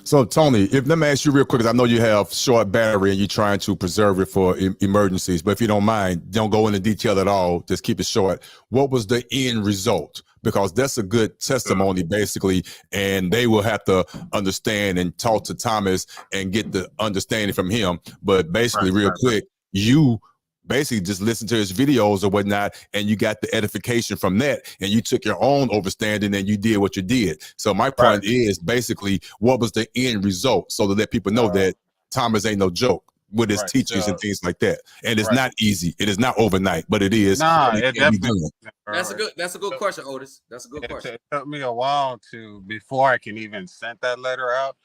So, Tony, let me ask you real quick, because I know you have short battery and you're trying to preserve it for emergencies, but if you don't mind, don't go into detail at all. Just keep it short. What was the end result? Because that's a good testimony, basically, and they will have to understand and talk to Thomas and get the understanding from him. But basically, real quick, you basically just listen to his videos or whatnot, and you got the edification from that, and you took your own overstanding and you did what you did. So my point is basically, what was the end result, so to let people know that Thomas ain't no joke with his teachings and things like that. And it's not easy. It is not overnight, but it is. It definitely. That's a good question, Otis. That's a good question. It took me a while before I can even send that letter out.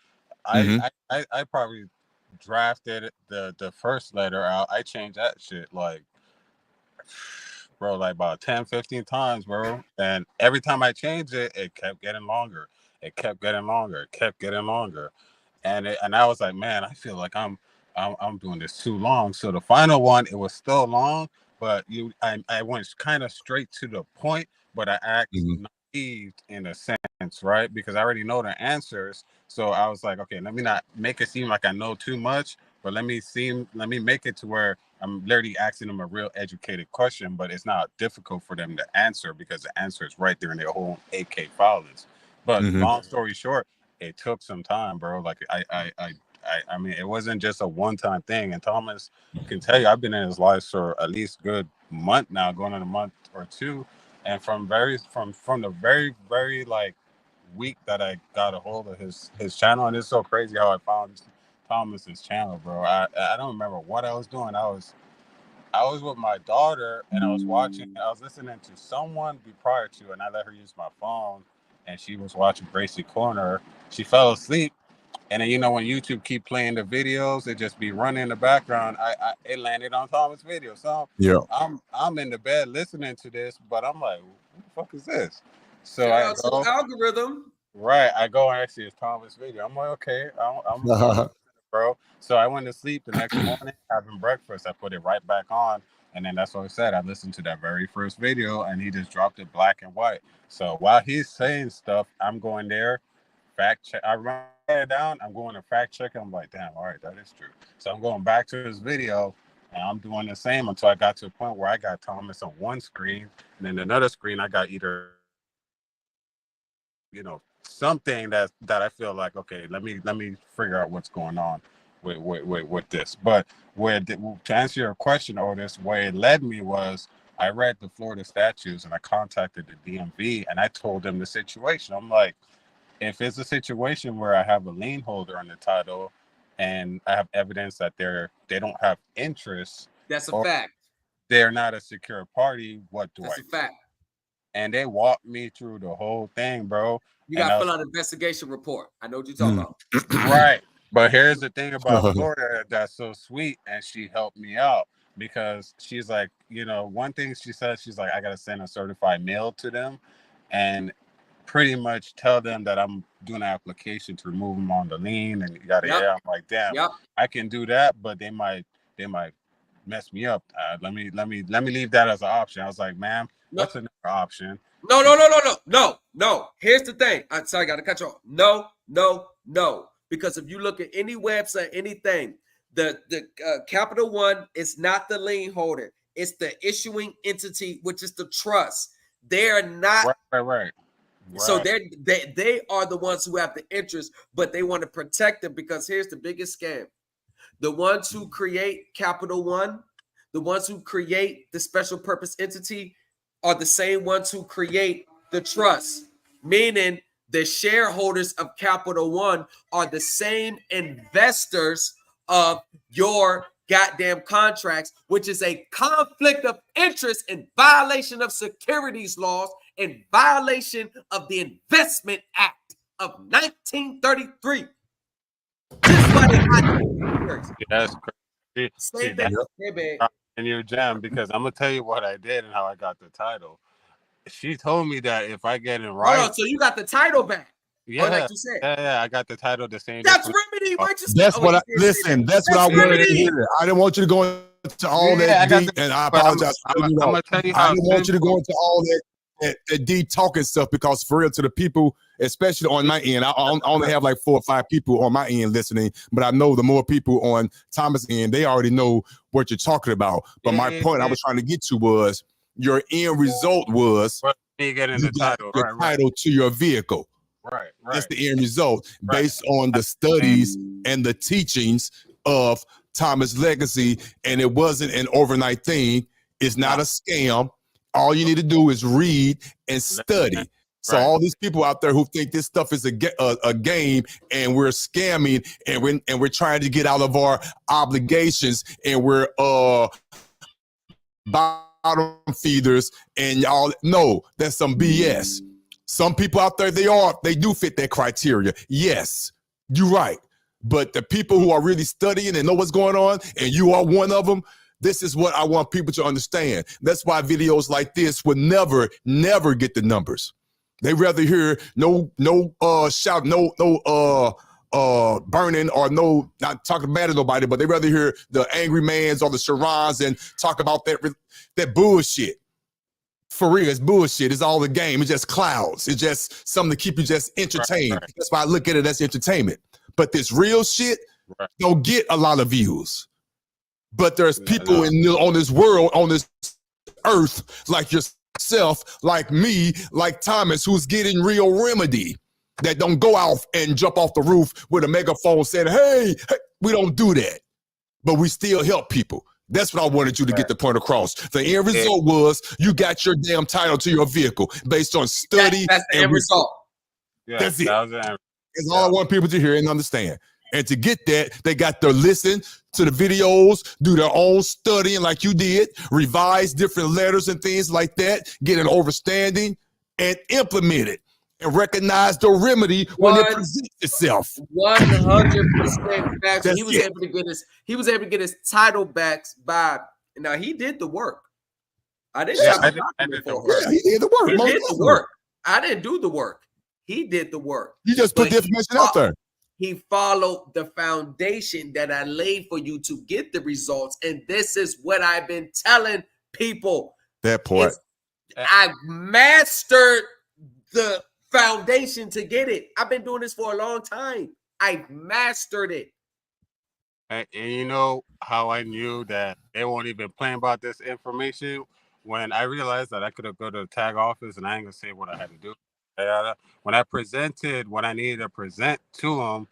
I probably drafted the first letter out, I changed that shit like, bro, like about 10, 15 times, bro. And every time I changed it, it kept getting longer. It kept getting longer. It kept getting longer. And I was like, man, I feel like I'm doing this too long. So the final one, it was still long, but I went kind of straight to the point, but I acted naive in a sense, right? Because I already know the answers. So I was like, okay, let me not make it seem like I know too much, but let me make it to where I'm literally asking them a real educated question, but it's not difficult for them to answer because the answer is right there in their whole AK file list. But long story short, it took some time, bro. Like I mean, it wasn't just a one-time thing. And Thomas can tell you, I've been in his life for at least a good month now, going on a month or two. And from the very like week that I got a hold of his channel, and it's so crazy how I found Thomas's channel, bro. I don't remember what I was doing. I was with my daughter and I was listening to someone prior to, and I let her use my phone, and she was watching Gracie Corner. She fell asleep, and then when YouTube keep playing the videos, it just be running in the background. It landed on Thomas' video, so I'm in the bed listening to this, but I'm like, what the fuck is this? So I go algorithm. Right, I go and actually it's Thomas' video. I'm like, okay, I'm bro. So I went to sleep the next morning, having breakfast. I put it right back on, and then that's what I said. I listened to that very first video, and he just dropped it black and white. So while he's saying stuff, I'm going there, fact check. I write it down. I'm going to fact check. I'm like, damn, all right, that is true. So I'm going back to his video, and I'm doing the same until I got to a point where I got Thomas on one screen, and then another screen I got either something that I feel like, okay, let me figure out what's going on with this. But to answer your question, Otis, where it led me was I read the Florida statutes and I contacted the DMV and I told them the situation. I'm like, if it's a situation where I have a lien holder on the title and I have evidence that they don't have interest, that's a fact. They're not a secure party. What do that's I a fact. And they walked me through the whole thing, bro. You got to fill out an investigation report. I know what you're talking about. Right. But here's the thing about Florida that's so sweet, and she helped me out because she's like, one thing she says, she's like, I got to send a certified mail to them and pretty much tell them that I'm doing an application to remove them on the lien and yada yada. I'm like, damn, I can do that, but they might mess me up. Let me leave that as an option. I was like, ma'am, what's another option? No. Here's the thing. I'm sorry, I got to cut you off. No. Because if you look at any website, anything, the Capital One is not the lien holder. It's the issuing entity, which is the trust. They're not right. So they are the ones who have the interest, but they want to protect them because here's the biggest scam. The ones who create Capital One, the ones who create the special purpose entity are the same ones who create the trust, meaning the shareholders of Capital One are the same investors of your goddamn contracts, which is a conflict of interest in violation of securities laws in violation of the Investment Act of 1933. That's crazy. See, that's in your jam because I'm gonna tell you what I did and how I got the title. She told me that if I get it right, so you got the title back. Yeah, like you said. Yeah, I got the title the same. That's remedy. That's what I listen. That's what I wanted to hear. I didn't want you to go into all that deep, and I apologize. I'm gonna tell you how I didn't want you to go into all that deep talking stuff because for real, to the people, especially on my end, I only have like 4 or 5 people on my end listening, but I know the more people on Thomas' end, they already know what you're talking about. But my point I was trying to get to was your end result was you getting the title, your title to your vehicle. Right. That's the end result based on the studies and the teachings of Thomas' legacy. And it wasn't an overnight thing. It's not a scam. All you need to do is read and study. So all these people out there who think this stuff is a game and we're scamming and we're trying to get out of our obligations and we're bottom feeders and y'all know that's some BS. Some people out there, they do fit that criteria. Yes, you're right. But the people who are really studying and know what's going on, and you are one of them, this is what I want people to understand. That's why videos like this would never get the numbers. They rather hear no shout, no burning, or no, not talking bad to nobody, but they rather hear the angry mans or the Sharons and talk about that bullshit. For real, it's bullshit. It's all the game. It's just clouds. It's just something to keep you just entertained. Right. That's why I look at it as entertainment. But this real shit don't get a lot of views. But there's people on this world, on this earth, like yourself, like me, like Thomas, who's getting real remedy, that don't go out and jump off the roof with a megaphone saying, hey, we don't do that. But we still help people. That's what I wanted you to get the point across. The end result was you got your damn title to your vehicle based on study. That's the end result. Yeah, that's it. That's all I want people to hear and understand. And to get that, they got to listen to the videos, do their own studying like you did, revise different letters and things like that, get an understanding, and implement it. And recognize the remedy when it presents itself. 100% facts. He was able to get his title back by. Now he did the work. I didn't. I did the work. Yeah, he did the work. He did the work. I didn't do the work. He did the work. You just put the information out there. He followed the foundation that I laid for you to get the results, and this is what I've been telling people. That part. I mastered the foundation to get it. I've been doing this for a long time. I've mastered it. And you know how I knew that they won't even plan about this information? When I realized that I could have go to the tag office, and I ain't gonna say what I had to do. When I presented what I needed to present to them,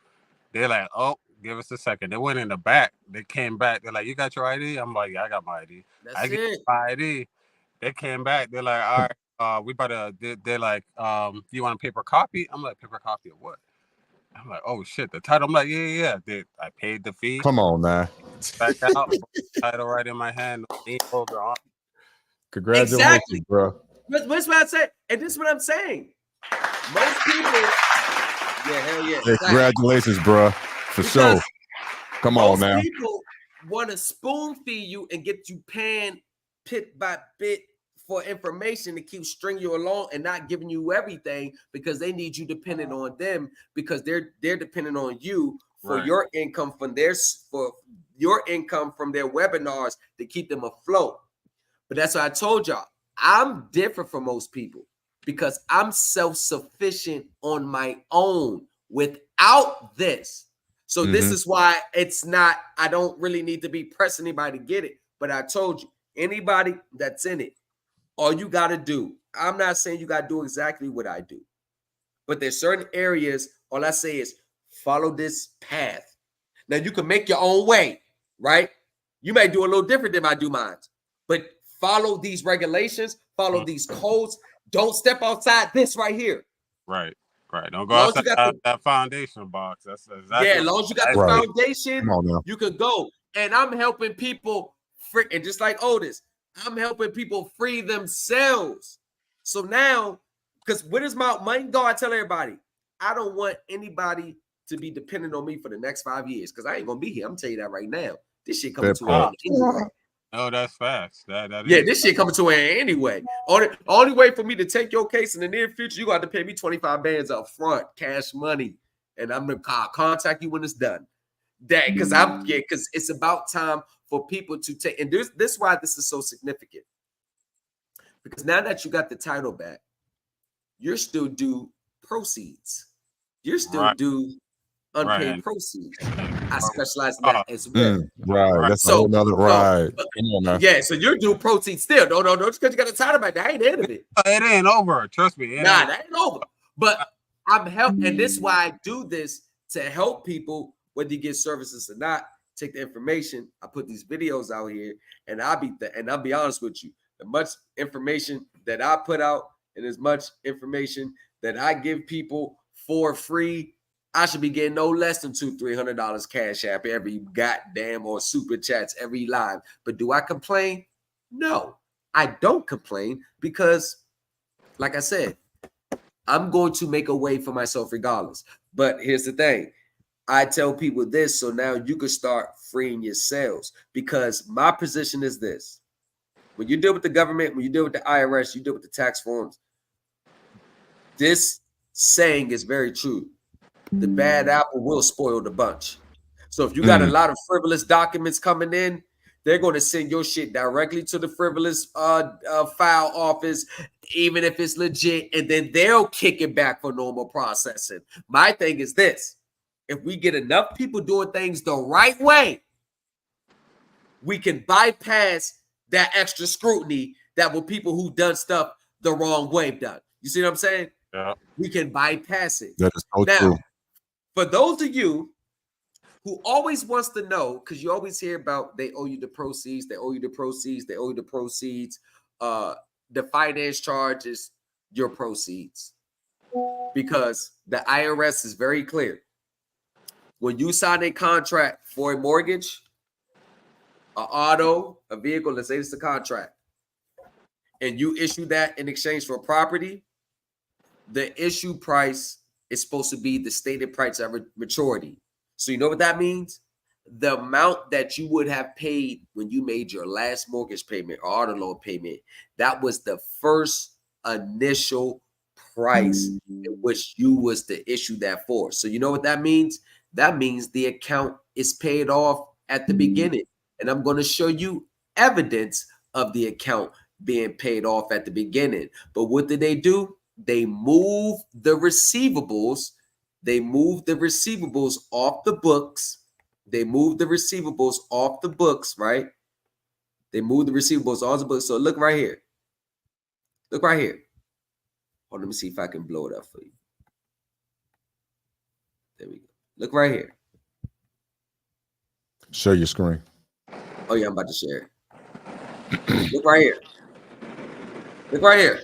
they're like, oh, give us a second. They went in the back. They came back. They're like, you got your ID? I'm like, yeah, I got my ID. I get my ID. They came back. They're like, all right, we about to, they're like, do you want a paper copy? I'm like, paper copy of what? I'm like, oh shit, the title. I'm like, yeah. I paid the fee. Come on now. Back out, title right in my hand. Congratulations, exactly, bro. What's what I said, and this is what I'm saying. Most people, hell yeah. Hey, congratulations, bro, for sure. Come on now. People want to spoon feed you and get you paying bit by bit for information to keep stringing you along and not giving you everything because they need you dependent on them because they're dependent on you for your income from their webinars to keep them afloat. But that's what I told y'all. I'm different from most people because I'm self-sufficient on my own without this. So this is why it's not, I don't really need to be pressing anybody to get it. But I told you, anybody that's in it, all you got to do, I'm not saying you got to do exactly what I do, but there's certain areas, all I say is follow this path. Now you can make your own way, right? You may do a little different than I do mine, but follow these regulations, follow these codes. Don't step outside this right here. Right. Don't go outside that foundation box. That's exactly. Yeah, as long as you got the foundation, you can go. And I'm helping people and just like Otis, I'm helping people free themselves. So now, because what is my main goal? I tell everybody, I don't want anybody to be dependent on me for the next 5 years because I ain't gonna be here. I'm telling you that right now. This shit coming to an end anyway. Oh, that's fast. This shit coming to an end anyway. Only way for me to take your case in the near future, you got to pay me 25 bands up front, cash money, and I'm gonna contact you when it's done. Because it's about time for people to take. And this is why this is so significant. Because now that you got the title back, you're still due proceeds. You're still due unpaid proceeds. I specialize in that as well. That's another ride. So you're due proceeds still. No, just because you got a title back, that ain't the end of it. It ain't over. Trust me. That ain't over. But I'm helping, and this is why I do this to help people, whether you get services or not. Take the information. I put these videos out here, and I'll be honest with you. The much information that I put out, and as much information that I give people for free, I should be getting no less than $200-300 cash app every goddamn or super chats every live. But do I complain? No, I don't complain because, like I said, I'm going to make a way for myself regardless. But here's the thing. I tell people this, so now you can start freeing yourselves, because my position is this. When you deal with the government, when you deal with the IRS, you deal with the tax forms, this saying is very true. The bad apple will spoil the bunch. So if you got a lot of frivolous documents coming in, they're going to send your shit directly to the frivolous file office, even if it's legit, and then they'll kick it back for normal processing. My thing is this. If we get enough people doing things the right way, we can bypass that extra scrutiny that will people who done stuff the wrong way done. You see what I'm saying? Yeah. We can bypass it. That is so now, true. For those of you who always wants to know, because you always hear about they owe you the proceeds, they owe you the proceeds, they owe you the proceeds. The finance charge is your proceeds, because the IRS is very clear. When you sign a contract for a mortgage, an auto, a vehicle, let's say it's a contract, and you issue that in exchange for property, the issue price is supposed to be the stated price at maturity. So you know what that means? The amount that you would have paid when you made your last mortgage payment or auto loan payment, that was the first initial price in which you was to issue that for. So you know what that means? That means the account is paid off at the beginning. And I'm going to show you evidence of the account being paid off at the beginning. But what did they do? They move the receivables. They move the receivables off the books. They move the receivables off the books, right? They move the receivables off the books. So look right here. Look right here. Hold on, let me see if I can blow it up for you. There we go. Look right here. Share your screen. Oh, yeah, I'm about to share it. Look right here. Look right here.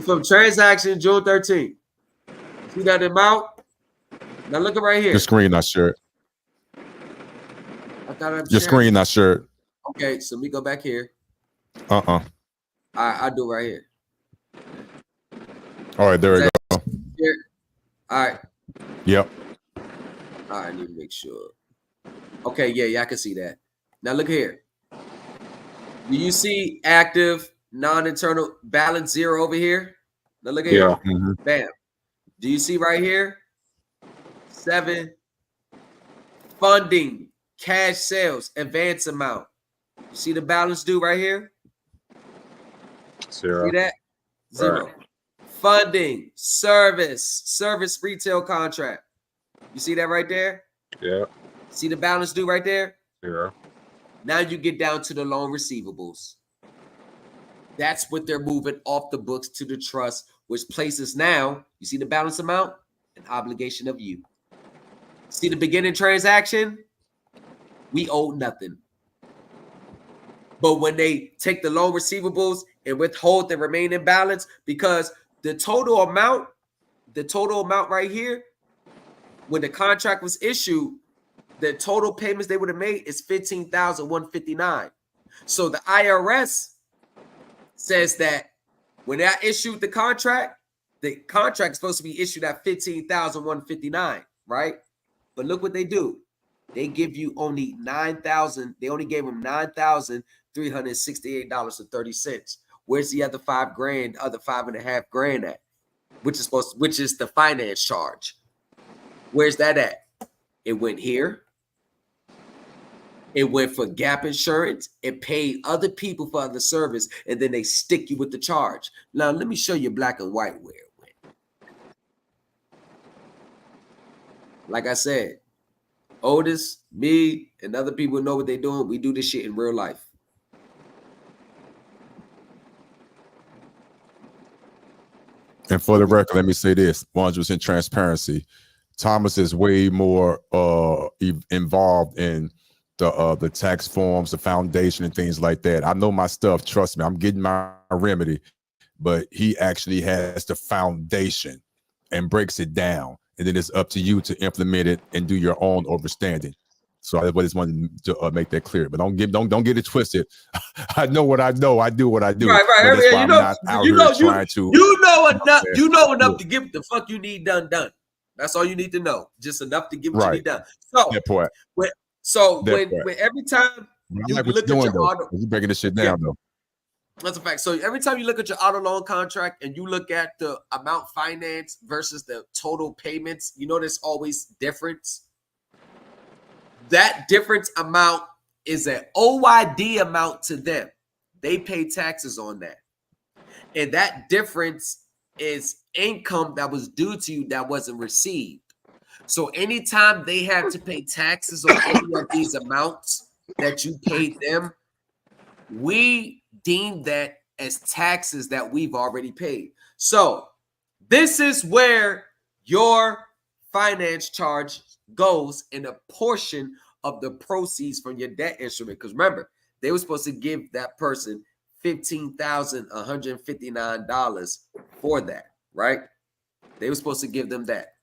From transaction June 13th. See that amount? Now look at right here. Your screen not shared. I thought I'm Your screen not shared. Okay, so let me go back here. I'll do it right here. All right, there we go. Here? All right. Yep. All right, I need to make sure. Okay, yeah, I can see that. Now look here. Do you see active non-internal balance 0 over here? Now look at here. Bam. Do you see right here? 7 funding, cash sales, advance amount. You see the balance due right here? 0. See that? 0. Right. Funding, service retail contract. You see that right there? Yeah. See the balance due right there? 0. Now you get down to the loan receivables. That's what they're moving off the books to the trust, which places now, you see the balance amount? An obligation of you. See the beginning transaction? We owe nothing. But when they take the loan receivables and withhold the remaining balance, because the total amount right here, when the contract was issued, the total payments they would have made is $15,159. So the IRS says that when I issued the contract is supposed to be issued at $15,159, right? But look what they do. They give you only $9,000. They only gave them $9,368.30. Where's the other $5,000, other $5,500 at? Which is the finance charge. Where's that at? It went here. It went for gap insurance. It paid other people for the service, and then they stick you with the charge. Now, let me show you black and white where it went. Like I said, Otis, me, and other people know what they're doing. We do this shit in real life. And for the record, let me say this, 100% transparency. Thomas is way more involved in the tax forms, the foundation, and things like that. I know my stuff. Trust me, I'm getting my remedy, but he actually has the foundation and breaks it down, and then it's up to you to implement it and do your own overstanding. So I just wanted to make that clear. But don't get it twisted. I know what I know. I do what I do. Right. You know enough to get what the fuck you need done. That's all you need to know. Just enough to get what you need done. So, when every time you look at your auto, you breaking this shit down though. That's a fact. So every time you look at your auto loan contract and you look at the amount financed versus the total payments, you know there's always difference. That difference amount is an OYD amount to them. They pay taxes on that. And that difference is income that was due to you that wasn't received. So anytime they have to pay taxes on any of these amounts that you paid them, we deem that as taxes that we've already paid. So this is where your finance charge goes in a portion of the proceeds from your debt instrument. Because remember, they were supposed to give that person $15,159 for that, right? They were supposed to give them that.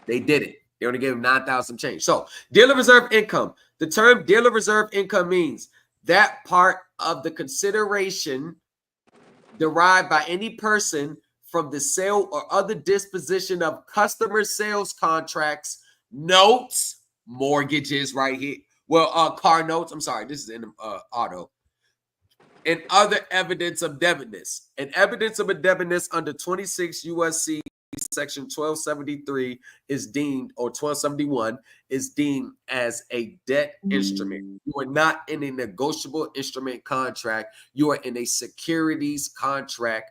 They did it. They only gave them $9,000 change. So dealer reserve income. The term dealer reserve income means that part of the consideration derived by any person from the sale or other disposition of customer sales contracts, notes, mortgages right here. Well, car notes. I'm sorry. This is in auto. And other evidence of debitness. And evidence of a debitness under 26 USC section 1273 is deemed, or 1271 is deemed as a debt instrument. You are not in a negotiable instrument contract. You are in a securities contract,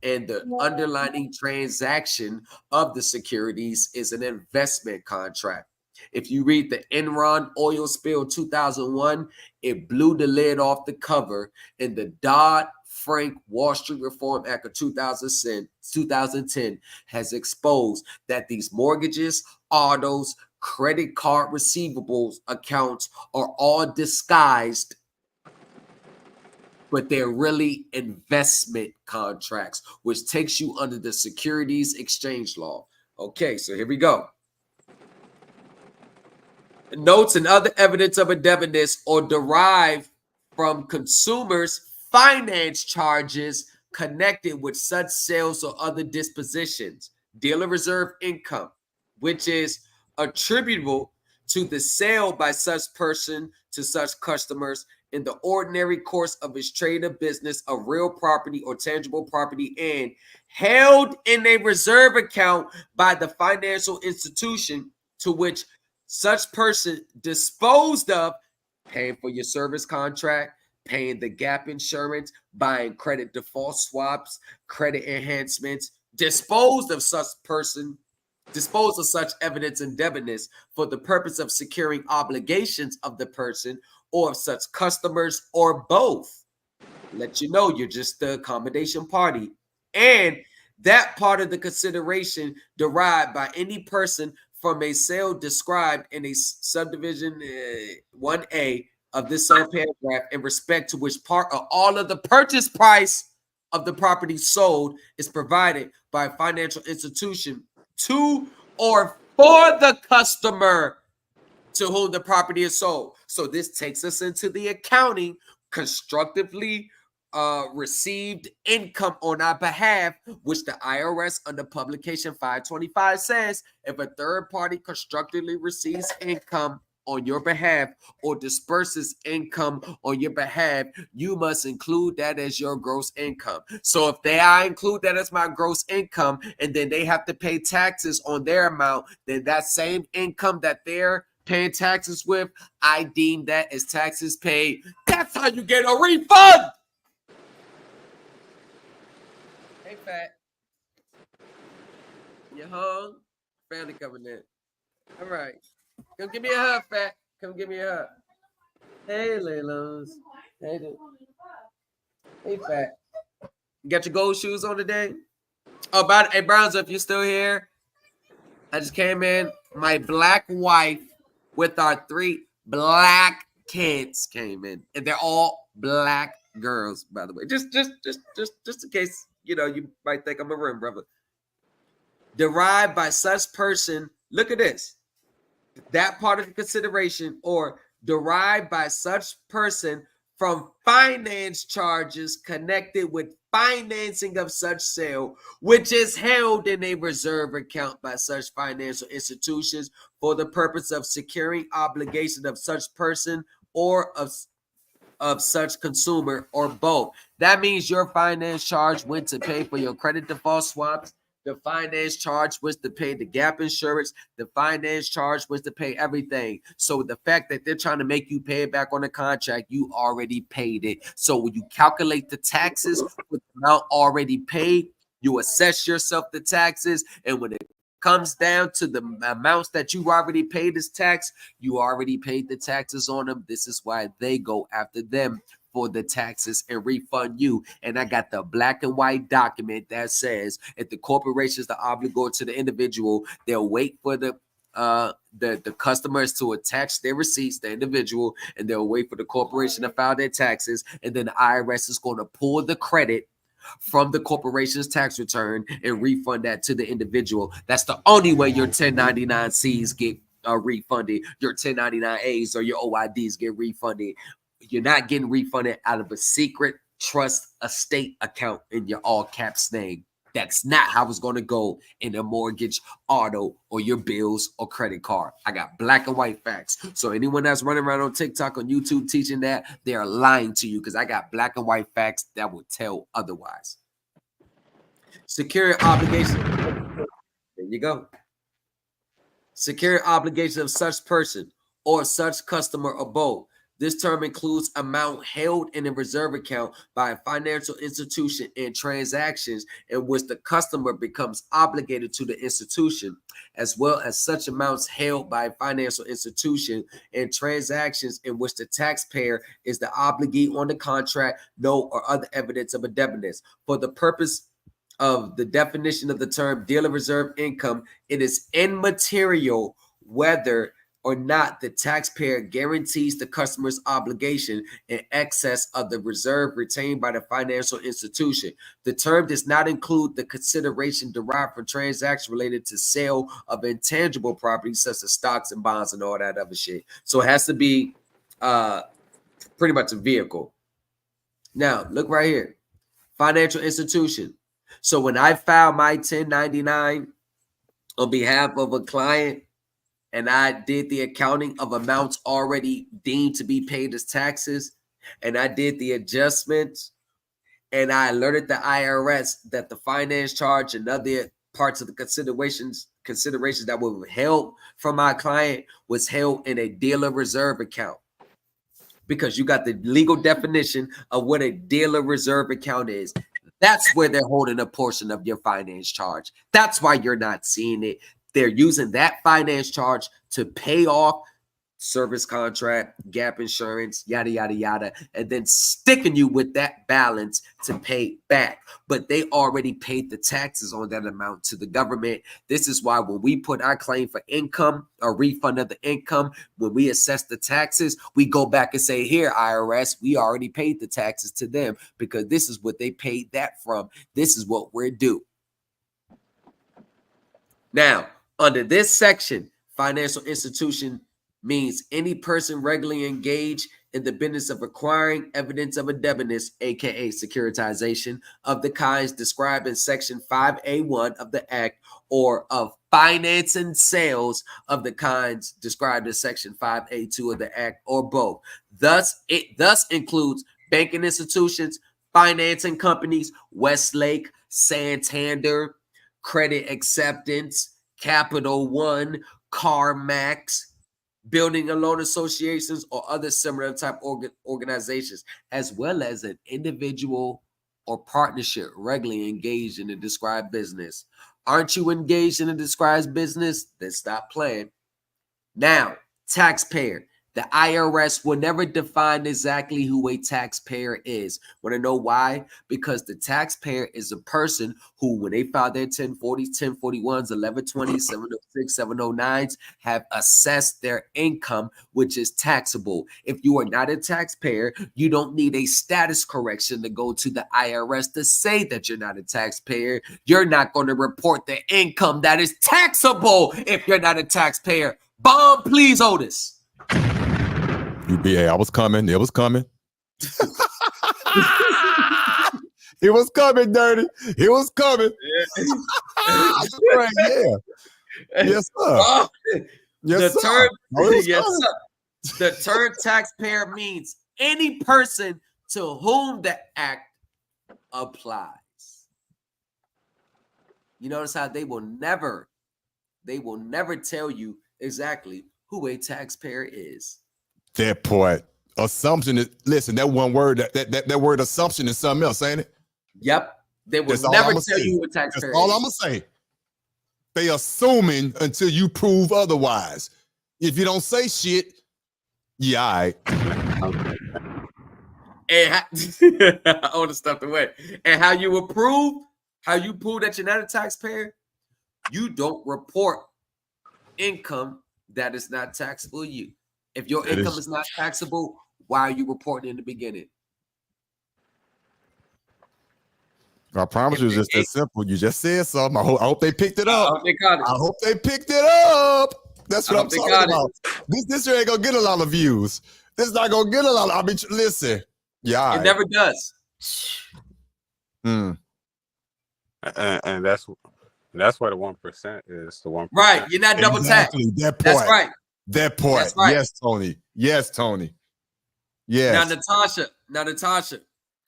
and the underlying transaction of the securities is an investment contract. If you read the Enron oil spill 2001, it blew the lid off the cover, and the Dodd-Frank Wall Street Reform Act of 2010 has exposed that these mortgages, autos, credit card receivables accounts are all disguised, but they're really investment contracts, which takes you under the Securities Exchange Law. Okay, so here we go. Notes and other evidence of indebtedness or derived from consumers' finance charges connected with such sales or other dispositions. Dealer reserve income, which is attributable to the sale by such person to such customers in the ordinary course of his trade or business of real property or tangible property, and held in a reserve account by the financial institution to which such person disposed of, paying for your service contract, paying the gap insurance, buying credit default swaps, credit enhancements, disposed of such evidence and debitness for the purpose of securing obligations of the person or of such customers, or both. Let you know you're just the accommodation party. And that part of the consideration derived by any person from a sale described in a subdivision 1A of this subparagraph in respect to which part of all of the purchase price of the property sold is provided by a financial institution to or for the customer to whom the property is sold. So this takes us into the accounting, constructively received income on our behalf, which the IRS under publication 525 says, if a third party constructively receives income on your behalf or disperses income on your behalf, you must include that as your gross income. So if I include that as my gross income and then they have to pay taxes on their amount, then that same income that they're paying taxes with, I deem that as taxes paid. That's how you get a refund. Hey, Fat. You hung? Family coming in. All right. Come give me a hug, Fat. Come give me a hug. Hey, Laylos. Hey, Fat. You got your gold shoes on today? Oh, hey, Browns, if you're still here, I just came in. My black wife with our 3 black kids came in, and they're all black girls, by the way. Just in case, you might think I'm a rim brother. Derived by such person. Look at this. That part of the consideration, or derived by such person from finance charges connected with financing of such sale, which is held in a reserve account by such financial institutions for the purpose of securing obligation of such person or of such consumer, or both. That means your finance charge went to pay for your credit default swaps. The finance charge was to pay the gap insurance. The finance charge was to pay everything. So the fact that they're trying to make you pay it back on the contract, you already paid it. So when you calculate the taxes with the amount already paid, you assess yourself the taxes. And when it comes down to the amounts that you already paid as tax, you already paid the taxes on them. This is why they go after them for the taxes and refund you. And I got the black and white document that says if the corporation is the obligor to the individual, they'll wait for the customers to attach their receipts, the individual, and they'll wait for the corporation to file their taxes. And then the IRS is going to pull the credit from the corporation's tax return and refund that to the individual. That's the only way your 1099-Cs get refunded, your 1099-As or your OIDs get refunded. You're not getting refunded out of a secret trust estate account in your all caps name. That's not how it's going to go in a mortgage, auto, or your bills or credit card. I got black and white facts. So anyone that's running around on TikTok, on YouTube teaching that, they are lying to you because I got black and white facts that will tell otherwise. Security obligation. There you go. Security obligation of such person or such customer or both. This term includes amount held in a reserve account by a financial institution in transactions in which the customer becomes obligated to the institution, as well as such amounts held by a financial institution in transactions in which the taxpayer is the obligee on the contract, note, or other evidence of indebtedness. For the purpose of the definition of the term dealer reserve income, it is immaterial whether or not the taxpayer guarantees the customer's obligation in excess of the reserve retained by the financial institution. The term does not include the consideration derived from transactions related to sale of intangible property such as stocks and bonds and all that other shit. So it has to be pretty much a vehicle. Now, look right here. Financial institution. So when I file my 1099 on behalf of a client, and I did the accounting of amounts already deemed to be paid as taxes, and I did the adjustments, and I alerted the IRS that the finance charge and other parts of the considerations that were held from my client was held in a dealer reserve account. Because you got the legal definition of what a dealer reserve account is. That's where they're holding a portion of your finance charge. That's why you're not seeing it. They're using that finance charge to pay off service contract, gap insurance, yada, yada, yada, and then sticking you with that balance to pay back. But they already paid the taxes on that amount to the government. This is why when we put our claim for income or refund of the income, when we assess the taxes, we go back and say, here, IRS, we already paid the taxes to them because this is what they paid that from. This is what we're due. Now, under this section, financial institution means any person regularly engaged in the business of acquiring evidence of indebtedness, aka securitization, of the kinds described in Section 5A1 of the Act, or of financing sales of the kinds described in Section 5A2 of the Act, or both. It thus includes banking institutions, financing companies, Westlake, Santander, Credit Acceptance, Capital One, CarMax, building and loan associations, or other similar type organizations, as well as an individual or partnership regularly engaged in the described business. Aren't you engaged in the described business? Then stop playing. Now, taxpayer. The IRS will never define exactly who a taxpayer is. Want to know why? Because the taxpayer is a person who, when they file their 1040s, 1041s, 1120s, 706, 709s, have assessed their income, which is taxable. If you are not a taxpayer, you don't need a status correction to go to the IRS to say that you're not a taxpayer. You're not going to report the income that is taxable if you're not a taxpayer. Bomb, please, Otis. UBA, I was coming. It was coming. He was coming, Dirty. He was coming. Right, yeah. Yes, sir. Yes, sir. The term taxpayer means any person to whom the act applies. You notice how they will never tell you exactly who a taxpayer is. That part. Assumption is, listen, that one word, that word assumption is something else, ain't it? Yep. They will never tell you who a taxpayer is. That's all I'm going to say. They assuming until you prove otherwise. If you don't say shit, yeah, all right. And I want to step away. And how you prove that you're not a taxpayer, you don't report income that is not taxable to you. If your income is not taxable, why are you reporting in the beginning? I promise you, it's just that simple. You just said something. I hope they picked it up. I hope they picked it up. That's what I'm talking about. This ain't gonna get a lot of views. This is not gonna get a lot. I mean, listen. Yeah, it never does. And that's why the 1% is the 1%. Right, you're not double taxed. That point. That's right. That point. That's right. Yes, Tony. Yes, Tony. Yes. Now, Natasha,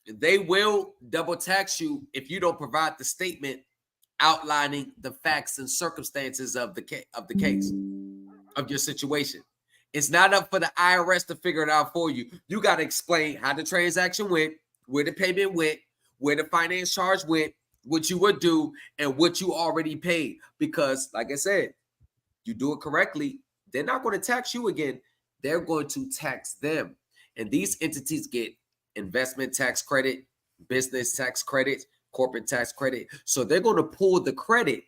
they will double tax you if you don't provide the statement outlining the facts and circumstances of the case of your situation. It's not up for the IRS to figure it out for you. You got to explain how the transaction went, where the payment went, where the finance charge went, what you would do, and what you already paid. Because, like I said, you do it correctly, they're not going to tax you again. They're going to tax them. And these entities get investment tax credit, business tax credit, corporate tax credit. So they're going to pull the credit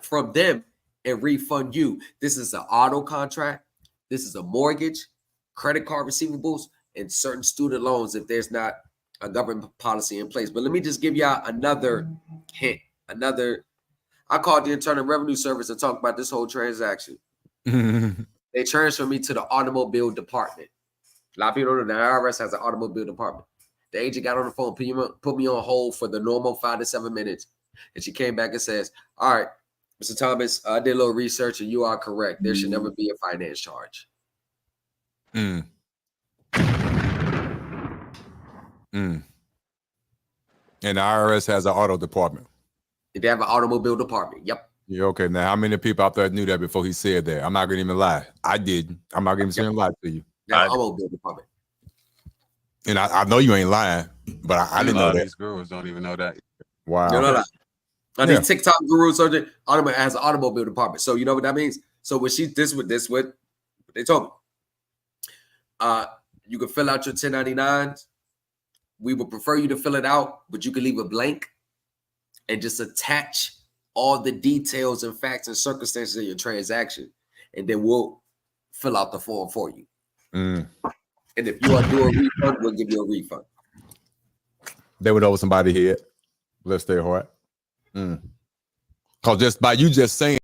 from them and refund you. This is an auto contract. This is a mortgage, credit card receivables, and certain student loans if there's not a government policy in place. But let me just give y'all another hint. I called the Internal Revenue Service and talked about this whole transaction. They transferred me to the automobile department. A lot of people don't know the IRS has an automobile department. The agent got on the phone, put me on hold for the normal 5 to 7 minutes. And she came back and says, all right, Mr. Thomas, I did a little research and you are correct. There should never be a finance charge. And the IRS has an auto department. They have an automobile department. Yep. Yeah, okay. Now, how many people out there knew that before he said that? I'm not going to even lie. I didn't. I'm not going to even lie to you. That's automobile department. And I know you ain't lying, but I didn't know that. These gurus don't even know that. Wow. No. These TikTok gurus has an automobile department. So you know what that means? So when this what they told me. You can fill out your 1099s. We would prefer you to fill it out, but you can leave it blank and just attach all the details and facts and circumstances of your transaction. And then we'll fill out the form for you. And if you are due a refund, we'll give you a refund. They would owe somebody here. Bless their heart. Because just by you just saying,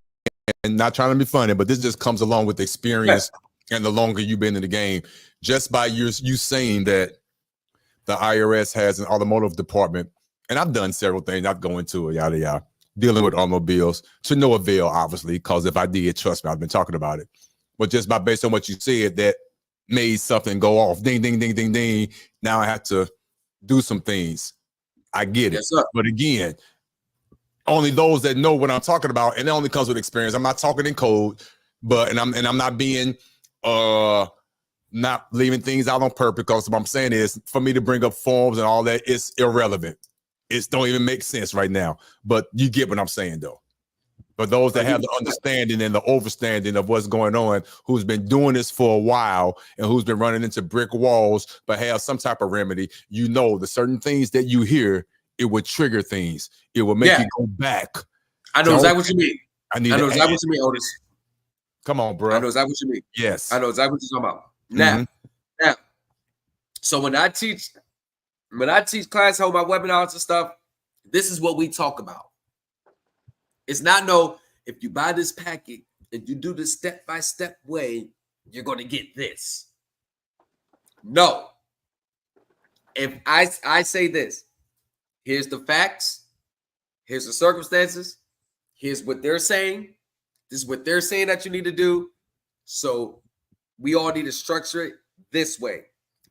and not trying to be funny, but this just comes along with experience and the longer you've been in the game. Just by you saying that the IRS has an automotive department, and I've done several things, not going into it, yada, yada, dealing with automobiles to no avail, obviously, because if I did, trust me, I've been talking about it. But just based on what you said, that made something go off. Ding, ding, ding, ding, ding. Now I have to do some things. I get it. Yes, sir. But again, only those that know what I'm talking about, and it only comes with experience. I'm not talking in code, but I'm not being not leaving things out on purpose, because what I'm saying is for me to bring up forms and all that, it's irrelevant. It don't even make sense right now. But you get what I'm saying, though. For those that have the understanding and the overstanding of what's going on, who's been doing this for a while and who's been running into brick walls, but have some type of remedy, you know, the certain things that you hear, it would trigger things. It will make you go back. I know exactly what you mean. I know exactly what you mean, Otis. Come on, bro. I know exactly what you mean. Yes. I know exactly what you're talking about. Now, so when I teach clients how my webinars and stuff, this is what we talk about. It's not if you buy this packet and you do this step-by-step way, you're going to get this. No. If I say this, Here's the facts. Here's the circumstances. Here's what they're saying. This is what they're saying that you need to do. So we all need to structure it this way.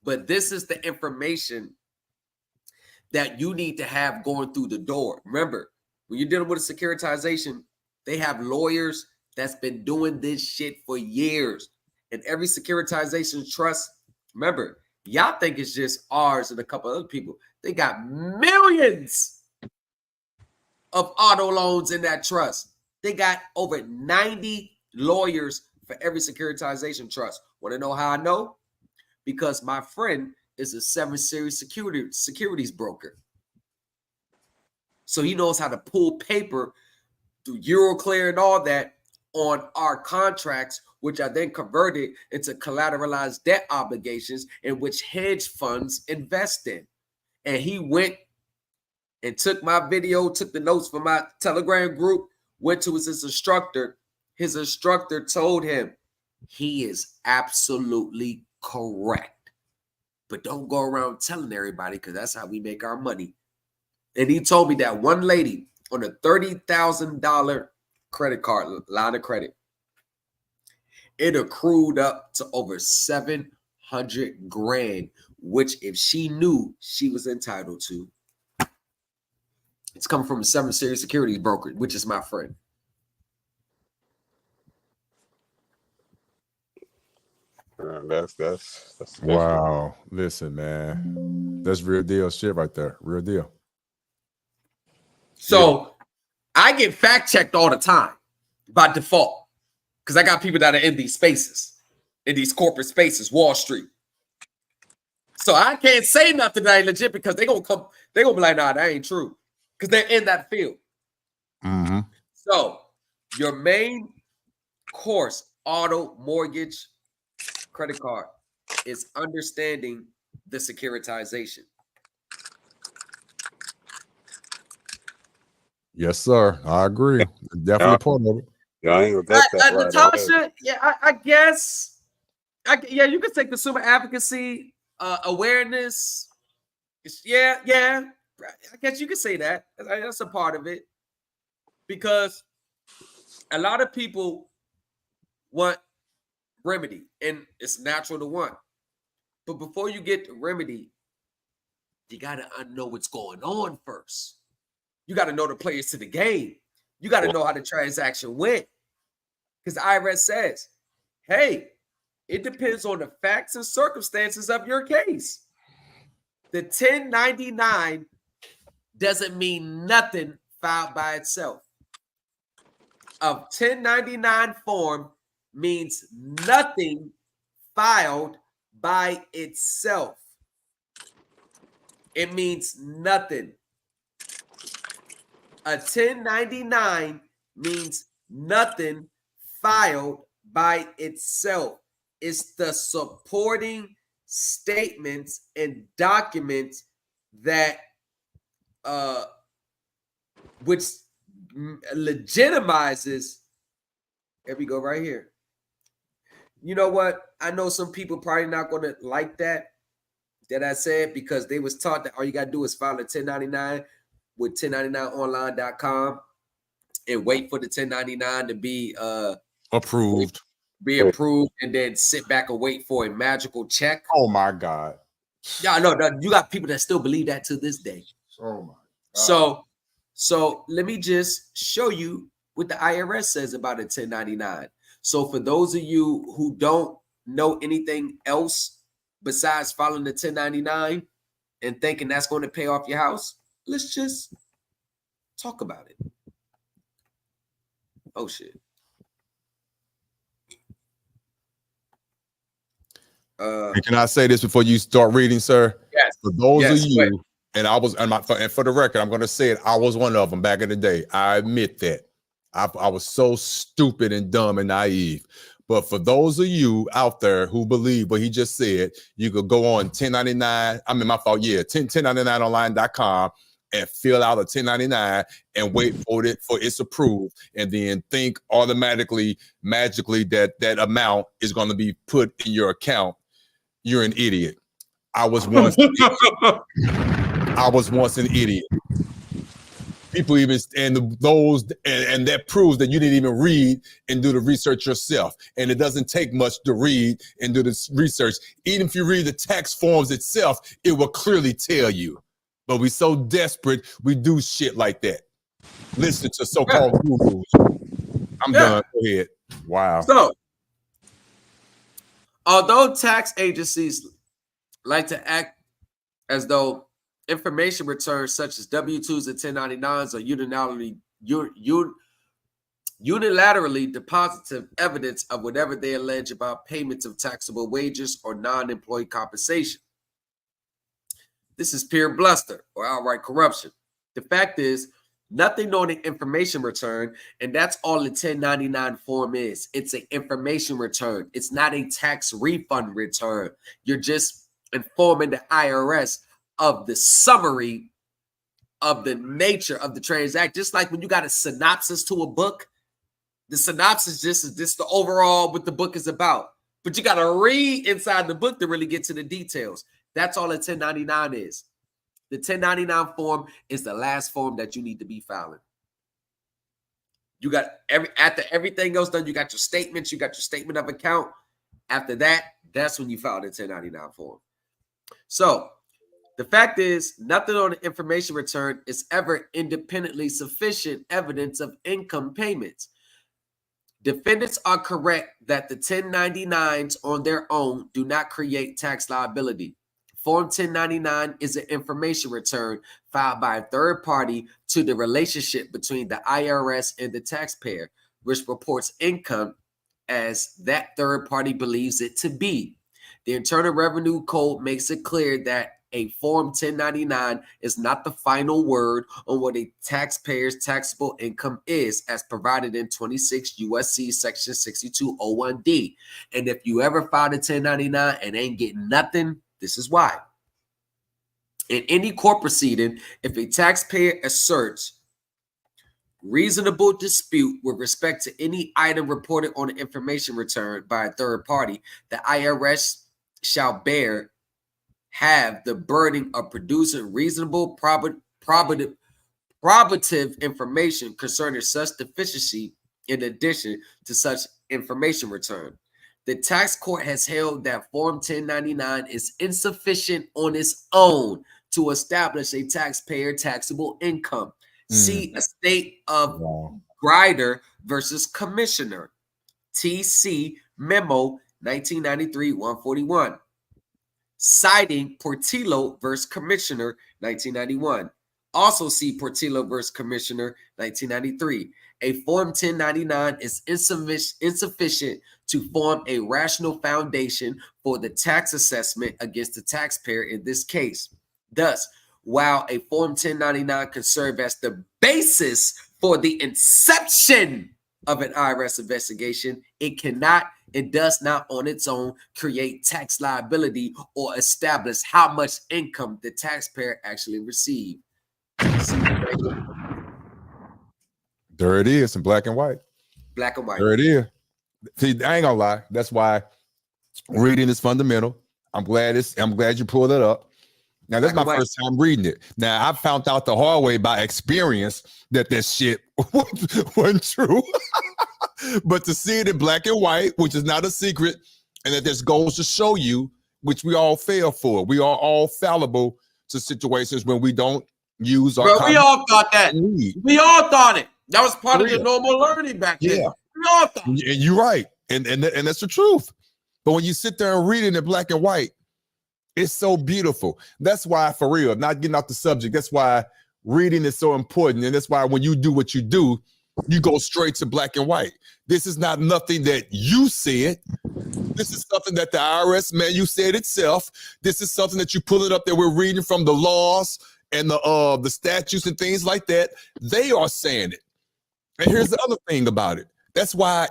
But this is the information that you need to have going through the door. Remember, when you're dealing with a securitization, they have lawyers that's been doing this shit for years. And every securitization trust, remember, y'all think it's just ours and a couple other people. They got millions of auto loans in that trust. They got over 90 lawyers for every securitization trust. Want to know how I know? Because my friend is a 7 Series securities broker. So he knows how to pull paper through Euroclear and all that on our contracts, which are then converted into collateralized debt obligations in which hedge funds invest in. And he went and took my video, took the notes from my Telegram group, went to his instructor. His instructor told him he is absolutely correct. But don't go around telling everybody, because that's how we make our money. And he told me that one lady on a $30,000 credit card, line of credit, it accrued up to over 700 grand, which if she knew she was entitled to, it's coming from a 7 Series securities broker, which is my friend. That's wow. Listen, man, that's real deal shit right there. Real deal. So I get fact checked all the time by default, because I got people that are in these spaces, in these corporate spaces, Wall Street. So I can't say nothing that ain't legit, because they're gonna be like, nah, that ain't true, because they're in that field. Mm-hmm. So your main course, auto, mortgage, credit card, is understanding the securitization. Yes, sir. I agree. Definitely part of it. Yeah, I ain't gonna get that right Natasha, away. yeah, I guess. Yeah, you can say consumer advocacy, awareness. Yeah. I guess you could say that. That's a part of it, because a lot of people want remedy, and it's natural to want. But before you get the remedy, you gotta know what's going on first. You got to know the players to the game. You got to know how the transaction went. Because the IRS says, hey, it depends on the facts and circumstances of your case. The 1099 doesn't mean nothing filed by itself. A 1099 form means nothing filed by itself. It means nothing. A 1099 means nothing filed by itself. It's the supporting statements and documents that which legitimizes. Here we go, right here. You know what? I know some people probably not going to like that I said, because they was taught that all you got to do is file a 1099 with 1099online.com and wait for the 1099 to be approved. And then sit back and wait for a magical check. Oh my God. Yeah, I know you got people that still believe that to this day. Oh my God. So let me just show you what the IRS says about a 1099. So for those of you who don't know anything else besides filing the 1099 and thinking that's going to pay off your house, let's just talk about it. Oh, shit. Can I say this before you start reading, sir? Yes. For those of you, and for the record, I'm going to say it, I was one of them back in the day. I admit that. I was so stupid and dumb and naive. But for those of you out there who believe what he just said, you could go on 1099online.com and fill out a 1099 and wait for it's approved, and then think automatically, magically that amount is going to be put in your account. You're an idiot. I was once an idiot. People even and that proves that you didn't even read and do the research yourself. And it doesn't take much to read and do this research. Even if you read the tax forms itself, it will clearly tell you. But we so desperate, we do shit like that. Listen to so-called gurus. I'm done. Go ahead. Wow. So, although tax agencies like to act as though information returns such as W-2s and 1099s are unilaterally depositive evidence of whatever they allege about payments of taxable wages or non-employee compensation. This is pure bluster or outright corruption. The fact is, nothing on an information return, and that's all the 1099 form is. It's an information return. It's not a tax refund return. You're just informing the IRS of the summary of the nature of the transaction. Just like when you got a synopsis to a book, the synopsis just is the overall what the book is about. But you got to read inside the book to really get to the details. That's all a 1099 is. The 1099 form is the last form that you need to be filing. You got after everything else done, you got your statements, you got your statement of account. After that, that's when you file the 1099 form. So the fact is, nothing on the information return is ever independently sufficient evidence of income payments. Defendants are correct that the 1099s on their own do not create tax liability. Form 1099 is an information return filed by a third party to the relationship between the IRS and the taxpayer, which reports income as that third party believes it to be. The Internal Revenue Code makes it clear that a Form 1099 is not the final word on what a taxpayer's taxable income is, as provided in 26 U.S.C. Section 6201D. And if you ever filed a 1099 and ain't getting nothing, this is why. In any court proceeding, if a taxpayer asserts reasonable dispute with respect to any item reported on an information return by a third party, the IRS shall have the burden of producing reasonable probative information concerning such deficiency in addition to such information return. The tax court has held that Form 1099 is insufficient on its own to establish a taxpayer taxable income. See a state of Grider versus Commissioner, TC Memo 1993-141. Citing Portillo versus Commissioner 1991. Also see Portillo versus Commissioner 1993. A Form 1099 is insufficient to form a rational foundation for the tax assessment against the taxpayer in this case. Thus, while a Form 1099 can serve as the basis for the inception of an IRS investigation, it cannot and does not on its own create tax liability or establish how much income the taxpayer actually received. There it is in black and white. Black and white. There it is. See, I ain't gonna lie. That's why reading is fundamental. I'm glad you pulled it up. Now, that's my first time reading it. Now, I found out the hard way by experience that this shit wasn't true. But to see it in black and white, which is not a secret, and that this goes to show you, which we all fail for. We are all fallible to situations when we don't use our we all thought that. We all thought it. That was part of the normal learning back then. Yeah. We all thought it. And you're right. And that's the truth. But when you sit there and read it in black and white, it's so beautiful. That's why, for real, not getting off the subject, that's why reading is so important. And that's why when you do what you do, you go straight to black and white. This is not nothing that you said. This is something that the IRS manual said itself. This is something that you pull it up that we're reading from the laws and the statutes and things like that. They are saying it. And here's the other thing about it. That's why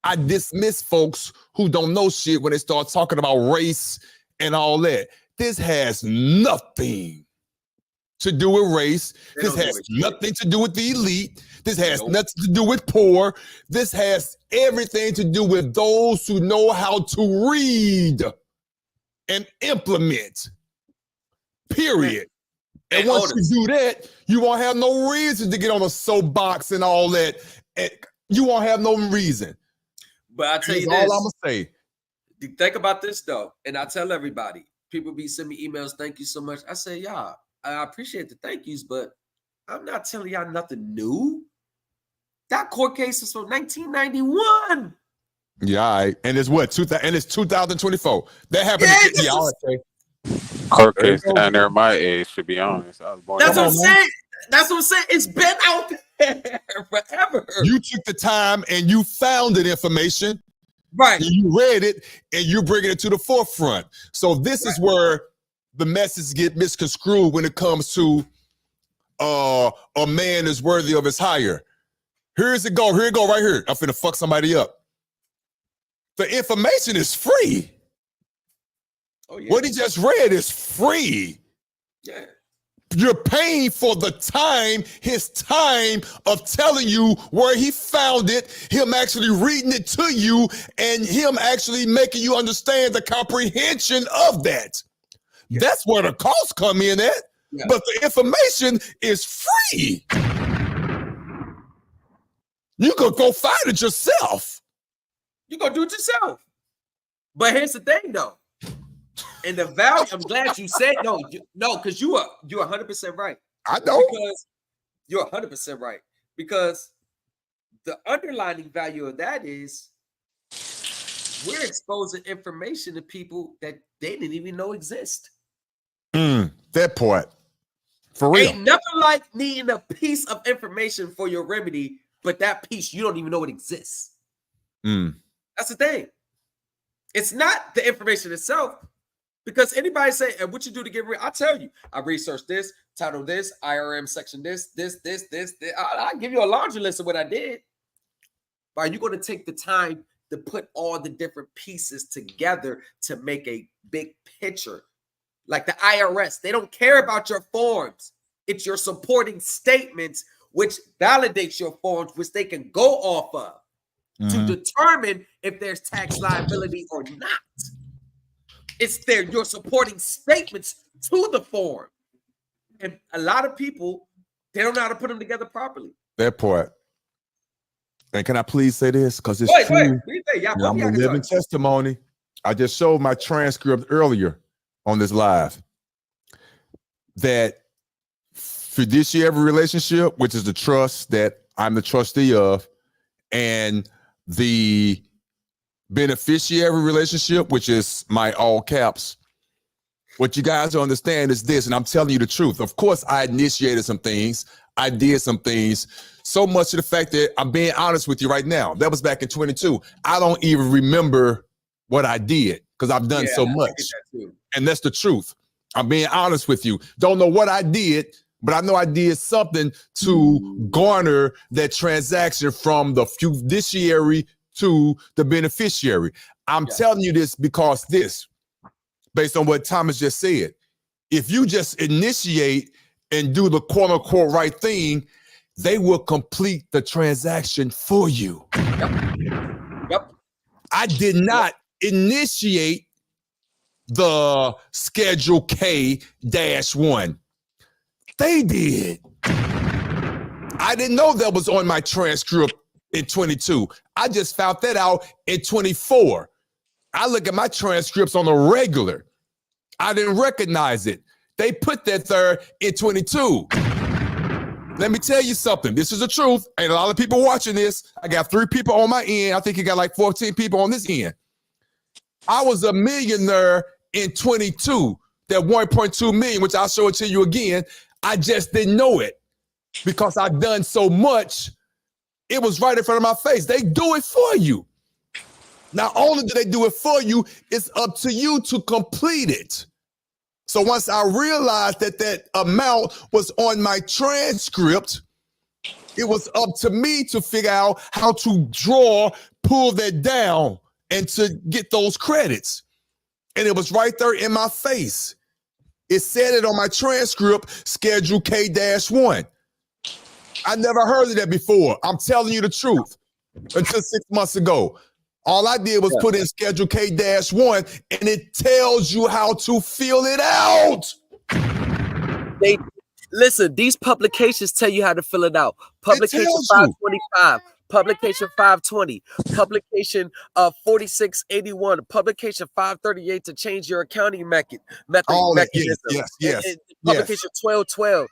I dismiss folks who don't know shit when they start talking about race and all that. This has nothing to do with race. This has nothing to do with the elite. This has nothing to do with poor. This has everything to do with those who know how to read and implement. Period. And once you do that, you won't have no reason to get on a soapbox and all that. And you won't have no reason. But I tell you this, all I'm gonna say. Think about this though, and I tell everybody, people be sending me emails, thank you so much. I say, y'all, I appreciate the thank yous, but I'm not telling y'all nothing new. That court case is from 1991. Yeah, all right. And it's what? 2024. That happened. Court case down there my age, to be honest. I was born. That's what I'm saying. That's what I'm saying. It's been out there forever. You took the time and you found that information. Right. And you read it and you're bringing it to the forefront. So this is where the message get misconstrued when it comes to a man is worthy of his hire. Here it go right here. I'm finna fuck somebody up. The information is free. Oh, yeah. What he just read is free. Yeah. You're paying for the time, his time of telling you where he found it, him actually reading it to you, and him actually making you understand the comprehension of that. Yeah. That's where the costs come in at. Yeah. But the information is free. You could go find it yourself. You go do it yourself. But here's the thing, though. And the value, I'm glad you said no, because you're 100% right. I know. Because you're 100% right. Because the underlying value of that is we're exposing information to people that they didn't even know exist. That part. For real. Ain't nothing like needing a piece of information for your remedy, but that piece you don't even know it exists. That's the thing. It's not the information itself. Because anybody say, and what you do to get rid, I tell you, I researched this, title this, IRM section this. I'll give you a laundry list of what I did. But are you going to take the time to put all the different pieces together to make a big picture? Like the IRS, they don't care about your forms. It's your supporting statements, which validates your forms, which they can go off of to determine if there's tax liability or not. It's your supporting statements to the form. And a lot of people, they don't know how to put them together properly. That part. And can I please say this? Because it's true. I'm a living testimony. I just showed my transcript earlier on this live. That fiduciary relationship, which is the trust that I'm the trustee of, and the beneficiary relationship, which is my all caps. What you guys don't understand is this, and I'm telling you the truth. Of course, I initiated some things. I did some things. So much to the fact that I'm being honest with you right now. That was back in 22. I don't even remember what I did because I've done so much. And that's the truth. I'm being honest with you. Don't know what I did, but I know I did something to garner that transaction from the fiduciary to the beneficiary. I'm telling you this because based on what Thomas just said, if you just initiate and do the quote unquote right thing, they will complete the transaction for you. Yep. I did not initiate the Schedule K-1. They did. I didn't know that was on my transcript in 22. I just found that out in 24. I look at my transcripts on a regular. I didn't recognize it. They put that there in 22. Let me tell you something. This is the truth. Ain't a lot of people watching this. I got 3 people on my end. I think you got like 14 people on this end. I was a millionaire in 22. That 1.2 million, which I'll show it to you again. I just didn't know it because I've done so much. It was right in front of my face. They do it for you. Not only do they do it for you, it's up to you to complete it. So once I realized that that amount was on my transcript, it was up to me to figure out how to pull that down and to get those credits. And it was right there in my face. It said it on my transcript, Schedule K-1. I never heard of that before. I'm telling you the truth. Until 6 months ago. All I did was put in Schedule K-1 and it tells you how to fill it out. They Listen, these publications tell you how to fill it out. Publication 525, publication 520, publication 4681, publication 538 to change your accounting mechanism. Yes. Publication 1212.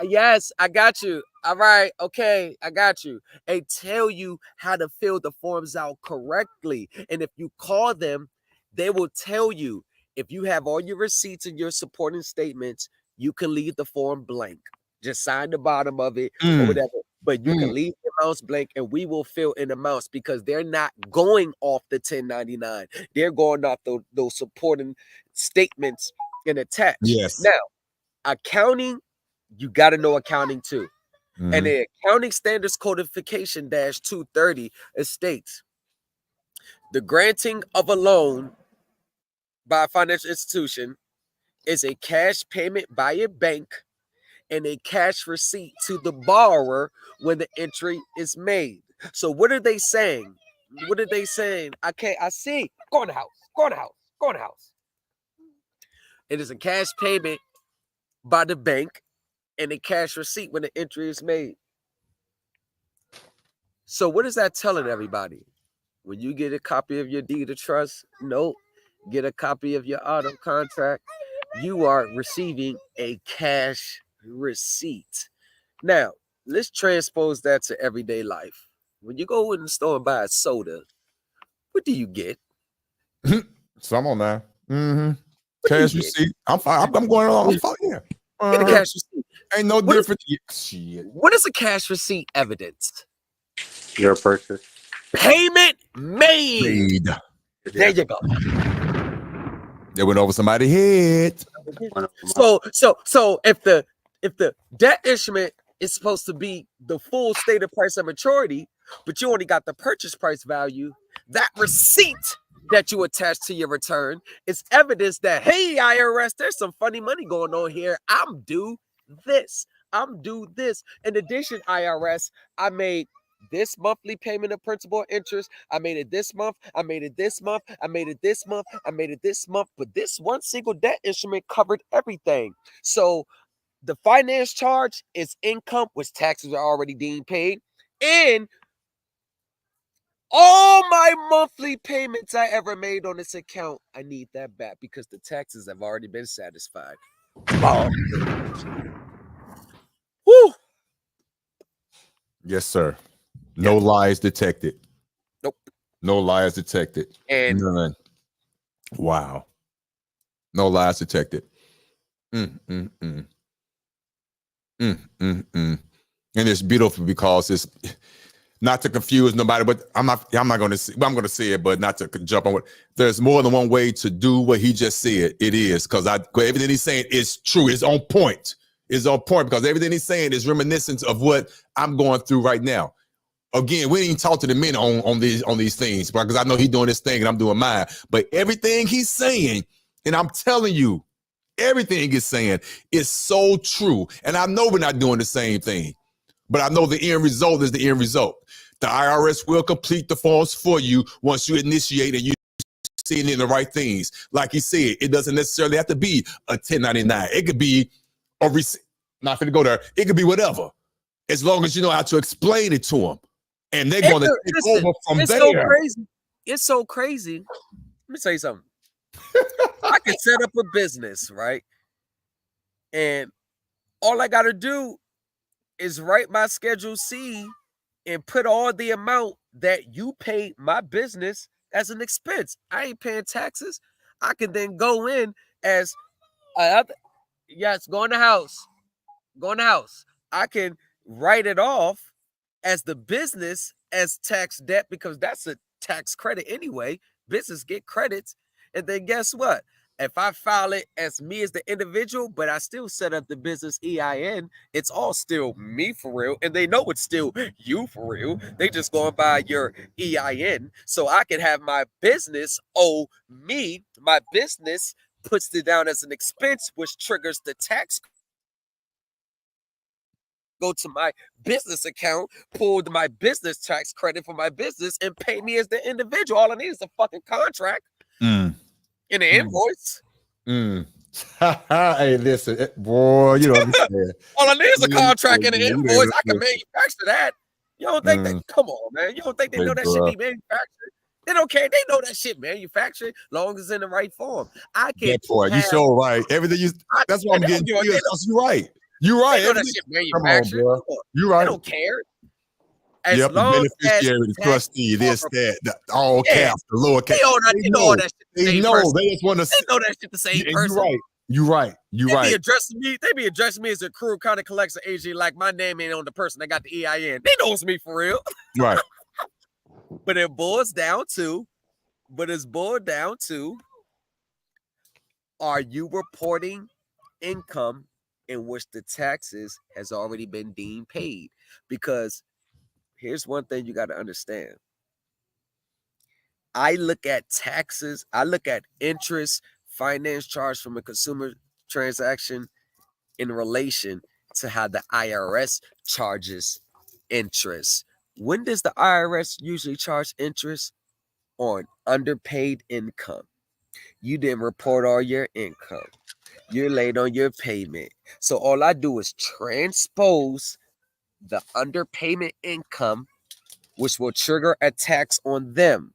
Yes, I got you. All right, okay, I got you. They tell you how to fill the forms out correctly. And if you call them, they will tell you if you have all your receipts and your supporting statements, you can leave the form blank. Just sign the bottom of it or whatever. But you can leave the amounts blank and we will fill in amounts because they're not going off the 1099. They're going off those supporting statements and attached. Yes. Now, accounting, you got to know accounting too. And the Accounting Standards Codification -230, it states the granting of a loan by a financial institution is a cash payment by a bank and a cash receipt to the borrower when the entry is made. So what are they saying? What are they saying? I see. Go in the house. It is a cash payment by the bank and a cash receipt when the entry is made. So what is that telling everybody? When you get a copy of your deed of trust, note, get a copy of your auto contract, you are receiving a cash receipt. Now, let's transpose that to everyday life. When you go in the store and buy a soda, what do you get? Some on there. Cash receipt. I'm fine. I'm going along. I'm fine. Yeah. Get a cash receipt. Ain't no difference. Shit. What is a cash receipt evidence? Your purchase. Payment made. There you go. They went over somebody's head. So if the debt instrument is supposed to be the full stated price of maturity, but you only got the purchase price value, that receipt that you attach to your return is evidence that, hey, IRS, there's some funny money going on here. I'm due this. In addition, IRS, I made this monthly payment of principal and interest. I made it this month. I made it this month. But this one single debt instrument covered everything. So the finance charge is income, which taxes are already deemed paid. And all my monthly payments I ever made on this account, I need that back because the taxes have already been satisfied. Woo! Yes, sir. No lies detected. Nope. No lies detected. And none. Wow. No lies detected. And it's beautiful because it's not to confuse nobody, but I'm not going to say, I'm going to say it, but not to jump on it. There's more than one way to do what he just said. It is because everything he's saying is true. It's on point. It's on point because everything he's saying is reminiscent of what I'm going through right now. Again, we didn't talk to the men on these things because I know he's doing this thing and I'm doing mine. But everything he's saying, and I'm telling you, everything he's saying is so true. And I know we're not doing the same thing, but I know the end result is the end result. The IRS will complete the forms for you once you initiate and you seeing in the right things. Like he said, it doesn't necessarily have to be a 1099. It could be a receipt. Not going to go there. It could be whatever, as long as you know how to explain it to them. And they're going to take over from there. So crazy. It's so crazy. Let me tell you something. I can set up a business, right? And all I got to do is write my Schedule C and put all the amount that you paid my business as an expense. I ain't paying taxes. I can then go in as go in the house. I can write it off as the business as tax debt because that's a tax credit anyway. Business get credits. And then guess what? If I file it as me as the individual, but I still set up the business EIN, it's all still me for real. And they know it's still you for real. They just going by your EIN. So I can have my business owe me. My business puts it down as an expense, which triggers the tax. Go to my business account, pull my business tax credit for my business, and pay me as the individual. All I need is a fucking contract and an invoice. Hey, listen, boy, you don't understand. All I need is a contract and an invoice. I can manufacture that. You don't think that? Come on, man. You don't think they know that shit be manufactured? They don't care. They know that shit manufactured, long as it's in the right form. I can. That part, you so right. Everything you. That's why I'm getting you. You're right. You're right. They know that shit manufactured. Come on. You're right. They don't care. As yep, long the beneficiary, the trustee, this, that, all caps, the lower caps. They know all that shit. They know. They just want to. They know that shit the same person. You're right. You're right. You're right. Be addressing me. They be addressing me as a crew kind of collects an agent, like my name ain't on the person that got the EIN. They know it's me for real. Right. But it boils down to, are you reporting income in which the taxes has already been deemed paid? Because here's one thing you got to understand. I look at taxes, I look at interest, finance charge from a consumer transaction in relation to how the IRS charges interest. When does the IRS usually charge interest? On underpaid income. You didn't report all your income. You're late on your payment. So all I do is transpose the underpayment income, which will trigger a tax on them.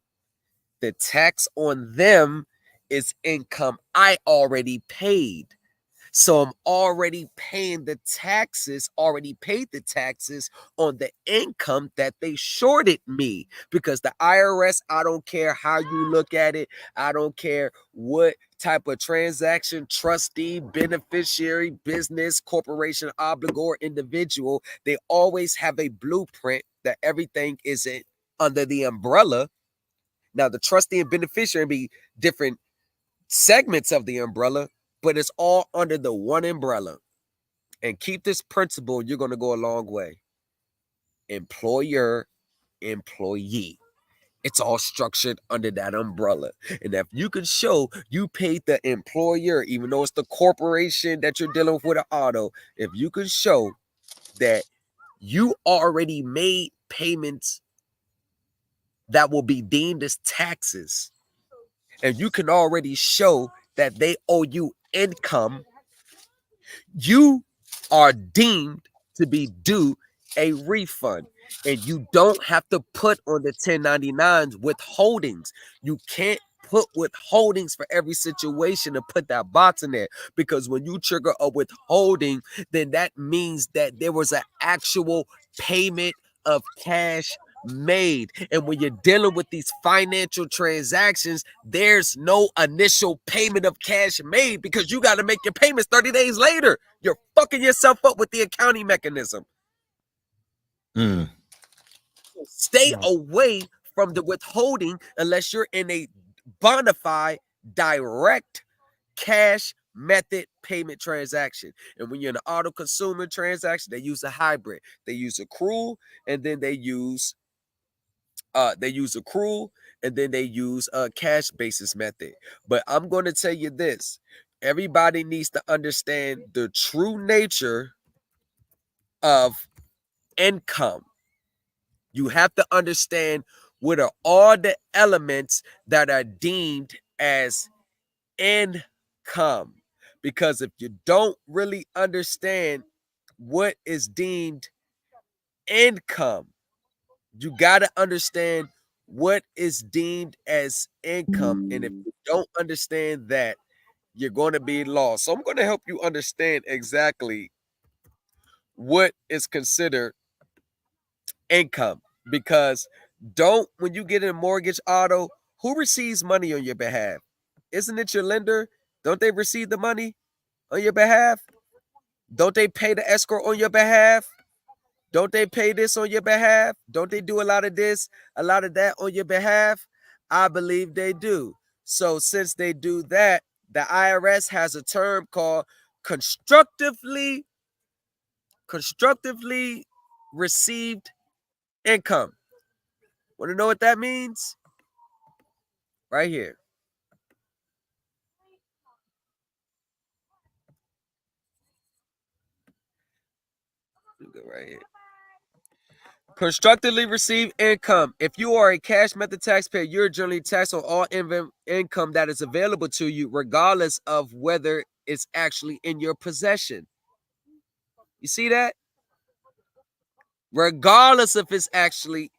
The tax on them is income I already paid. So I'm already paying the taxes, already paid the taxes on the income that they shorted me. Because the IRS, I don't care how you look at it. I don't care what type of transaction, trustee, beneficiary, business, corporation, obligor, individual. They always have a blueprint that everything isn't under the umbrella. Now, the trustee and beneficiary be different segments of the umbrella, but it's all under the one umbrella. And keep this principle, you're going to go a long way. Employer, employee. It's all structured under that umbrella. And if you can show you paid the employer, even though it's the corporation that you're dealing with an auto, if you can show that you already made payments that will be deemed as taxes, and you can already show that they owe you income, you are deemed to be due a refund. And you don't have to put on the 1099s withholdings. You can't put withholdings for every situation to put that box in there, because when you trigger a withholding, then that means that there was an actual payment of cash made. And when you're dealing with these financial transactions, there's no initial payment of cash made, because you got to make your payments 30 days later. You're fucking yourself up with the accounting mechanism. Stay away from the withholding unless you're in a bona fide direct cash method payment transaction. And when you're in an auto consumer transaction, they use a hybrid. They use accrual, and then they use accrual, and then they use a cash basis method. But I'm going to tell you this. Everybody needs to understand the true nature of income. You have to understand what are all the elements that are deemed as income. Because if you don't really understand what is deemed income, you got to understand what is deemed as income. And if you don't understand that, you're going to be lost. So I'm going to help you understand exactly what is considered income. Because when you get a mortgage auto, who receives money on your behalf? Isn't it your lender? Don't they receive the money on your behalf? Don't they pay the escrow on your behalf? Don't they pay this on your behalf? Don't they do a lot of this, a lot of that on your behalf? I believe they do. So since they do that, the IRS has a term called constructively received income. Want to know what that means? Right here. Go right here. Constructively receive income. If you are a cash method taxpayer, you're generally taxed on all income that is available to you, regardless of whether it's actually in your possession. You see that? Regardless if it's actually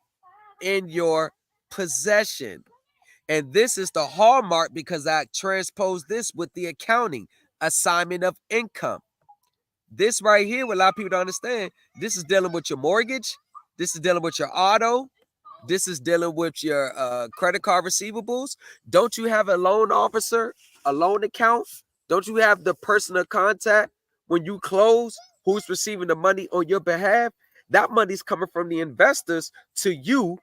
in your possession. And this is the hallmark because I transposed this with the accounting assignment of income. This right here, what a lot of people don't understand, this is dealing with your mortgage. This is dealing with your auto. This is dealing with your credit card receivables. Don't you have a loan officer, a loan account? Don't you have the person of contact when you close who's receiving the money on your behalf? That money's coming from the investors to you,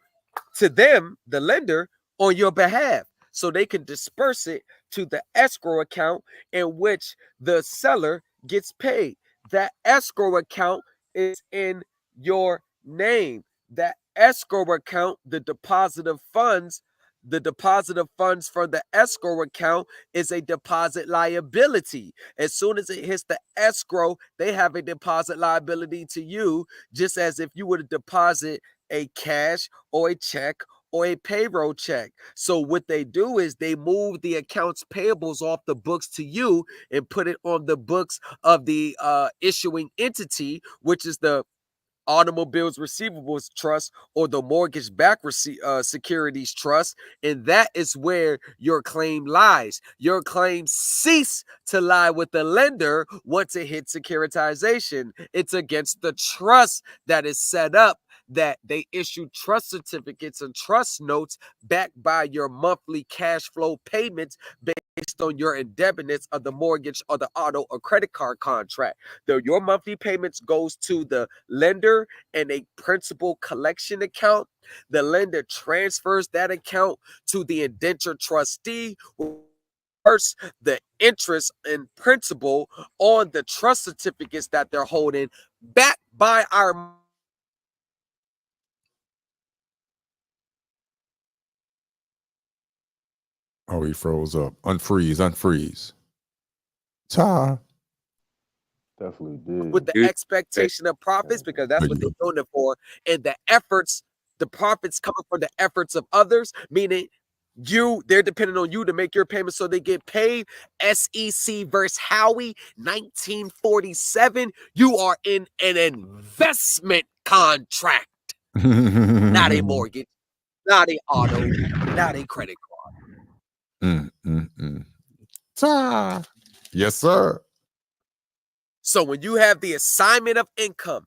to them, the lender, on your behalf. So they can disperse it to the escrow account in which the seller gets paid. That escrow account is in your name. That escrow account, the deposit of funds from the escrow account is a deposit liability. As soon as it hits the escrow, they have a deposit liability to you, just as if you were to deposit a cash or a check or a payroll check. So what they do is they move the accounts payables off the books to you and put it on the books of the issuing entity, which is the automobiles receivables trust or the mortgage back securities trust, and that is where your claim lies. Your claim cease to lie with the lender once it hits securitization. It's against the trust that is set up, that they issue trust certificates and trust notes backed by your monthly cash flow payments based on your indebtedness of the mortgage or the auto or credit card contract. Your monthly payments goes to the lender in a principal collection account. The lender transfers that account to the indenture trustee, who reverse the interest and principal on the trust certificates that they're holding, backed by our. Oh, he froze up. Unfreeze. Ta. Definitely did. With the expectation of profits, because that's what they're doing it for. And the efforts, the profits coming from the efforts of others, meaning they're depending on you to make your payments so they get paid. SEC versus Howie, 1947. You are in an investment contract, not a mortgage, not a auto, not a credit card. Ta. Yes, sir. So when you have the assignment of income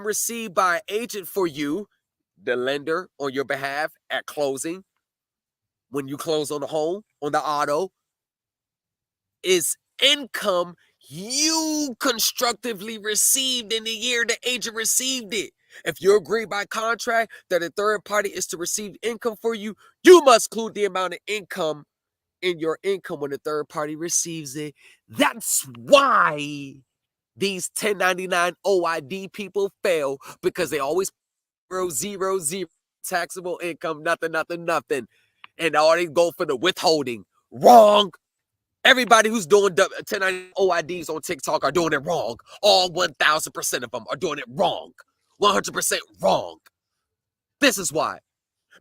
received by an agent for you, the lender on your behalf at closing, when you close on the home, on the auto, is income you constructively received in the year the agent received it. If you agree by contract that a third party is to receive income for you, you must include the amount of income in your income when the third party receives it. That's why these 1099 OID people fail, because they always 000 taxable income, nothing. And all they go for the withholding. Wrong. Everybody who's doing 1099 OIDs on TikTok are doing it wrong. All 1,000% of them are doing it wrong. 100% wrong. This is why.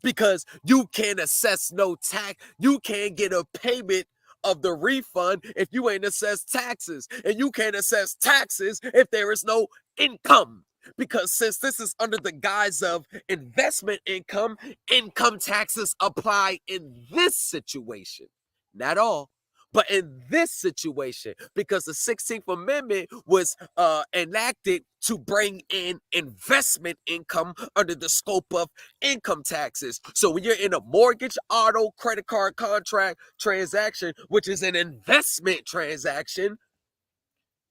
Because you can't assess no tax. You can't get a payment of the refund if you ain't assessed taxes. And you can't assess taxes if there is no income. Because since this is under the guise of investment income taxes apply in this situation. Not all, but in this situation, because the 16th Amendment was enacted to bring in investment income under the scope of income taxes. So when you're in a mortgage, auto, credit card contract transaction, which is an investment transaction,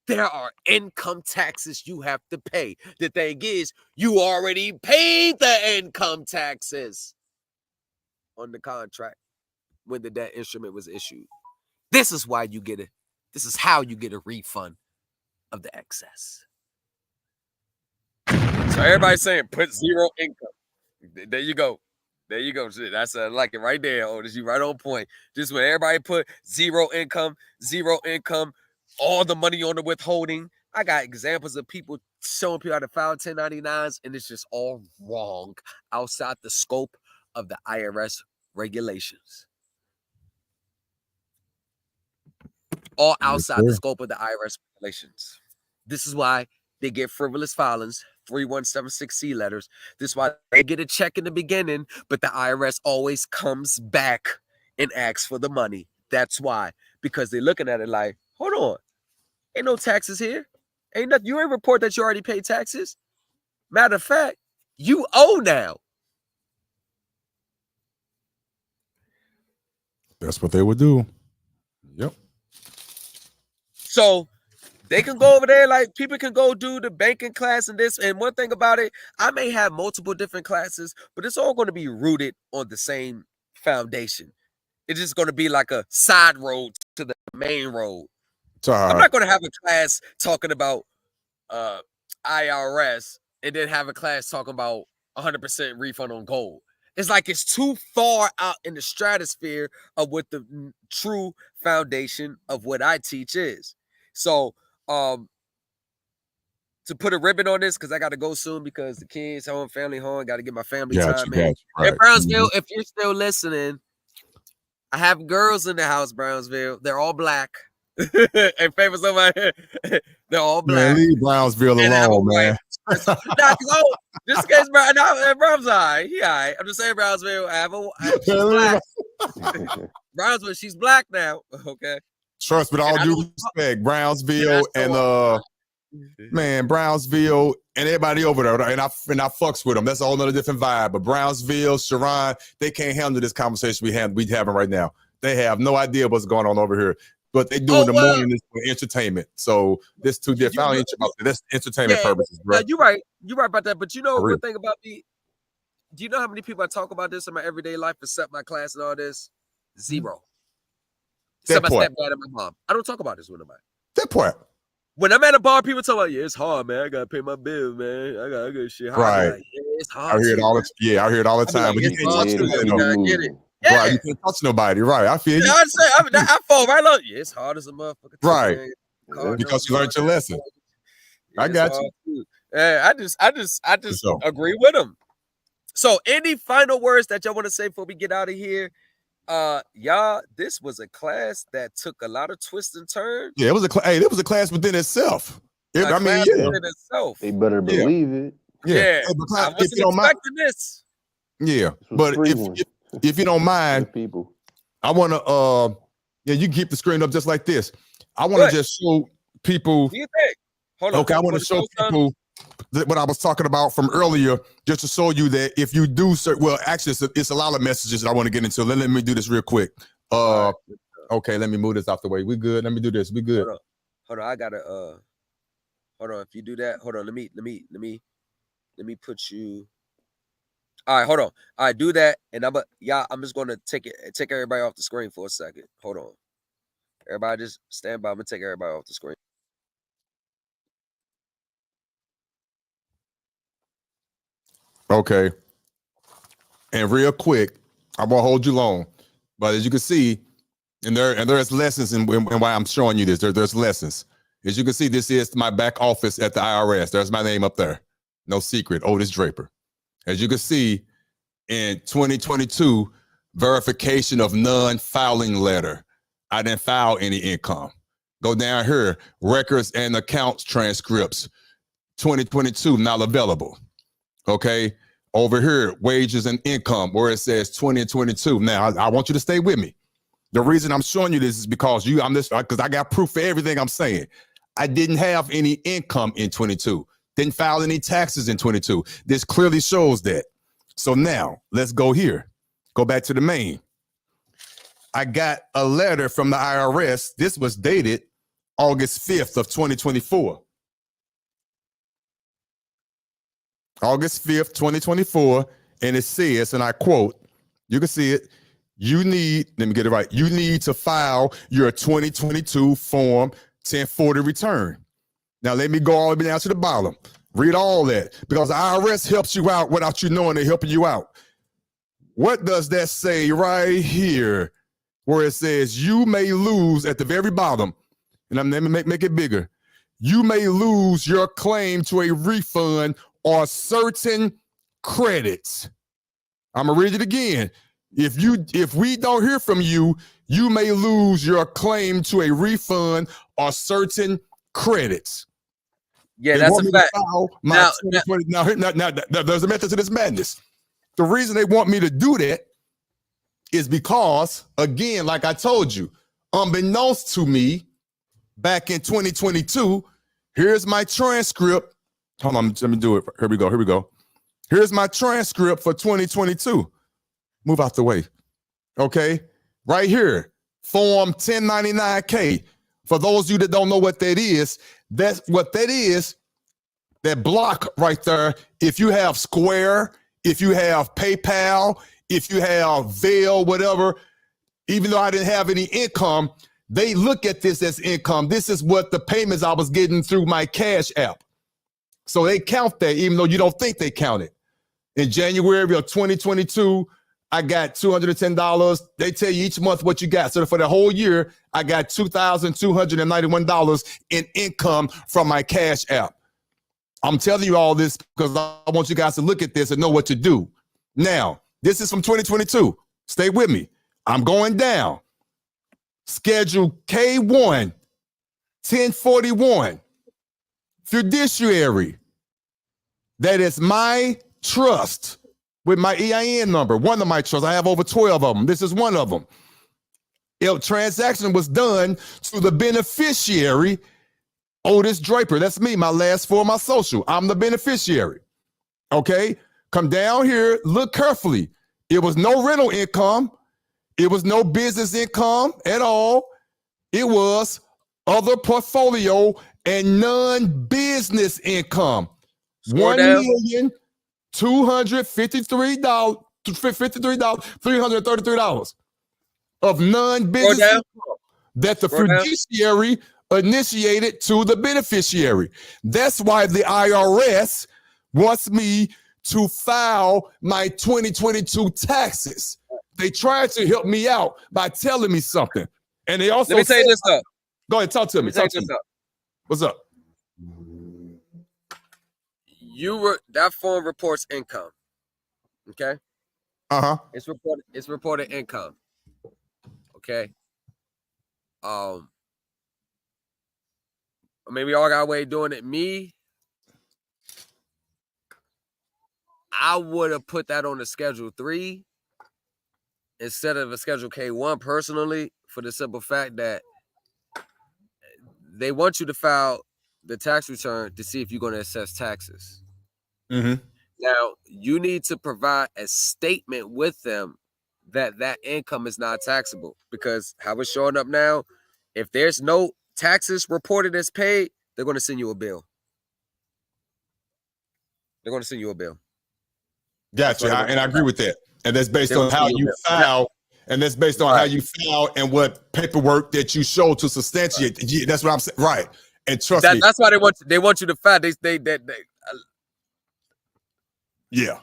there are income taxes you have to pay. The thing is, you already paid the income taxes on the contract when the debt instrument was issued. This is why you get it. This is how you get a refund of the excess. So everybody's saying put zero income. There you go. Shit, that's like it right there, Otis. You right on point. Just when everybody put zero income, all the money on the withholding, I got examples of people showing people how to file 1099s, and it's just all wrong outside the scope of the IRS regulations. All outside the scope of the IRS regulations. This is why they get frivolous filings, 3176C letters. This is why they get a check in the beginning, but the IRS always comes back and asks for the money. That's why. Because they're looking at it like, hold on, ain't no taxes here. Ain't nothing. You ain't report that you already paid taxes. Matter of fact, you owe now. That's what they would do. Yep. So they can go over there, like people can go do the banking class and this. And one thing about it, I may have multiple different classes, but it's all going to be rooted on the same foundation. It's just going to be like a side road to the main road. I'm not going to have a class talking about IRS and then have a class talking about 100% refund on gold. It's like it's too far out in the stratosphere of what the true foundation of what I teach is. So, to put a ribbon on this, because I got to go soon because the kids home, family home, got to get my family time in. Right. Brownsville, if you're still listening, I have girls in the house, Brownsville. They're all black. And famous on my head. They're all black. Man, leave Brownsville alone, man. Just in case Brown's all right. He all right. I'm just saying Brownsville. She's black. Brownsville, she's black now. Okay. Trust, with all due respect, Brownsville and man, Brownsville and everybody over there, and I fucks with them. That's a whole nother different vibe. But Brownsville, Sharon, they can't handle this conversation we having right now. They have no idea what's going on over here. But they do in the morning is for entertainment. So this too different. I don't about that. That's entertainment purposes, bro. You're right. You're right about that. But you know one thing about me. Do you know how many people I talk about this in my everyday life except my class and all this? Zero. Except my stepdad and my mom. I don't talk about this with nobody. That part. When I'm at a bar, people talk about, yeah, it's hard, man. I gotta pay my bills, man. I got shit. Right. Like, yeah, it's hard. I hear it all the time. But you can't touch nobody. Get it. Yeah. Right, you can't touch nobody. Right. I feel you. I fall right on. Yeah, it's hard as a motherfucker. Right. Because you learned your lesson. Yeah, I got you. I just agree with him. So any final words that y'all want to say before we get out of here? Y'all, this was a class that took a lot of twists and turns. Yeah, it was a class within itself. They better believe it. Yeah. I wasn't expecting this. Yeah, but if you don't mind, people, I want to you can keep the screen up just like this. I want to just show people. What do you think? Hold on. Okay, I want to show people what I was talking about from earlier, just to show you that if you do, well, actually, it's a lot of messages that I want to get into. Let me do this real quick. Okay, let me move this out the way. We good. Let me do this. We good. Hold on. I gotta. Hold on. If you do that, hold on. Let me put you. All right, hold on. All right, do that, and I'm just gonna take everybody off the screen for a second. Hold on. Everybody just stand by. I'm gonna take everybody off the screen. Okay. And real quick, I won't hold you long, but as you can see, and there's lessons in why I'm showing you this. There's lessons. As you can see, this is my back office at the IRS. There's my name up there. No secret, Otis Draper. As you can see, in 2022, verification of non-filing letter. I didn't file any income. Go down here, records and accounts transcripts. 2022, not available. Okay. Over here, wages and income, where it says 2022. Now, I want you to stay with me. The reason I'm showing you this is because because I got proof for everything I'm saying. I didn't have any income in 22. Didn't file any taxes in 22. This clearly shows that. So now let's go here. Go back to the main. I got a letter from the IRS. This was dated August 5th of 2024. August 5th, 2024. And it says, and I quote, you can see it. You need, let me get it right. You need to file your 2022 Form 1040 return. Now, let me go all the way down to the bottom. Read all that, because the IRS helps you out without you knowing they're helping you out. What does that say right here, where it says you may lose at the very bottom? And let me make it bigger. you may lose your claim to a refund or certain credits. I'm gonna read it again. If we don't hear from you, you may lose your claim to a refund or certain credits. Yeah, that's a fact. Now, there's a method to this madness. The reason they want me to do that is because, again, like I told you, unbeknownst to me, back in 2022, here's my transcript. Hold on, let me do it. Here we go. Here's my transcript for 2022. Move out the way. Okay, right here, Form 1099-K. For those of you that don't know what that is, that's what that is. That block right there. If you have Square, if you have PayPal, if you have Zelle, whatever, even though I didn't have any income, they look at this as income. This is what the payments I was getting through my Cash App. So they count that, even though you don't think they count it. In January of 2022, I got $210. They tell you each month what you got. So for the whole year, I got $2,291 in income from my Cash App. I'm telling you all this because I want you guys to look at this and know what to do. Now, this is from 2022. Stay with me. I'm going down. Schedule K1, 1041, fiduciary. That is my trust with my EIN number. One of my trusts. I have over 12 of them. This is one of them. If transaction was done to the beneficiary, Otis Draper. That's me, my last four of my social. I'm the beneficiary. Okay? Come down here, look carefully. It was no rental income. It was no business income at all. It was other portfolio and non-business income. $1,253,333 of non-business income that the fiduciary initiated to the beneficiary. That's why the IRS wants me to file my 2022 taxes. They tried to help me out by telling me something. And they also let me tell you this up. Go ahead, talk to me. What's up? That form reports income. Okay. Uh-huh. It's reported income. Okay. Maybe we all got a way of doing it. I would have put that on the Schedule 3 instead of a Schedule K1 personally, for the simple fact that they want you to file the tax return to see if you're going to assess taxes. Mm-hmm. Now, you need to provide a statement with them that income is not taxable, because how it's showing up now, if there's no taxes reported as paid, they're going to send you a bill. Gotcha. And I agree with that. And that's based on how you file. And that's based on how you file and what paperwork that you show to substantiate. Right. That's what I'm saying. Right. And trust me. That's why they want you to file. They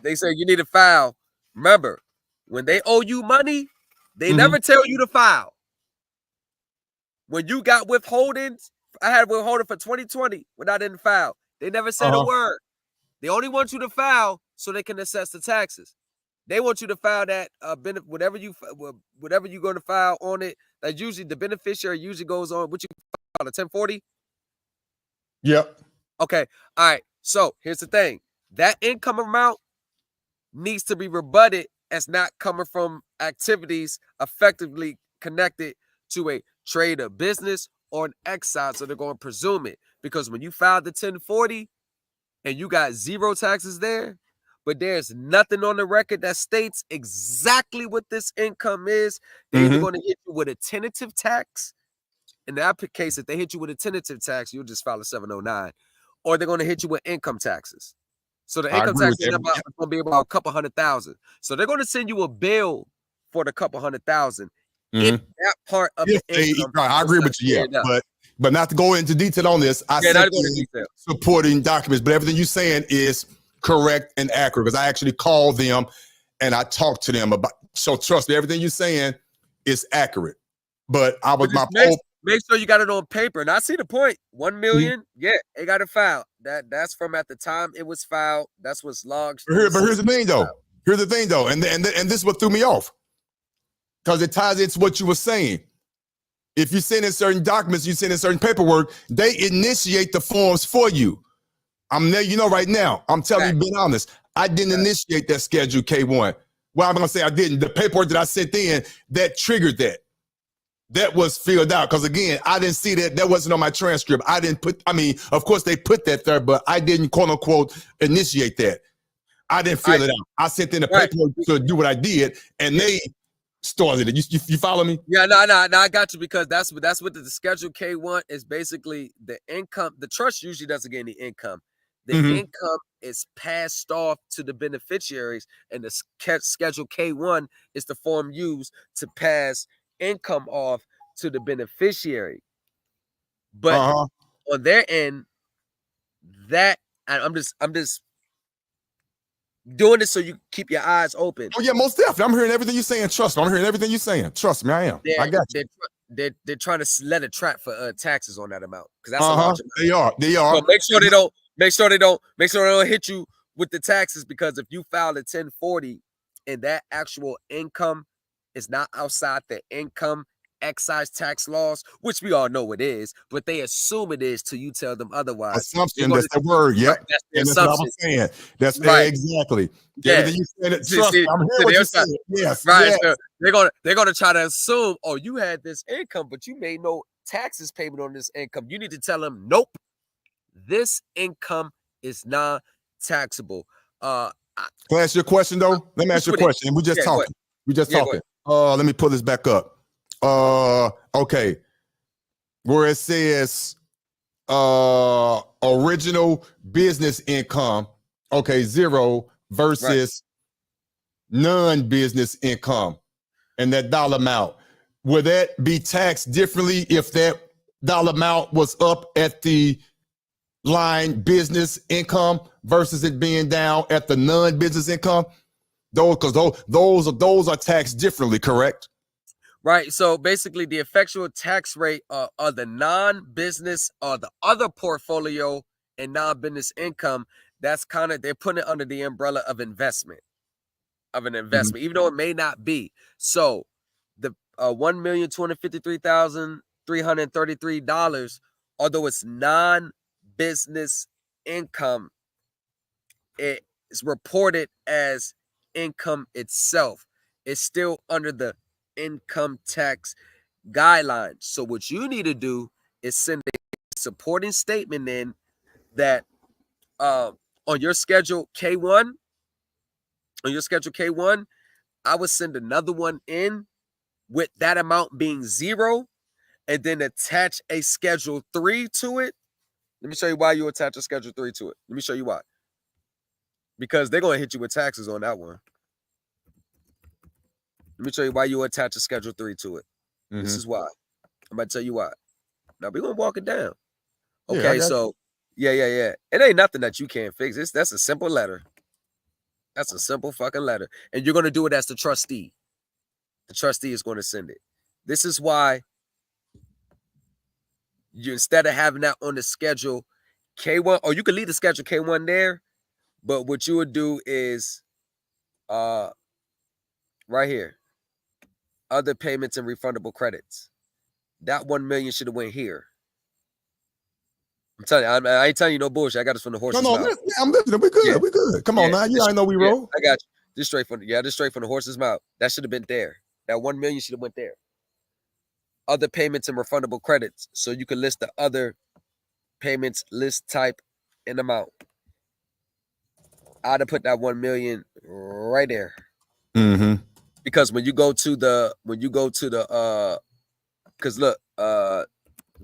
They say you need to file. Remember, when they owe you money, they never tell you to file. When you got withholdings, I had withholding for 2020 when I didn't file. They never said a word. They only want you to file so they can assess the taxes. They want you to file that whatever you're going to file on it. That usually the beneficiary usually goes on. What you file, a 1040? Yep. Okay. All right. So here's the thing. That income amount needs to be rebutted as not coming from activities effectively connected to a trade or business or an excise. So they're going to presume it, because when you file the 1040 and you got zero taxes there, but there's nothing on the record that states exactly what this income is, they're either going to hit you with a tentative tax. In that case, if they hit you with a tentative tax, you'll just file a 709, or they're going to hit you with income taxes. So the income tax is going to be about a couple $100,000. So they're going to send you a bill for the couple $100,000. If that part of the income, I agree with you, but not to go into detail on this. I said supporting documents, but everything you're saying is correct and accurate, because I actually called them and I talked to them about. So trust me, everything you're saying is accurate. But make sure you got it on paper. And I see the point. 1 million, yeah, it got it filed. That's from at the time it was filed. That's what's logged. But here's the thing, though. Here's the thing, though, and this is what threw me off, because it ties into what you were saying. If you send in certain documents, you send in certain paperwork, they initiate the forms for you. I'm there, right now. I'm telling you, being honest, I didn't initiate that Schedule K1. Well, I'm gonna say I didn't. The paperwork that I sent in that triggered that. That was filled out, because again, I didn't see that. That wasn't on my transcript. I didn't put. I mean, of course they put that there, but I didn't quote unquote initiate that. I didn't fill it out. I sent in the paperwork to do what I did, and they started it. You follow me? Yeah, no, I got you, because that's what the Schedule K1 is basically the income. The trust usually doesn't get any income. The income is passed off to the beneficiaries, and the Schedule K1 is the form used to pass income off to the beneficiary. But on their end, that I'm just doing this so you keep your eyes open. Oh yeah, most definitely. I'm hearing everything you're saying. Trust me, I'm hearing everything you're saying. Trust me, I am. I got you. They're trying to let a trap for taxes on that amount, because that's a large amount. They are. So make sure they don't hit you with the taxes, because if you file a 1040 and that actual income is not outside the income excise tax laws, which we all know it is, but they assume it is till you tell them otherwise. Assumption, that's the word. Yep. That's the assumption. That's what I'm saying. That's exactly. Yeah. Everything you said, trust me, I'm hearing what you're saying. Yes. Right. Yes. So they're gonna try to assume, oh, you had this income, but you made no taxes payment on this income. You need to tell them, nope, this income is non-taxable. Can I ask you a question though? Let me ask you a question. We just talking. We just talking. Let me pull this back up. Okay. Where it says original business income, okay, 0 versus non-business income, and that dollar amount. Would that be taxed differently if that dollar amount was up at the line business income versus it being down at the non-business income? Those are taxed differently, correct? Right. So basically, the effectual tax rate of the non-business or the other portfolio and non-business income, that's kind of, they're putting it under the umbrella of investment, even though it may not be. So the $1,253,333, although it's non-business income, it is reported as income itself. It's still under the income tax guidelines. So what you need to do is send a supporting statement in that on your Schedule K1, I would send another one in with that amount being 0, and then attach a Schedule 3 to it. Let me show you why you attach a Schedule 3 to it. Let me show you why. Because they're going to hit you with taxes on that one. Let me show you why you attach a Schedule 3 to it. This is why. I'm going to tell you why. Now, we're going to walk it down. Okay, so, yeah. It ain't nothing that you can't fix. That's a simple letter. That's a simple fucking letter. And you're going to do it as the trustee. The trustee is going to send it. This is why you, instead of having that on the Schedule K1, or you could leave the Schedule K1 there, but what you would do is right here, other payments and refundable credits. That 1 million should have went here. I'm telling you, I ain't telling you no bullshit. I got this from the horse's mouth. I'm listening. We good. Yeah. We good. Come on now. I know we roll. I got you. This straight from the horse's mouth. That should have been there. That 1 million should have went there. Other payments and refundable credits. So you can list the other payments, list type, and amount. I'd have put that 1 million right there. Because when you go to the because look,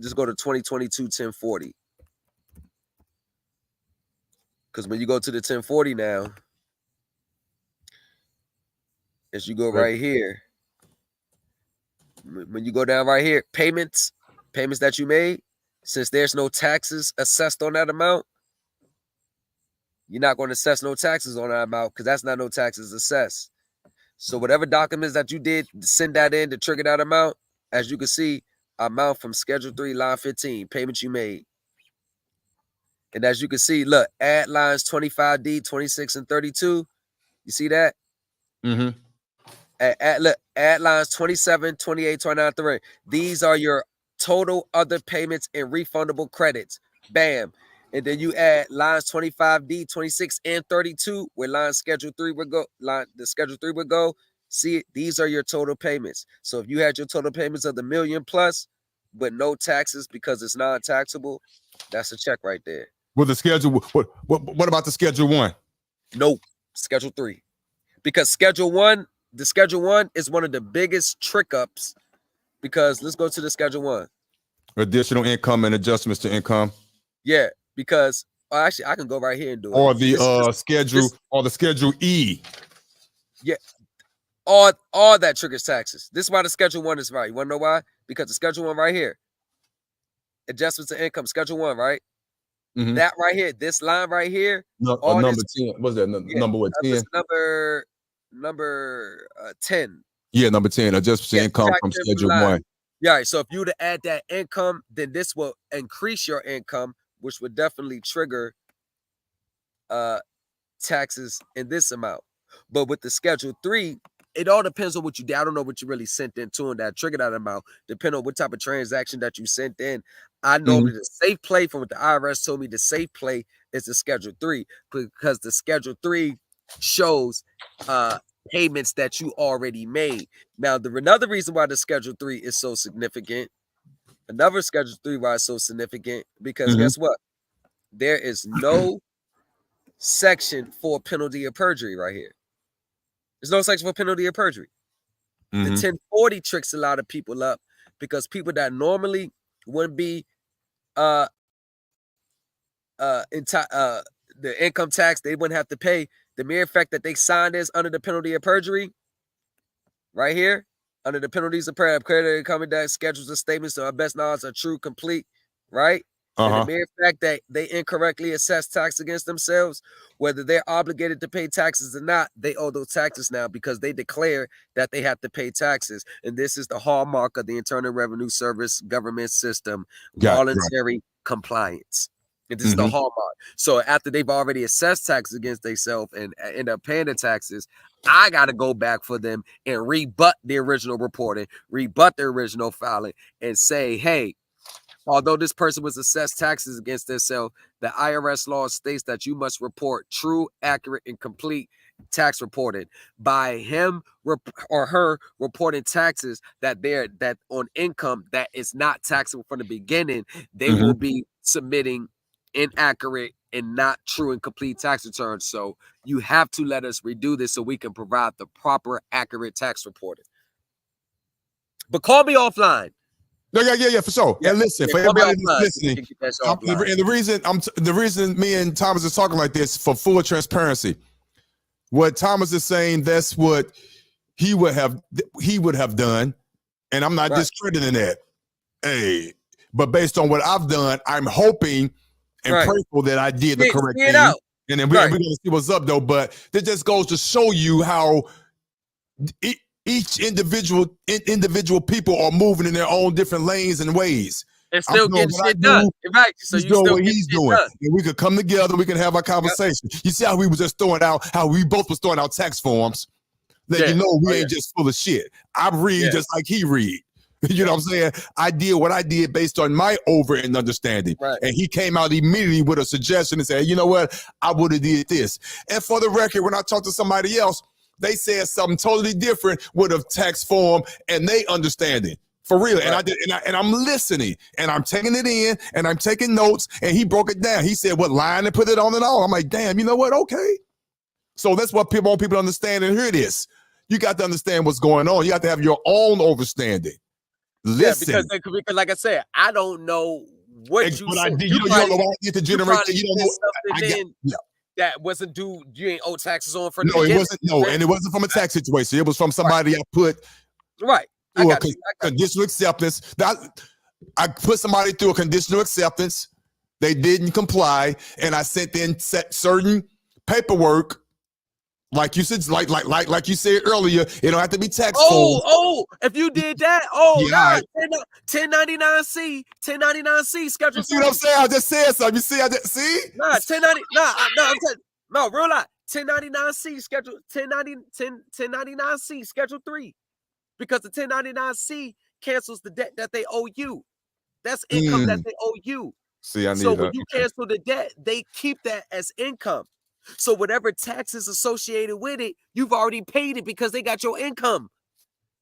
just go to 2022-1040. Because when you go to the 1040 now, as you go right here, when you go down right here, payments that you made, since there's no taxes assessed on that amount, you're not going to assess no taxes on that amount because that's not no taxes assessed. So whatever documents that you did, send that in to trigger that amount. As you can see, amount from Schedule 3, line 15, payment you made. And as you can see, look, add lines 25D, 26, and 32. You see that? Mm-hmm. Add lines 27, 28, 29, 30. These are your total other payments and refundable credits. Bam. And then you add lines 25D, 26, and 32, where line Schedule 3 would go. The Schedule 3 would go. See it? These are your total payments. So if you had your total payments of the million plus, but no taxes because it's non-taxable, that's a check right there. With the schedule, what about the Schedule 1? Nope. Schedule 3. Because Schedule 1, the Schedule 1 is one of the biggest trick ups, because let's go to the Schedule 1. Additional income and adjustments to income. Yeah, because actually I can go right here and do it. Or the Schedule E. Yeah. All that triggers taxes. This is why the Schedule 1 is right. You want to know why? Because the Schedule 1 right here, adjustments to income, Schedule 1, right? Mm-hmm. That right here, this line right here. Number 10. What's that? Number what? 10? Number 10. Yeah, number 10. Adjustments to income from Schedule 1. Yeah, so if you were to add that income, then this will increase your income, which would definitely trigger taxes in this amount. But with the Schedule 3, it all depends on what you did. I don't know what you really sent into and that triggered that amount. Depending on what type of transaction that you sent in. I normally the safe play, from what the IRS told me, the safe play is the Schedule 3, because the Schedule 3 shows payments that you already made. Now, another reason why the Schedule 3 is so significant, because guess what? There is no section for penalty of perjury right here. There's no section for penalty of perjury. The 1040 tricks a lot of people up, because people that normally wouldn't be the income tax, they wouldn't have to pay. The mere fact that they signed this under the penalty of perjury, right here, under the penalties of perjury, coming that schedules and statements to our best knowledge are true, complete, right? And the mere fact that they incorrectly assess tax against themselves, whether they're obligated to pay taxes or not, they owe those taxes now, because they declare that they have to pay taxes. And this is the hallmark of the Internal Revenue Service government system, voluntary compliance. And this is the hallmark. So after they've already assessed taxes against themselves and end up paying the taxes, I got to go back for them and rebut the original reporting, rebut the original filing, and say, hey, although this person was assessed taxes against themselves, the IRS law states that you must report true, accurate, and complete tax reporting. By him or her reporting taxes that on income that is not taxable from the beginning, they will be submitting inaccurate and not true and complete tax returns. So you have to let us redo this so we can provide the proper, accurate tax reporting. But call me offline. Yeah, for sure. Yeah. And listen, for everybody that's listening, and the reason me and Thomas is talking like this, for full transparency, what Thomas is saying, that's what he would have done, and I'm not discrediting that. Hey, but based on what I've done, I'm hoping and prayerful that I did the correct thing. And then we're gonna see what's up though. But that just goes to show you how each individual people are moving in their own different lanes and ways. And still getting shit done. Right. So you doing what he's doing. And we could come together, we can have our conversation. You see how we was just how we both was throwing out tax forms. That you know we ain't just full of shit. I read just like he read. You know what I'm saying? I did what I did based on my over and understanding. Right. And he came out immediately with a suggestion and said, you know what? I would have did this. And for the record, when I talked to somebody else, they said something totally different with a tax form and they understanding. For real. Right. And I did, and I'm listening and I'm taking it in and I'm taking notes, and he broke it down. He said what line to put it on and all. I'm like, damn, you know what? Okay. So that's what people want people to understand and hear this. You got to understand what's going on. You have to have your own understanding. Listen. Yeah, because like I said, I don't know what you said. You don't know why I get to generate. You don't know. That wasn't due. You ain't owe taxes on for no, it wasn't. No, and it wasn't from a tax situation. It was from somebody I put through a conditional acceptance. I put somebody through a conditional acceptance. They didn't comply, and I sent in certain paperwork Like you said, like you said earlier, it don't have to be tax. If you did that, yeah, 1099-C, 1099-C schedule. You see what I'm saying? I just said something. You see? I just see. Nah, 1090. I'm saying no, real lot. 1099-C schedule 1099-C schedule 3, because the 1099-C cancels the debt that they owe you. That's income that they owe you. See, I need so when you cancel the debt, they keep that as income. So whatever taxes associated with it, you've already paid it because they got your income.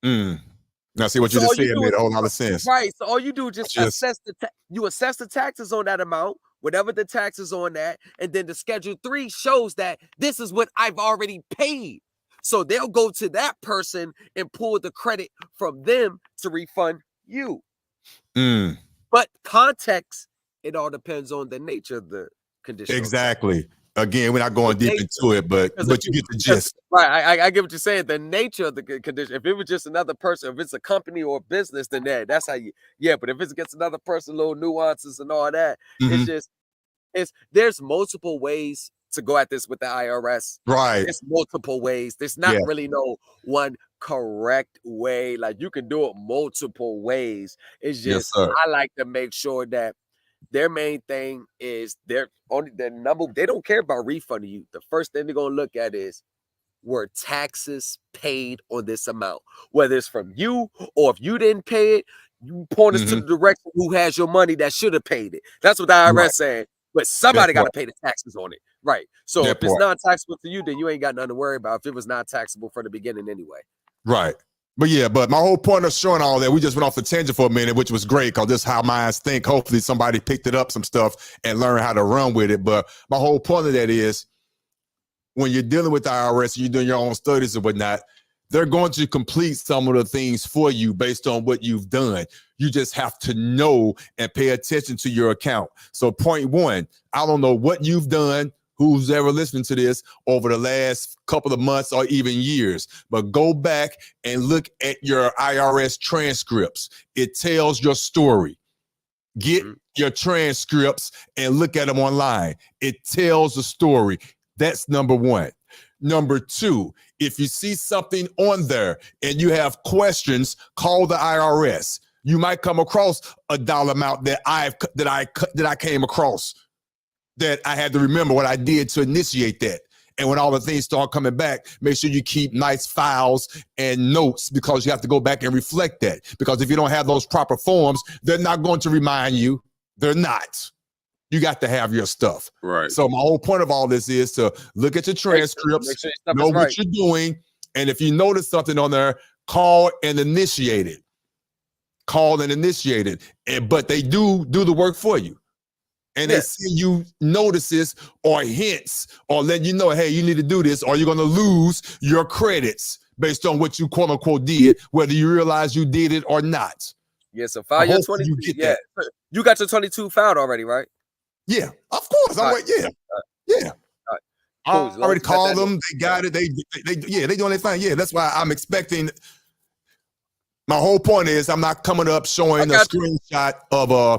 Now, see what you just said made a whole lot of sense. Right. So all you do is just assess assess the taxes on that amount, whatever the taxes on that, and then the Schedule 3 shows that this is what I've already paid. So they'll go to that person and pull the credit from them to refund you. But context, it all depends on the nature of the condition. Exactly. Again, we're not going deep into it, but you get the gist. Right. I get what you're saying. The nature of the condition. If it was just another person, if it's a company or a business, then that's how you. Yeah, but if it's against another person, little nuances and all that, there's multiple ways to go at this with the IRS. Right. There's multiple ways. There's not really no one correct way. Like you can do it multiple ways. It's just I like to make sure that their main thing is their number. They don't care about refunding you. The first thing they're gonna look at is were taxes paid on this amount, whether it's from you or if you didn't pay it, you point us to the direction who has your money that should have paid it. That's what the IRS saying. But somebody got to pay the taxes on it, right? So if it's not taxable to you, then you ain't got nothing to worry about. If it was not taxable from the beginning anyway, right? But my whole point of showing all that, we just went off the tangent for a minute, which was great because this is how minds think. Hopefully somebody picked it up some stuff and learned how to run with it. But my whole point of that is when you're dealing with the IRS, you're doing your own studies and whatnot, they're going to complete some of the things for you based on what you've done. You just have to know and pay attention to your account. So point one, I don't know what you've done, who's ever listening to this over the last couple of months or even years, but go back and look at your IRS transcripts. It tells your story. Get your transcripts and look at them online. It tells the story. That's number one. Number two, if you see something on there and you have questions, call the IRS. You might come across a dollar amount that I came across that I had to remember what I did to initiate that. And when all the things start coming back, make sure you keep nice files and notes because you have to go back and reflect that. Because if you don't have those proper forms, they're not going to remind you. They're not. You got to have your stuff. Right. So my whole point of all this is to look at your transcripts, know what you're doing. And if you notice something on there, call and initiate it. Call and initiate it. But they do the work for you. And they send you notices or hints or let you know, hey, you need to do this or you're going to lose your credits based on what you quote unquote did, whether you realize you did it or not. Yeah, so file your 22. You got your 22 filed already, right? Yeah, of course. I'm like, yeah. I already called them. They got it. They doing their thing. Yeah, that's why I'm expecting. My whole point is I'm not coming up showing a screenshot of a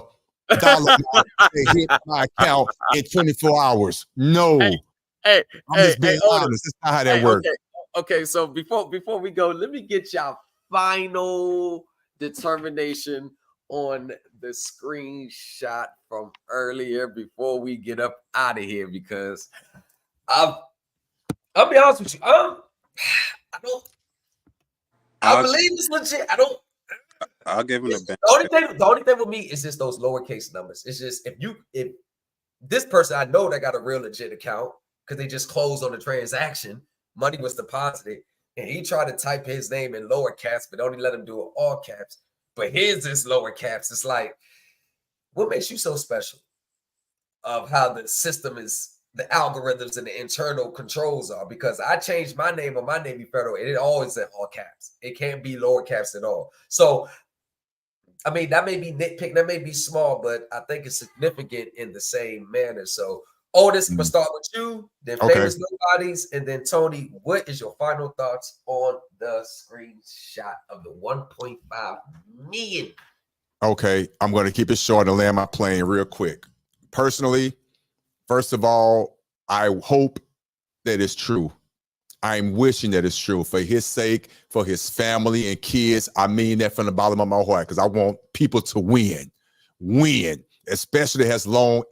dollar that hit my account in 24 hours. No. I'm just being honest. That's not how that works. Okay, so before we go, let me get y'all final determination on the screenshot from earlier before we get up out of here, because I'll be honest with you. I believe it's legit. I'll give him the The only thing with me is just those lowercase numbers. It's just if this person I know that got a real legit account because they just closed on the transaction, money was deposited, and he tried to type his name in lower caps, but only let him do it all caps. But his is lower caps. It's like, what makes you so special of how the system is, the algorithms and the internal controls are? Because I changed my name on my Navy Federal and it always in all caps. It can't be lower caps at all. So, I mean, that may be nitpick, that may be small, but I think it's significant in the same manner. So, Otis, I'm going to start with you, then Famous Nobodies, and then Tony, what is your final thoughts on the screenshot of the 1.5 million? Okay, I'm going to keep it short and land my plane real quick. Personally, first of all, I hope that it's true. I'm wishing that it's true for his sake, for his family and kids. I mean that from the bottom of my heart because I want people to win, especially as long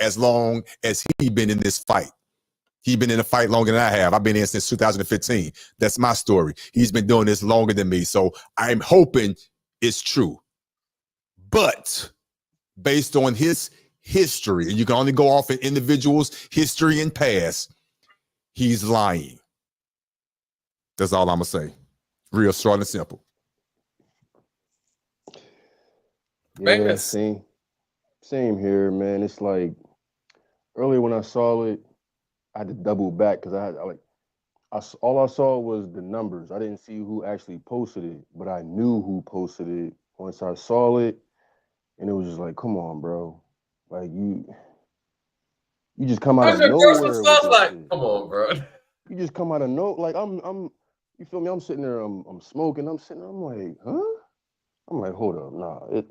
as he been in this fight. He's been in a fight longer than I have. I've been in since 2015. That's my story. He's been doing this longer than me. So I'm hoping it's true. But based on his history, and you can only go off an individual's history and past, he's lying. That's all I'm gonna say. Real short and simple. Yeah, same here, man. It's like earlier when I saw it, I had to double back because all I saw was the numbers. I didn't see who actually posted it, but I knew who posted it once I saw it, and it was just like, come on, bro, like you just come out of nowhere. Like, come on, bro. You just come out of nowhere. Like you feel me? I'm sitting there, I'm smoking. I'm like, huh? I'm like, hold up, nah, it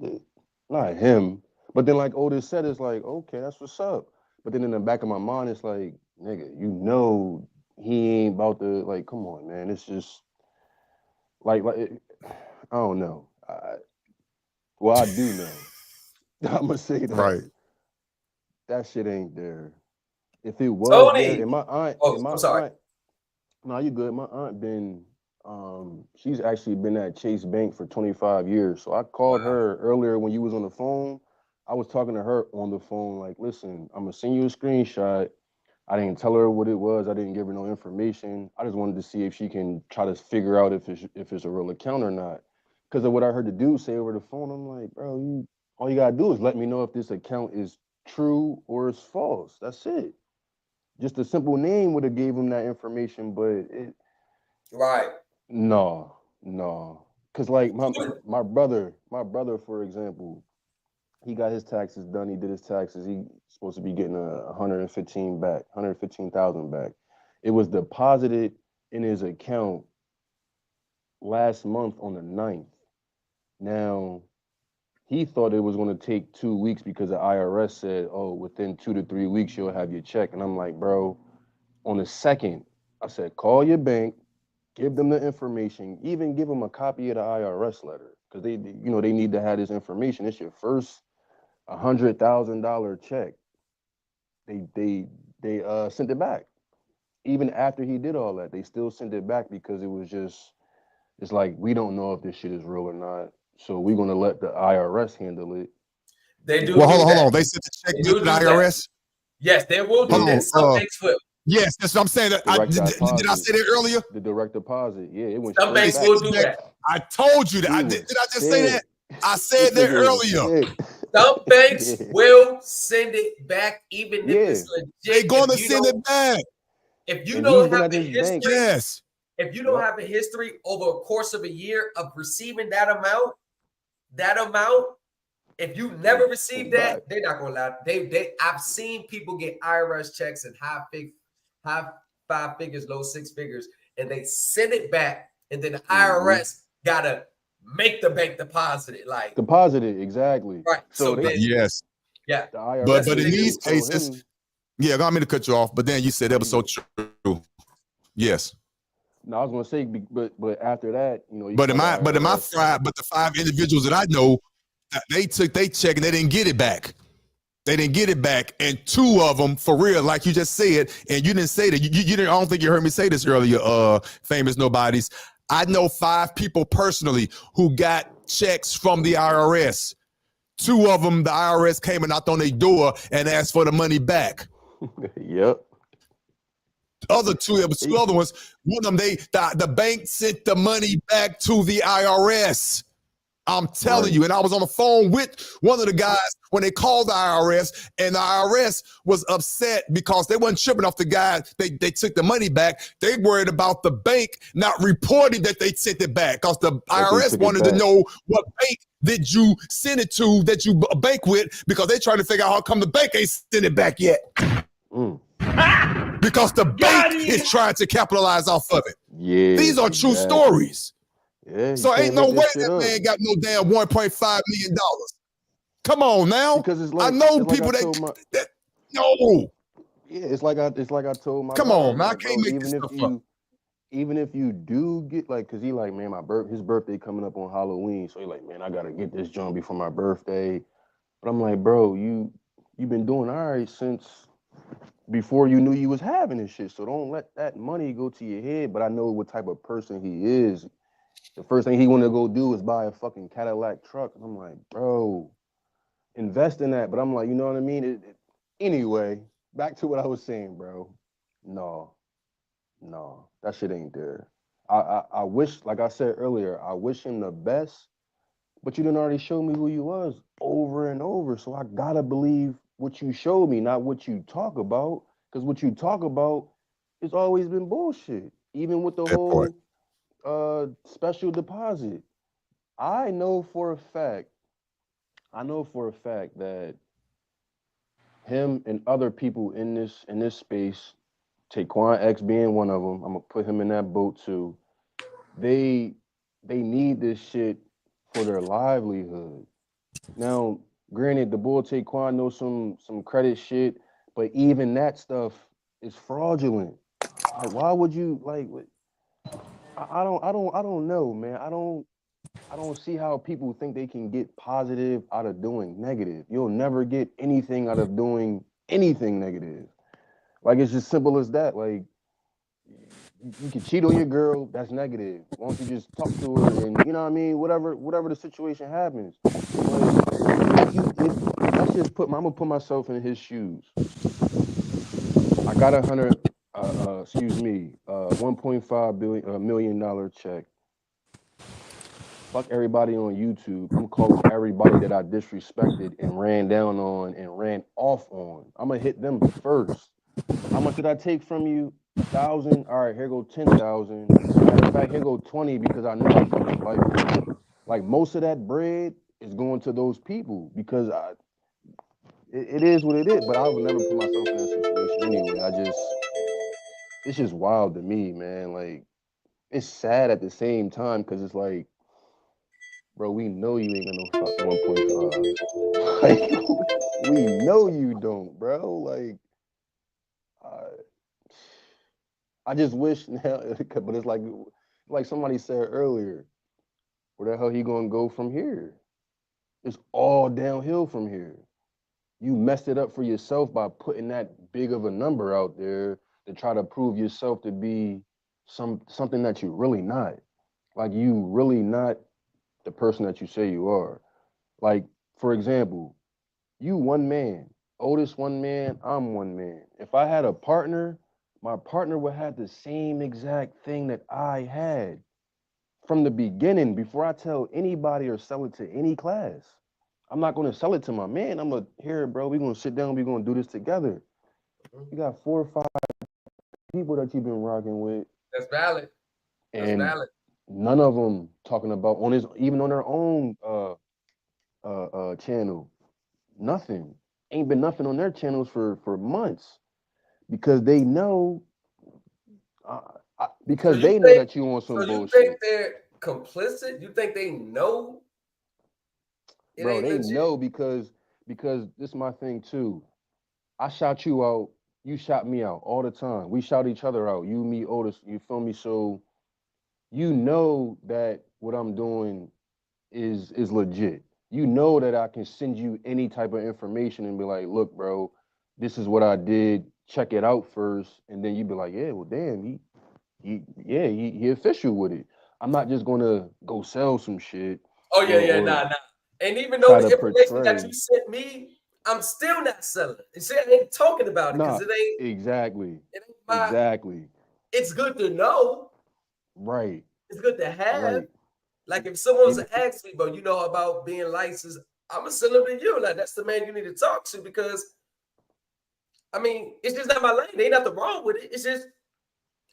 not him. But then, like Otis said, it's like, okay, that's what's up. But then in the back of my mind, it's like, nigga, you know, he ain't about to, like, come on, man. It's just like I don't know. I do know. I'm gonna say that. Right. That shit ain't there. If it was Tony. there, and my aunt, I'm sorry. Aunt, no, you good. My aunt been, she's actually been at Chase Bank for 25 years. So I called her earlier when you was on the phone. I was talking to her on the phone, like, listen, I'm gonna send you a screenshot. I didn't tell her what it was. I didn't give her no information. I just wanted to see if she can try to figure out if it's a real account or not. Because of what I heard the dude say over the phone, I'm like, bro, all you gotta do is let me know if this account is true or it's false. That's it. Just a simple name would have gave him that information, but no. Cause like my brother, for example, he got his taxes done. He did his taxes. He's supposed to be getting 115,000 back. It was deposited in his account last month on the 9th. Now, he thought it was going to take 2 weeks because the IRS said, oh, within 2 to 3 weeks, you'll have your check. And I'm like, bro, on the 2nd, I said, call your bank, give them the information, even give them a copy of the IRS letter. Because they need to have this information. It's your first $100,000 check. They sent it back. Even after he did all that, they still sent it back because it's like, we don't know if this shit is real or not. So we're going to let the IRS handle it. They do. Well, hold on. They sent the check to the IRS? Yes, they will do that. Some banks will. Yes, that's what I'm saying. Did I say that earlier? The direct deposit. Yeah, it went Some banks will do that. I told you that. Did I just say that? I said that earlier. Some banks will send it back, even if it's legit. They're going to send it back. If you don't have a history, yes. If you don't have a history over a course of a year of receiving that amount, if you never received that, they're not going to allow it. I've seen people get IRS checks and high 5 figures, low 6 figures, and they send it back, and then the IRS gotta make the bank deposit it. Deposit it, exactly. Right. So yes. Yeah. But in these cases, I don't mean to cut you off, but then you said that was so true. Yes. No, I was gonna say, but after that, the 5 individuals that I know, they took their check and they didn't get it back. They didn't get it back, and 2 of them, for real, like you just said, and you didn't say that. You didn't. I don't think you heard me say this earlier. Famous nobodies. I know 5 people personally who got checks from the IRS. 2 of them, the IRS came and knocked on their door and asked for the money back. Yep. Other 2 other ones, one of them, the bank sent the money back to the IRS. I'm telling you, and I was on the phone with one of the guys when they called the IRS, and the IRS was upset because they wasn't tripping off the guy. They took the money back. They worried about the bank not reporting that they sent it back because the IRS wanted to know what bank did you send it to that you bank with, because they trying to figure out how come the bank ain't sent it back yet. Because the bank is trying to capitalize off of it. Yeah, these are true stories. Yeah, so ain't no way that man got no damn $1.5 million. Come on now. Because it's like, I know people that no. Yeah, it's like I told my come on, man. I can't make this stuff up. even if you do get like, cause he like, man, his birthday coming up on Halloween, so he like, man, I gotta get this joint before my birthday. But I'm like, bro, you've been doing all right since before you knew you was having this shit. So don't let that money go to your head. But I know what type of person he is. The first thing he want to go do is buy a fucking Cadillac truck. And I'm like, bro, invest in that. But I'm like, you know what I mean? Anyway, back to what I was saying, bro. No, that shit ain't there. I wish, like I said earlier, I wish him the best. But you didn't already show me who you was over and over. So I gotta believe what you showed me, not what you talk about. Because what you talk about, it's always been bullshit. Even with the whole special deposit. I know for a fact that him and other people in this space, Taquan X being one of them, I'm gonna put him in that boat too. They need this shit for their livelihood. Now, granted, the bull Taquan knows some credit shit, but even that stuff is fraudulent. Like, why would you like? I don't know, man. I don't see how people think they can get positive out of doing negative. You'll never get anything out of doing anything negative. Like, it's just simple as that. Like, you can cheat on your girl, that's negative. Why don't you just talk to her and you know what I mean? Whatever the situation happens. But if let's just I'm gonna put myself in his shoes. I got $1.5 million check. Fuck everybody on YouTube. I'm calling everybody that I disrespected and ran down on and ran off on. I'm gonna hit them first. How much did I take from you? 1,000. All right, here go 10,000. Matter of fact, here go 20 because I know I fucked your life up. Like, most of that bread is going to those people because it is what it is. But I would never put myself in that situation anyway. It's just wild to me, man. Like, it's sad at the same time because it's like, bro, we know you ain't got no 1.5. Like, we know you don't, bro. Like, I just wish now, but it's like somebody said earlier, where the hell he gonna go from here? It's all downhill from here. You messed it up for yourself by putting that big of a number out there to try to prove yourself to be something that you're really not. Like, you really not the person that you say you are. Like, for example, you one man, Otis one man, I'm one man. If I had a partner, my partner would have the same exact thing that I had from the beginning before I tell anybody or sell it to any class. I'm not going to sell it to my man. I'm going to here, bro. We're going to sit down. We're going to do this together. You got 4 or 5 people that you've been rocking with. That's valid. That's valid. None of them talking about even on their own channel. Nothing. Ain't been nothing on their channels for months because they know that you want some bullshit. So you think they're complicit? You think they know? Bro, they know because this is my thing too. I shout you out, you shout me out all the time. We shout each other out. You, me, Otis, you feel me? So you know that what I'm doing is legit. You know that I can send you any type of information and be like, look, bro, this is what I did. Check it out first. And then you be like, yeah, well, damn, he official with it. I'm not just gonna go sell some shit. Oh yeah, nah. And even though the information that you sent me, I'm still not selling it. You see, I ain't talking about it because it ain't exactly. Exactly. It's good to know. Right. It's good to have. Right. Like, if someone's asked me, but you know about being licensed, I'm gonna send them to you. Like, that's the man you need to talk to because, I mean, it's just not my lane. There ain't nothing wrong with it. It's just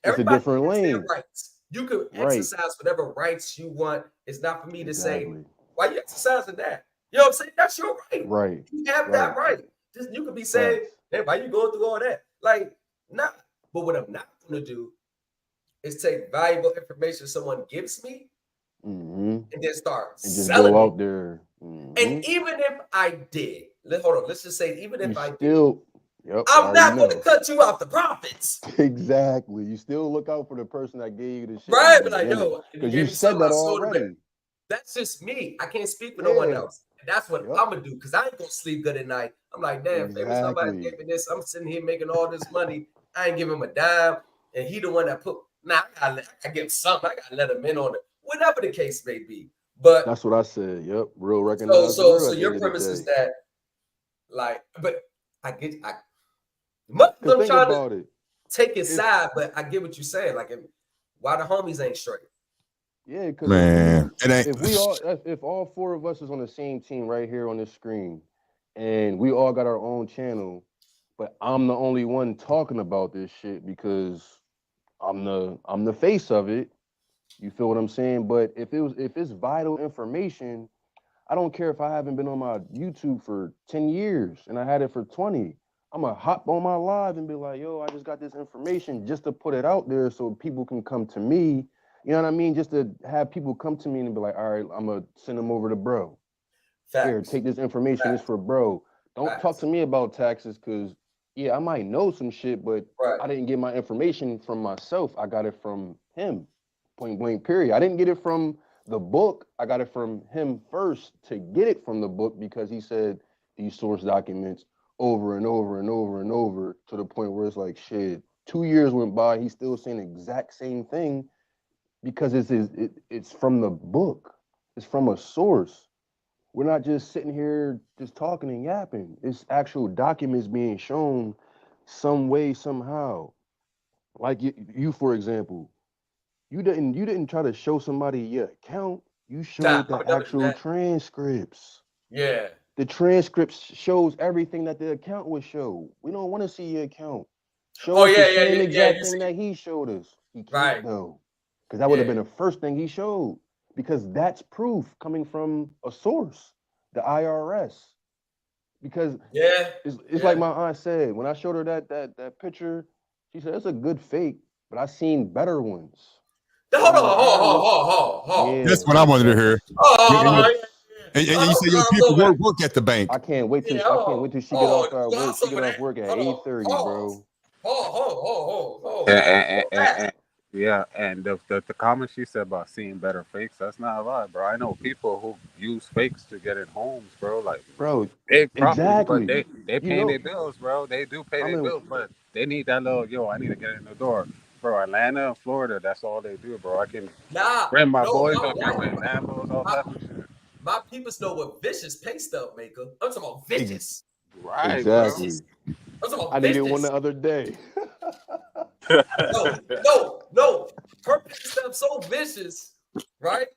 it's a different lane. Rights. You can exercise whatever rights you want. It's not for me to say, why you exercising that? You know what I'm saying? That's your right. Right. You have that right. Just you could be saying, hey, why you going through all that? Like, nah. But what I'm not gonna do is take valuable information someone gives me and then start selling go out there. And even if I did, let's just say, even if I did, Yep, I'm not going to cut you off the profits. Exactly. You still look out for the person that gave you the shit. Right, but like, yo, because you said that already. That's just me. I can't speak for no one else. And that's what I'm gonna do because I ain't gonna sleep good at night. I'm like, damn, famous somebody gave me this. I'm sitting here making all this money. I ain't give him a dime, and he the one that put. Nah, I gotta give him something. I gotta let him in on it, whatever the case may be. But that's what I said. Yep, real recognize. So your premise is that, like, but I most of them trying to take his side, but I get what you're saying. Like, why the homies ain't straight? Yeah, because man, if all four of us is on the same team right here on this screen, and we all got our own channel, but I'm the only one talking about this shit because I'm the face of it. You feel what I'm saying? But if it's vital information, I don't care if I haven't been on my YouTube for 10 years and I had it for 20. I'm gonna hop on my live and be like, yo, I just got this information just to put it out there so people can come to me. You know what I mean? Just to have people come to me and be like, all right, I'm gonna send them over to bro. Facts. Here, take this information. It's for bro. Don't talk to me about taxes because, yeah, I might know some shit, but I didn't get my information from myself. I got it from him, point blank, period. I didn't get it from the book. I got it from him first to get it from the book because he said these source documents over and over and over and over to the point where it's like, shit, 2 years went by. He's still saying the exact same thing because it's from the book. It's from a source. We're not just sitting here just talking and yapping. It's actual documents being shown some way, somehow. Like you for example, you didn't try to show somebody your account. You showed the actual transcripts. Yeah. The transcripts shows everything that the account would show. We don't want to see your account. Show us the same exact thing that he showed us. He can't though. Because that would have been the first thing he showed. Because that's proof coming from a source, the IRS. Because it's like my aunt said, when I showed her that picture, she said, it's a good fake, but I've seen better ones. Hold on. Yeah. That's what I wanted to hear. And you say your people work at the bank. I can't wait till she get off work. She get off work at 8:30, bro. Yeah, and the comment she said about seeing better fakes, that's not a lie, bro. I know people who use fakes to get in homes, bro. Like, bro, big property, but they paying their bills, bro. They do pay their bills, but they need that little, I need to get in the door. Bro, Atlanta and Florida, that's all they do, bro. I can bring my boys up here with Lambos, all type of shit. My people know what vicious pay stub maker. I'm talking about vicious. Right, exactly. Bro. I'm talking about I needed one the other day. No. Her pay stub so vicious, right?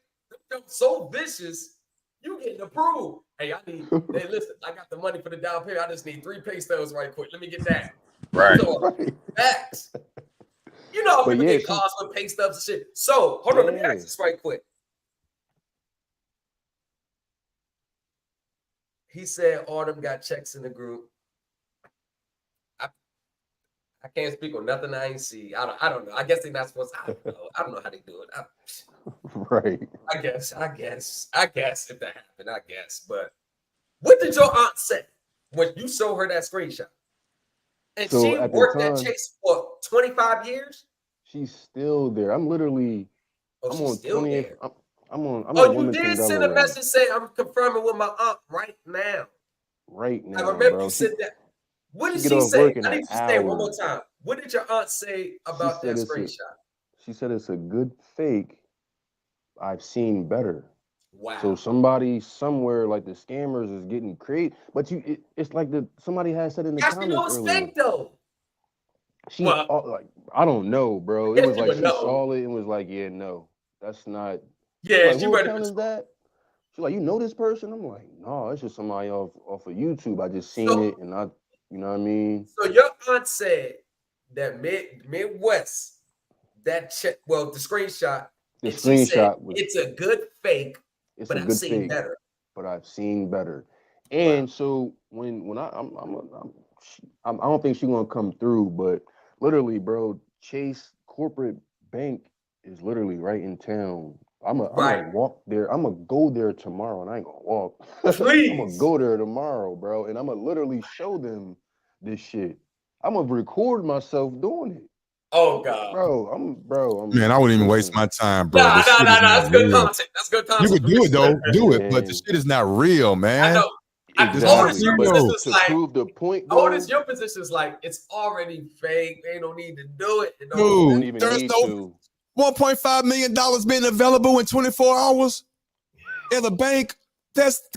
So vicious, you getting approved. Hey, listen, I got the money for the down payment. I just need 3 pay stubs right quick. Let me get that. Right. Facts. You know how people get calls with pay stubs and shit. So, hold on, let me ask this right quick. He said Autumn got checks in the group. I can't speak on nothing I ain't see. I don't know. I guess they're not supposed to. I don't know how they do it. Right. I guess if that happened, I guess. But what did your aunt say when you showed her that screenshot? And so she worked at Chase for 25 years? She's still there. I'm literally I'm on 20th. I'm on you did send a message saying I'm confirming with my aunt right now. Right now. I remember bro. you said that. What did she say? I need you to say it one more time. What did your aunt say about that screenshot? She said it's a good fake. I've seen better. Wow. So somebody somewhere, like the scammers, is getting creative. But it's like somebody has said in the comments know it's fake though. I don't know, bro. It was like she saw it and was like, yeah, no, that's not. Yeah, like, who account is that? She's like, you know this person? I'm like, no, it's just somebody off of YouTube. I just seen it and you know what I mean? So your aunt said that Midwest, the screenshot. The screenshot it's a good fake, but I've seen better. But I've seen better. And so when I don't think she's gonna come through, but literally, bro, Chase corporate bank is literally right in town. I'm gonna walk there. I'm gonna go there tomorrow, and I ain't gonna walk. Please. I'm gonna go there tomorrow, bro, and I'm gonna literally show them this shit. I'm gonna record myself doing it. Oh God, bro. Man, I wouldn't even waste my time, bro. No. That's good content. That's good content. You could do it though, do it, but the shit is not real, man. I know. Exactly. Your But position's to like, prove the point, though, your position's like it's already fake. Ain't no need to do it. Dude, there's no $1.5 million being available in 24 hours in the bank.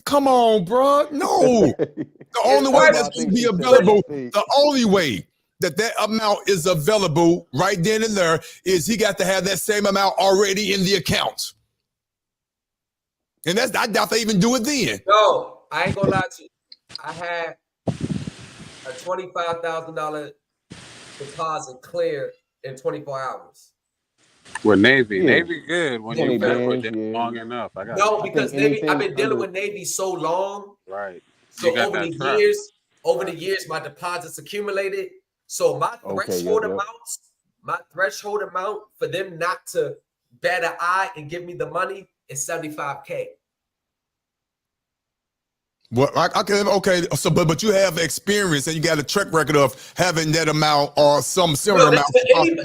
Come on, bro. No. The only way that's going to be available, the only way that amount is available right then and there is he got to have that same amount already in the account. And I doubt they even do it then. No, I ain't gonna lie to you. I had a $25,000 deposit clear in 24 hours. With Navy, Navy good when you been with them long enough. Because Navy, I've been dealing with Navy so long. Right. So over the years, my deposits accumulated. So my threshold amount for them not to bat an eye and give me the money is $75K. Well, okay. So, but you have experience and you got a track record of having that amount or some similar amount.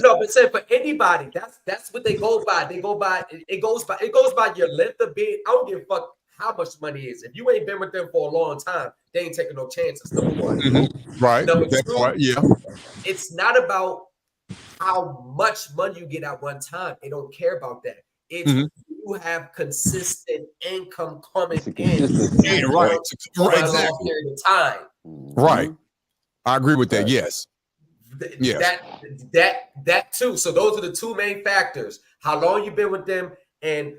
But say for anybody, that's what they go by. It goes by your length of being. I don't give a fuck how much money is. If you ain't been with them for a long time, they ain't taking no chances. Number one, right? Number two, yeah. It's not about how much money you get at one time. They don't care about that. It's you have consistent income coming in, right? Exactly. Period of time. Right. I agree with that. Yes. Yes. That too. So those are the two main factors: how long you've been with them, and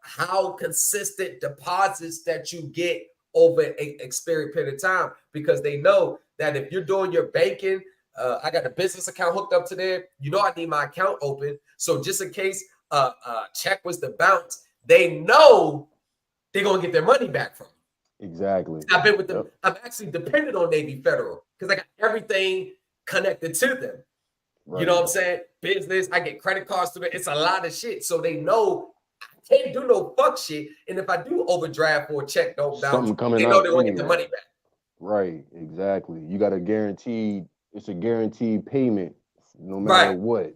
how consistent deposits that you get over an experienced period of time. Because they know that if you're doing your banking, I got a business account hooked up to there. I need my account open. So just in case check was to bounce, they know they're gonna get their money back from me. Exactly. I've been with them. I'm actually dependent on Navy Federal because I got everything connected to them. Right. You know what I'm saying? Business, I get credit cards through it. It's a lot of shit. So they know I can't do no fuck shit. And if I do overdraft or check don't bounce, they know they're gonna get the money back. Right, exactly. You got it's a guaranteed payment no matter what.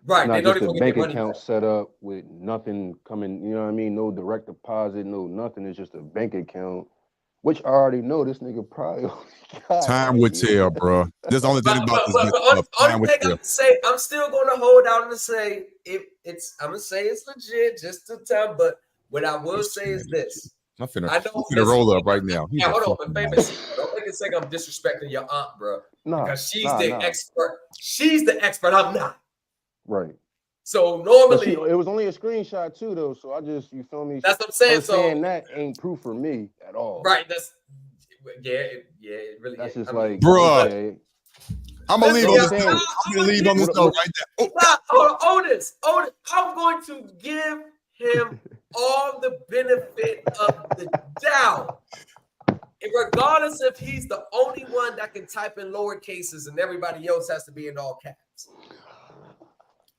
Right. It's not just a bank account set up with nothing coming, you know what I mean? No direct deposit, no nothing. It's just a bank account, which I already know this nigga probably got. Time would tell, bro. There's only thing about this. Only thing I'm say, I'm still gonna hold out and say I'm gonna say it's legit just the time, but what I will say is this. I'm finna roll up right now. Yeah, hold on, but famous. Don't make it say I'm disrespecting your aunt, bro. Because she's the expert. She's the expert. I'm not. Right. So normally it was only a screenshot too, though. So you feel me? That's what I'm saying. Saying that ain't proof for me at all. Right. It really. That's just like, bro. Okay. I'm gonna leave on this note. I'm gonna leave on this note right there. Otis, I'm going to give him all the benefit of the doubt. And regardless if he's the only one that can type in lower cases and everybody else has to be in all caps.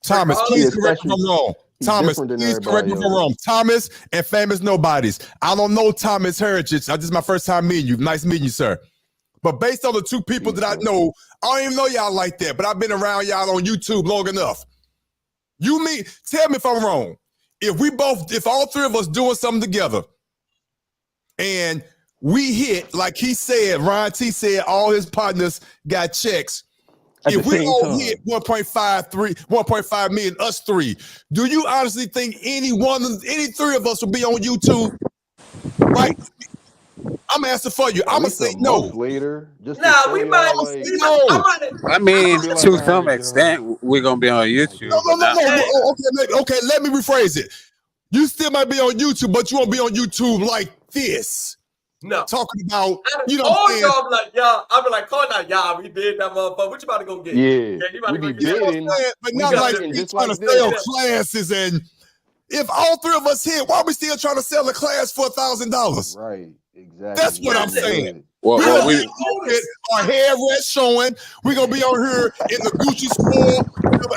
Thomas, please correct me if I'm wrong. Thomas, please correct me if I'm wrong. Thomas and famous nobodies. I don't know Thomas Heritage. This is my first time meeting you. Nice meeting you, sir. But based on the two people that I know, I don't even know y'all like that, but I've been around y'all on YouTube long enough. Tell me if I'm wrong. If all three of us doing something together and we hit, like he said, Ryan T said, all his partners got checks. If we all hit 1.5 million, us three, do you honestly think any three of us will be on YouTube? Right? I'm asking for you. I'm gonna say no. Later, we might. I mean, to some extent, we're gonna be on YouTube. No. Okay, let me rephrase it. You still might be on YouTube, but you won't be on YouTube like this. No. Talking about, y'all like, y'all. I'm like, call out, y'all. We did that motherfucker. What you about to go get? Yeah, you about to go get. But not like we trying to sell classes. And if all three of us hit, why are we still trying to sell a class for $1,000? Right, exactly. That's what I'm saying. Well, we our hair rest showing. We're gonna be on here in the Gucci store.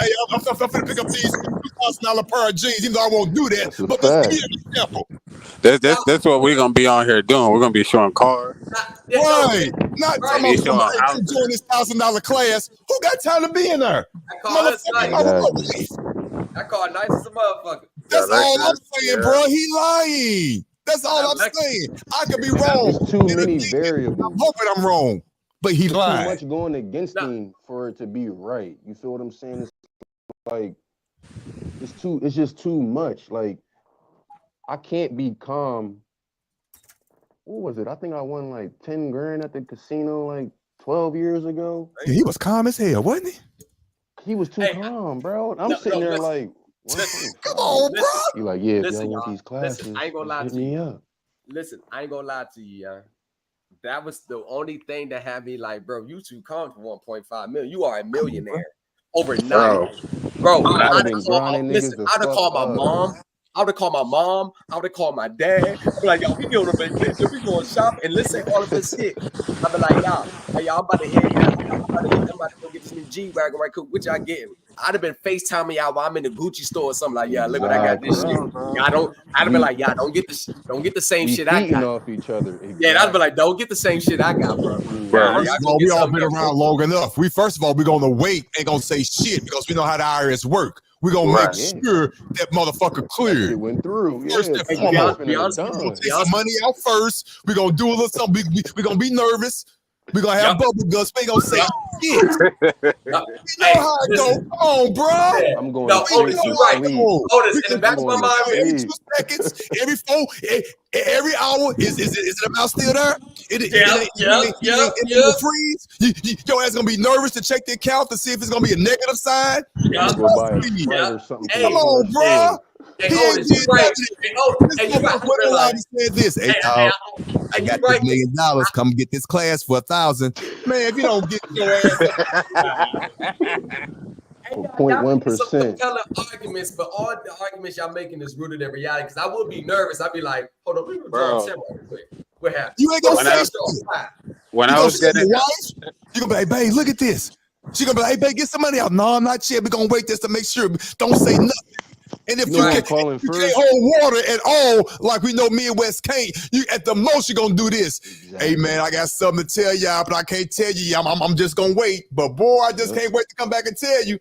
Hey, I'm finna pick up these $2,000 pair of jeans, even though I won't do that. But let's give you an example. That's what we're gonna be on here doing. We're gonna be showing cars. Right. Not talking about showing I'm doing this $1,000 class. Who got time to be in there? I call us nice. I call nice as a motherfucker. That's all I'm saying, bro. He lying. That's all I'm saying. I could be wrong. There's too many variables. I'm hoping I'm wrong, but he lied. Too much going against him for it to be right. You feel what I'm saying? It's like it's just too much. Like I can't be calm. What was it? I think I won like 10 grand at the casino like 12 years ago. He was calm as hell, wasn't he? He was too calm, bro. I'm sitting there like, come on, bro. You like, yeah, if y'all want these classes, I ain't gonna lie hit to me you. up. Listen, I ain't gonna lie to you, young. That was the only thing that had me like, bro, you too calm for 1.5 million. You are a millionaire overnight. Bro, I'd have called my mom. I would have called my mom. I would have called my dad. I'd be like, yo, we going on vacation. We going shopping. And let's say all of this shit. I'd be like, y'all, I'm about to head down. I'm about to go get this new G-Wagon right quick. What y'all getting? I'd have been FaceTiming y'all while I'm in the Gucci store or something like, yeah, look what I got this shit. I'd have been like, yeah, don't get the same shit I got. Off each other. Exactly. Yeah, I'd be like, don't get the same shit I got, bro. We all been around long enough. First of all, we're gonna wait, ain't gonna say shit because we know how the IRS work. We're gonna make sure that motherfucker cleared. It went through. First and foremost, we're gonna take some money out first. We're gonna do a little something. We're gonna be nervous. We're gonna have bubble guts. We ain't gonna say shit. You know how it go. Come on, bro. I'm going to Otis, you right. Otis, in the back of my mind, every 2 seconds, every 4, every hour. Is it about still there? Freeze. Your ass gonna be nervous to check the account to see if it's gonna be a negative sign. Go buy a Sprite or something. Come on, bro. Hey, Otis, you right. Said this. I got $1 million. Come get this class for $1,000. Man, if you don't get your ass 0.1%. Arguments, but all the arguments y'all making is rooted in reality. Because I would be nervous. I'd be like, hold on, we were drawing real quick. What happened? You ain't gonna say when I was getting you gonna be like, babe, look at this. She gonna be like, hey, babe, get some money out. No, I'm not yet. We're gonna wait this to make sure. Don't say nothing. And if you can't hold water at all, like we know Midwest can't, you at the most you're gonna do this. Exactly. Hey man, I got something to tell y'all, but I can't tell you. I'm just gonna wait. But boy, I just can't wait to come back and tell you.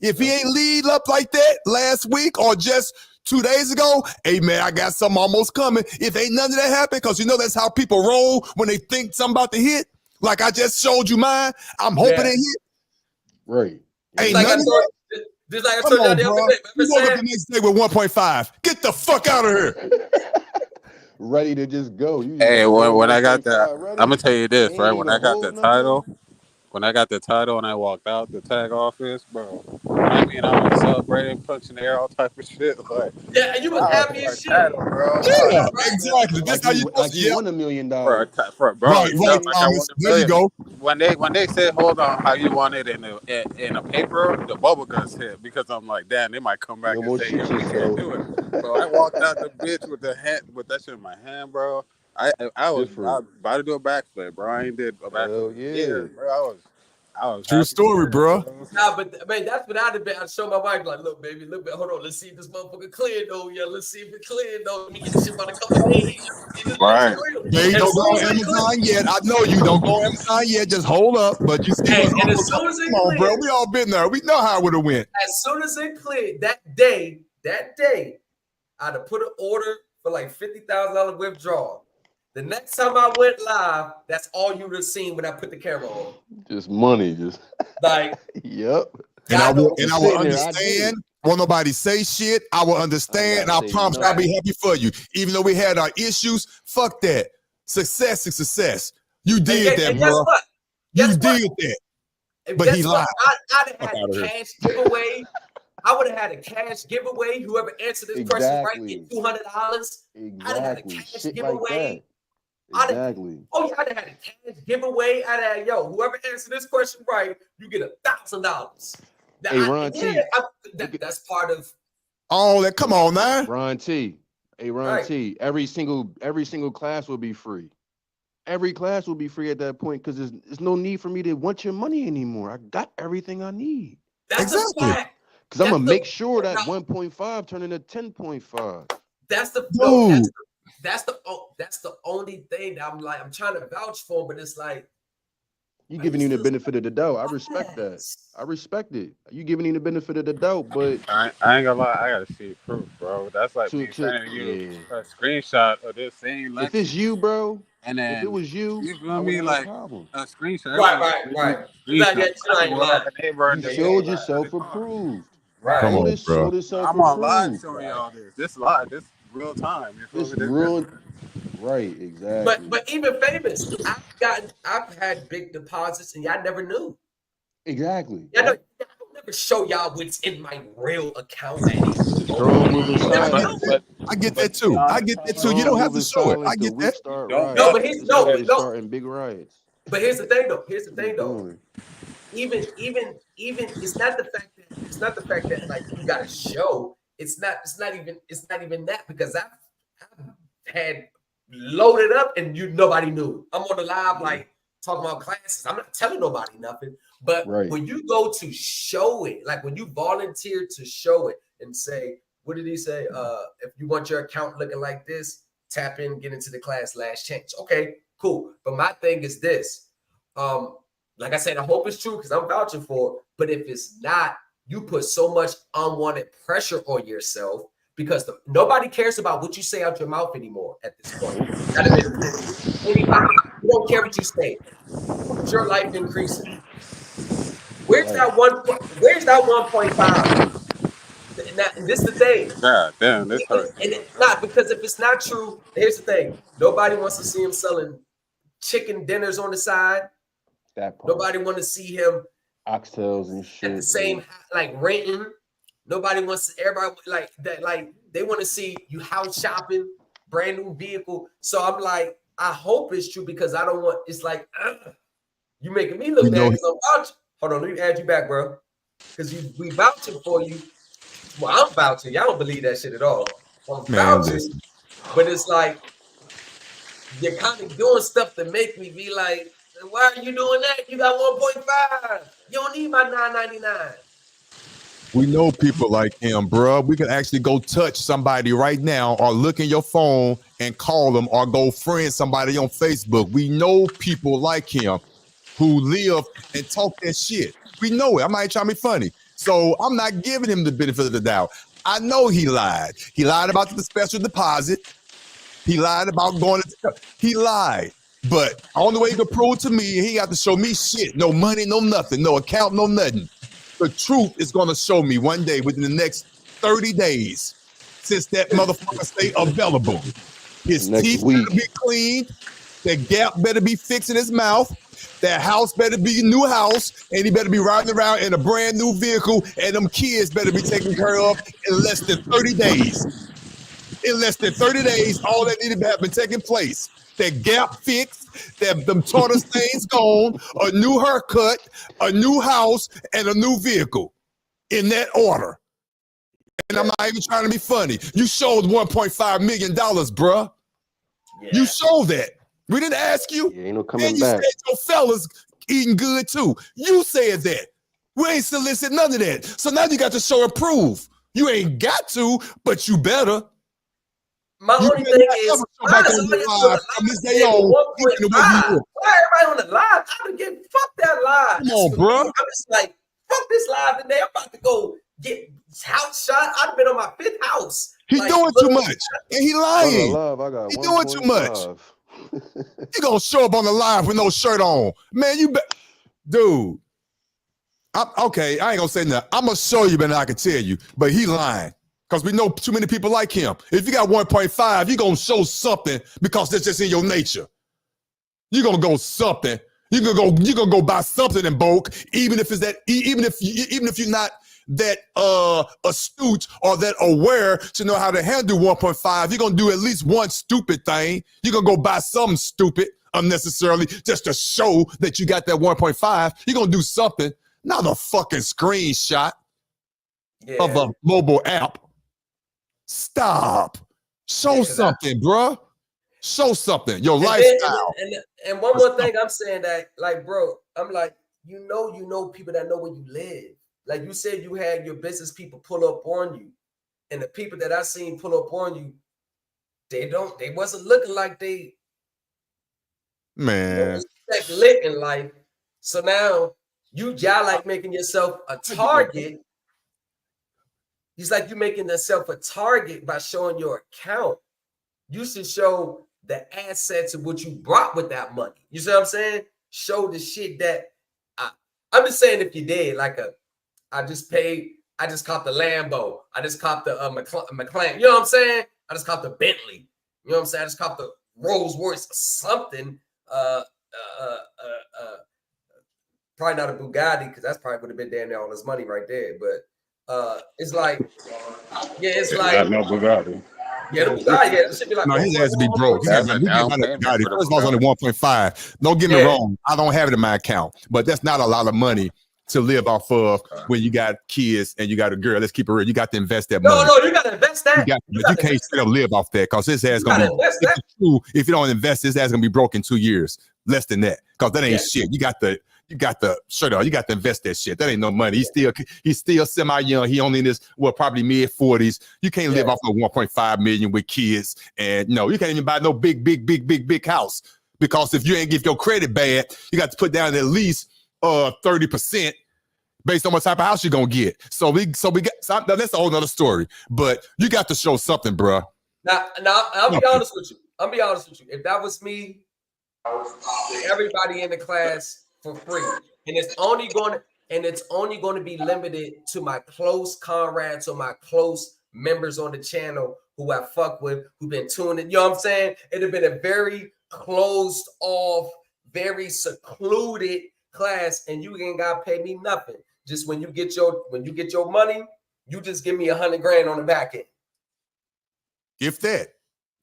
If he ain't lead up like that last week or just 2 days ago, hey man, I got something almost coming. If ain't none of that happen, because you know that's how people roll when they think something about to hit. Like I just showed you mine. I'm hoping it hit. Right. Ain't like none of that. Just like I told y'all the other day. You woke up the next day with 1.5. Get the fuck out of here. Ready to just go. Hey, when I got that, I'm gonna tell you this, right? When I got the title, and I walked out the tag office, bro. I mean, I was celebrating, punching the air, all type of shit. Like, yeah, and you was happy as shit, bro. Yeah, exactly. This how you won $1 million, bro. Right, there you go. When they said, "Hold on, how you want it in a paper?" The bubble guts hit because I'm like, damn, they might come back and say, "Yeah, we can't do it." So I walked out the bitch with that shit in my hand, bro. I was about to do a backflip, bro. I ain't did a backflip. Yeah, bro. I was true story, bro. Nah, but man, that's what I'd have been. I'd show my wife like, look, baby, look, hold on, let's see if this motherfucker cleared though. Yeah, let's see if it cleared though. Let me get this shit about a couple of days. Right. Hey, don't go on Amazon yet. I know you don't go on Amazon yet. Just hold up. But you see, and as soon as it cleared, bro, we all been there. We know how it would have went. As soon as it cleared that day, I'd have put an order for like $50,000 withdrawal. The next time I went live, that's all you would have seen when I put the camera on. Just money, just like yep. And I will understand. Won't nobody say shit. I will understand. And I promise I'll be happy for you. Even though we had our issues, fuck that. Success is success. You did that, bro. You did that. But he lied. I'd have had a cash giveaway. I would have had a cash giveaway. Whoever answered this question right get $200. I'd have had a cash giveaway. Exactly. I'd have had a cash giveaway. I'd have whoever answered this question right, you get $1,000. Hey, Ron T. That's part of all that. Come on, man. Ron T. Hey, Ron T. Every single class will be free. every class will be free at that point because there's no need for me to want your money anymore. I got everything I need. That's a fact. Because I'm gonna make sure that 1.5 turn into 10.5. That's the that's the only thing that I'm trying to vouch for, but it's like you giving him the benefit of the doubt. I respect that. I respect it. You giving him the benefit of the doubt, but I ain't gonna lie, I gotta see proof, bro. That's like me sending you a screenshot of this same lecture. If it's you, bro, and then if it was you feel me, like a screenshot. Right. You showed yourself approved. Right. Come on, bro. I'm on live showing y'all this. This live, this real time. This real, right? Exactly. But even famous, I've had big deposits and y'all never knew. Exactly. I don't never show y'all what's in my real account. But I get that too. I get that too. You don't have to show it. I get that. No, but he's starting big riots. But here's the thing, though. Even it's not the fact that like you got to show. It's not even that, because I've had loaded up and nobody knew. I'm on the live like talking about classes. I'm not telling nobody nothing. But when you go to show it, like when you volunteer to show it and say, what did he say? If you want your account looking like this, tap in, get into the class, last chance. Okay, cool. But my thing is this. Like I said, I hope it's true because I'm vouching for it. But if it's not, you put so much unwanted pressure on yourself because nobody cares about what you say out your mouth anymore at this point. Anybody, you don't care what you say. Your life increases. Where's that 1.5? And this is the thing. God damn, this hurts. And it's not, because if it's not true, here's the thing. Nobody wants to see him selling chicken dinners on the side. Nobody want to see him oxtails and shit at the same, like renting. Nobody wants to, everybody like that, like they want to see you house shopping, brand new vehicle. So I'm like, I hope it's true because I don't want, it's like you making me look bad because I'm vouching. Hold on, let me add you back, bro. Because we vouching for you. Well, I'm vouching. Y'all don't believe that shit at all. I'm vouching, but it's like you're kind of doing stuff to make me be like, why are you doing that? You got 1.5. You don't need my 9.99. We know people like him, bro. We can actually go touch somebody right now or look in your phone and call them or go friend somebody on Facebook. We know people like him who live and talk that shit. We know it. I'm not trying to be funny. So I'm not giving him the benefit of the doubt. I know he lied. He lied about the special deposit. He lied about going to, he lied. But only way he could prove to me, he got to show me shit. No money, no nothing, no account, no nothing. The truth is going to show me one day within the next 30 days, since that motherfucker stay available. His teeth better be cleaned. That gap better be fixed in his mouth. That house better be a new house. And he better be riding around in a brand new vehicle. And them kids better be taken care of in less than 30 days. In less than 30 days, all that needed to have been taking place. That gap fixed, that them tortoise stains gone, a new haircut, a new house, and a new vehicle. In that order. And I'm not even trying to be funny. You showed $1.5 million, bruh. Yeah. You showed that. We didn't ask you. Yeah, ain't no coming and you back. said your fellas eating good too. You said that. We ain't solicit none of that. So now you got to show and prove. You ain't got to, but you better. My only thing is, why everybody on the live? I don't give fuck that live. Come on, bro. I'm just like, fuck this live today. I'm about to go get house shot. I've been on my 5th house. He like, doing too much, and he lying. He doing too much. He gonna show up on the live with no shirt on, man. You bet, dude. Okay, I ain't gonna say nothing. I'm gonna show you, but I can tell you. But he lying. Because we know too many people like him. If you got 1.5, you're going to show something because that's just in your nature. You're going to go something. You're going to go buy something in bulk, even if you're not that astute or that aware to know how to handle 1.5. You're going to do at least one stupid thing. You're going to go buy something stupid unnecessarily just to show that you got that 1.5. You're going to do something, not a fucking screenshot of a mobile app. Stop. Show something, bruh. Show something. Your lifestyle. And one more thing, I'm saying that, like, bro, I'm like, you know people that know where you live. Like you said, you had your business people pull up on you, and the people that I seen pull up on you, they wasn't looking like they, man, lit in life. So now y'all like making yourself a target. He's like, you making yourself a target by showing your account. You should show the assets of what you brought with that money. You see what I'm saying? Show the shit that I'm just saying. If you did, like I just caught the Lambo. I just caught the McLaren. You know what I'm saying? I just caught the Bentley. You know what I'm saying? I just caught the Rolls Royce, something. Probably not a Bugatti, because that's probably would have been damn near all his money right there. But it's like, yeah, it's like no Bugatti. Yeah, the Bugatti, yeah, it should be like. No, his ass to be broke. He got Bugatti. First of all, it's only 1.5. Don't get me wrong. I don't have it in my account, but that's not a lot of money to live off of when you got kids and you got a girl. Let's keep it real. You got to invest that money. No, you got to invest that. You can't still live off that, because his ass gonna be. If you don't invest, his ass gonna be broke in 2 years. Less than that, because that ain't shit. You got to shut up. You got to invest that shit. That ain't no money. He's still semi young. He only in his probably mid 40s. You can't live off of 1.5 million with kids, and no, you can't even buy no big house, because if you ain't give your credit bad, you got to put down at least 30% based on what type of house you're gonna get. So that's a whole nother story. But you got to show something, bro. Now I'll be honest with you. If that was me, everybody in the class for free, and it's only going to be limited to my close comrades or my close members on the channel who I fuck with, who've been tuning. You know what I'm saying? It'd have been a very closed off, very secluded class, and you ain't gotta pay me nothing. Just when you get your money, you just give me $100 grand on the back end. If that,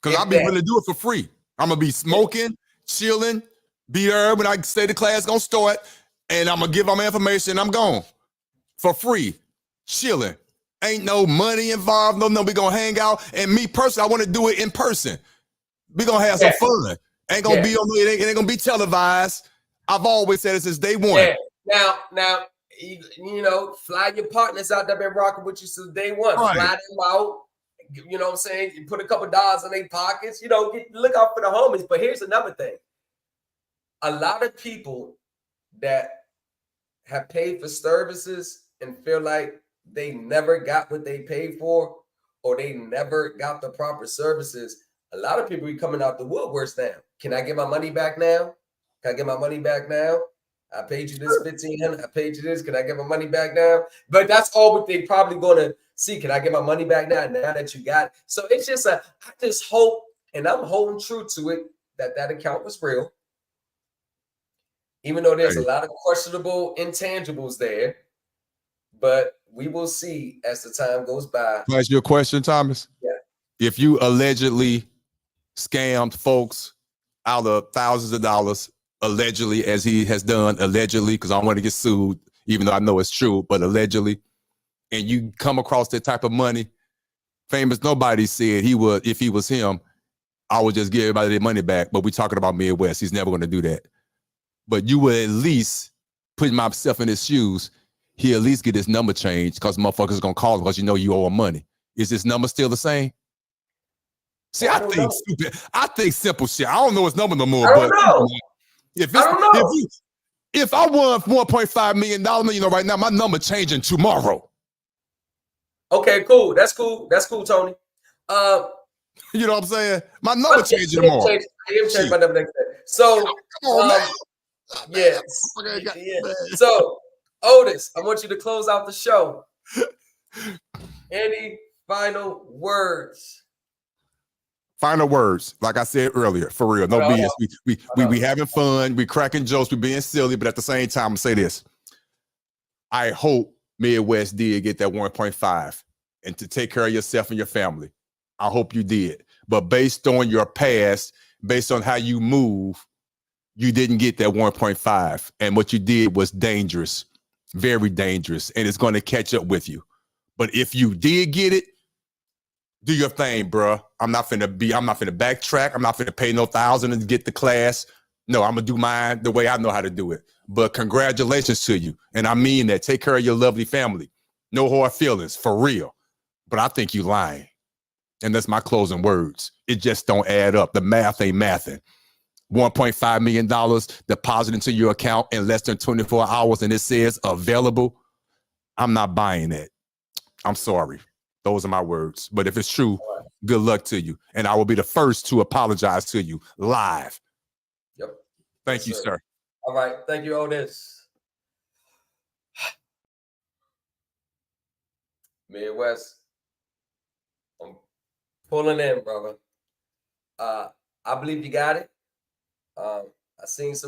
because I'll be willing to do it for free. I'm gonna be smoking, chilling, be there when I say the class gonna start, and I'm gonna give them information. I'm gone for free, chilling. Ain't no money involved. No, we gonna hang out. And me personally, I want to do it in person. We gonna have some fun. Ain't gonna be it ain't gonna be televised. I've always said it since day one. Yeah. Now, you know, fly your partners out that been rocking with you since day one. Right. Fly them out. You know what I'm saying? You put a couple dollars in their pockets. You know, look out for the homies. But here's another thing. A lot of people that have paid for services and feel like they never got what they paid for, or they never got the proper services. A lot of people be coming out the woodworks now. Can I get my money back now? Can I get my money back now? I paid you this $1,500. I paid you this. Can I get my money back now? But that's all what they probably going to see. Can I get my money back now that you got it? So it's just I just hope, and I'm holding true to it, that account was real. Even though there's a lot of questionable intangibles there, but we will see as the time goes by. Can I ask you a question, Thomas? Yeah. If you allegedly scammed folks out of thousands of dollars, allegedly, as he has done, allegedly, because I don't want to get sued, even though I know it's true, but allegedly, and you come across that type of money, Famous Nobody said he would, if he was him, I would just give everybody their money back. But we're talking about Midwest. He's never going to do that. But you would at least, putting myself in his shoes, he at least get his number changed, because motherfuckers going to call him because you know you owe him money. Is this number still the same? See, I think stupid. I think simple shit. I don't know his number no more. I don't know. If I won $1.5 million, you know, right now, my number changing tomorrow. Okay, cool. That's cool. That's cool, Tony. You know what I'm saying? My number changing tomorrow. I am changing my number next day. So, come on, man. Yes. Yeah. So, Otis, I want you to close out the show. Any final words? Final words, like I said earlier, for real, no BS. We having fun, we cracking jokes, we being silly, but at the same time, I'm gonna say this. I hope Midwest did get that 1.5 and to take care of yourself and your family. I hope you did. But based on your past, based on how you move, you didn't get that 1.5. And what you did was dangerous, very dangerous, and it's going to catch up with you. But if you did get it, Do your thing, bro. I'm not finna backtrack. I'm not finna pay no $1,000 to get the class. No, I'm gonna do mine the way I know how to do it. But congratulations to you. And I mean that. Take care of your lovely family. No hard feelings, for real. But I think you lying. And that's my closing words. It just don't add up. The math ain't mathing. $1.5 million deposited into your account in less than 24 hours, and it says available. I'm not buying that. I'm sorry. Those are my words. But if it's true, good luck to you. And I will be the first to apologize to you live. Yep. Thank you, sir. All right. Thank you, Otis. Midwest. I'm pulling in, brother. I believe you got it. I seen some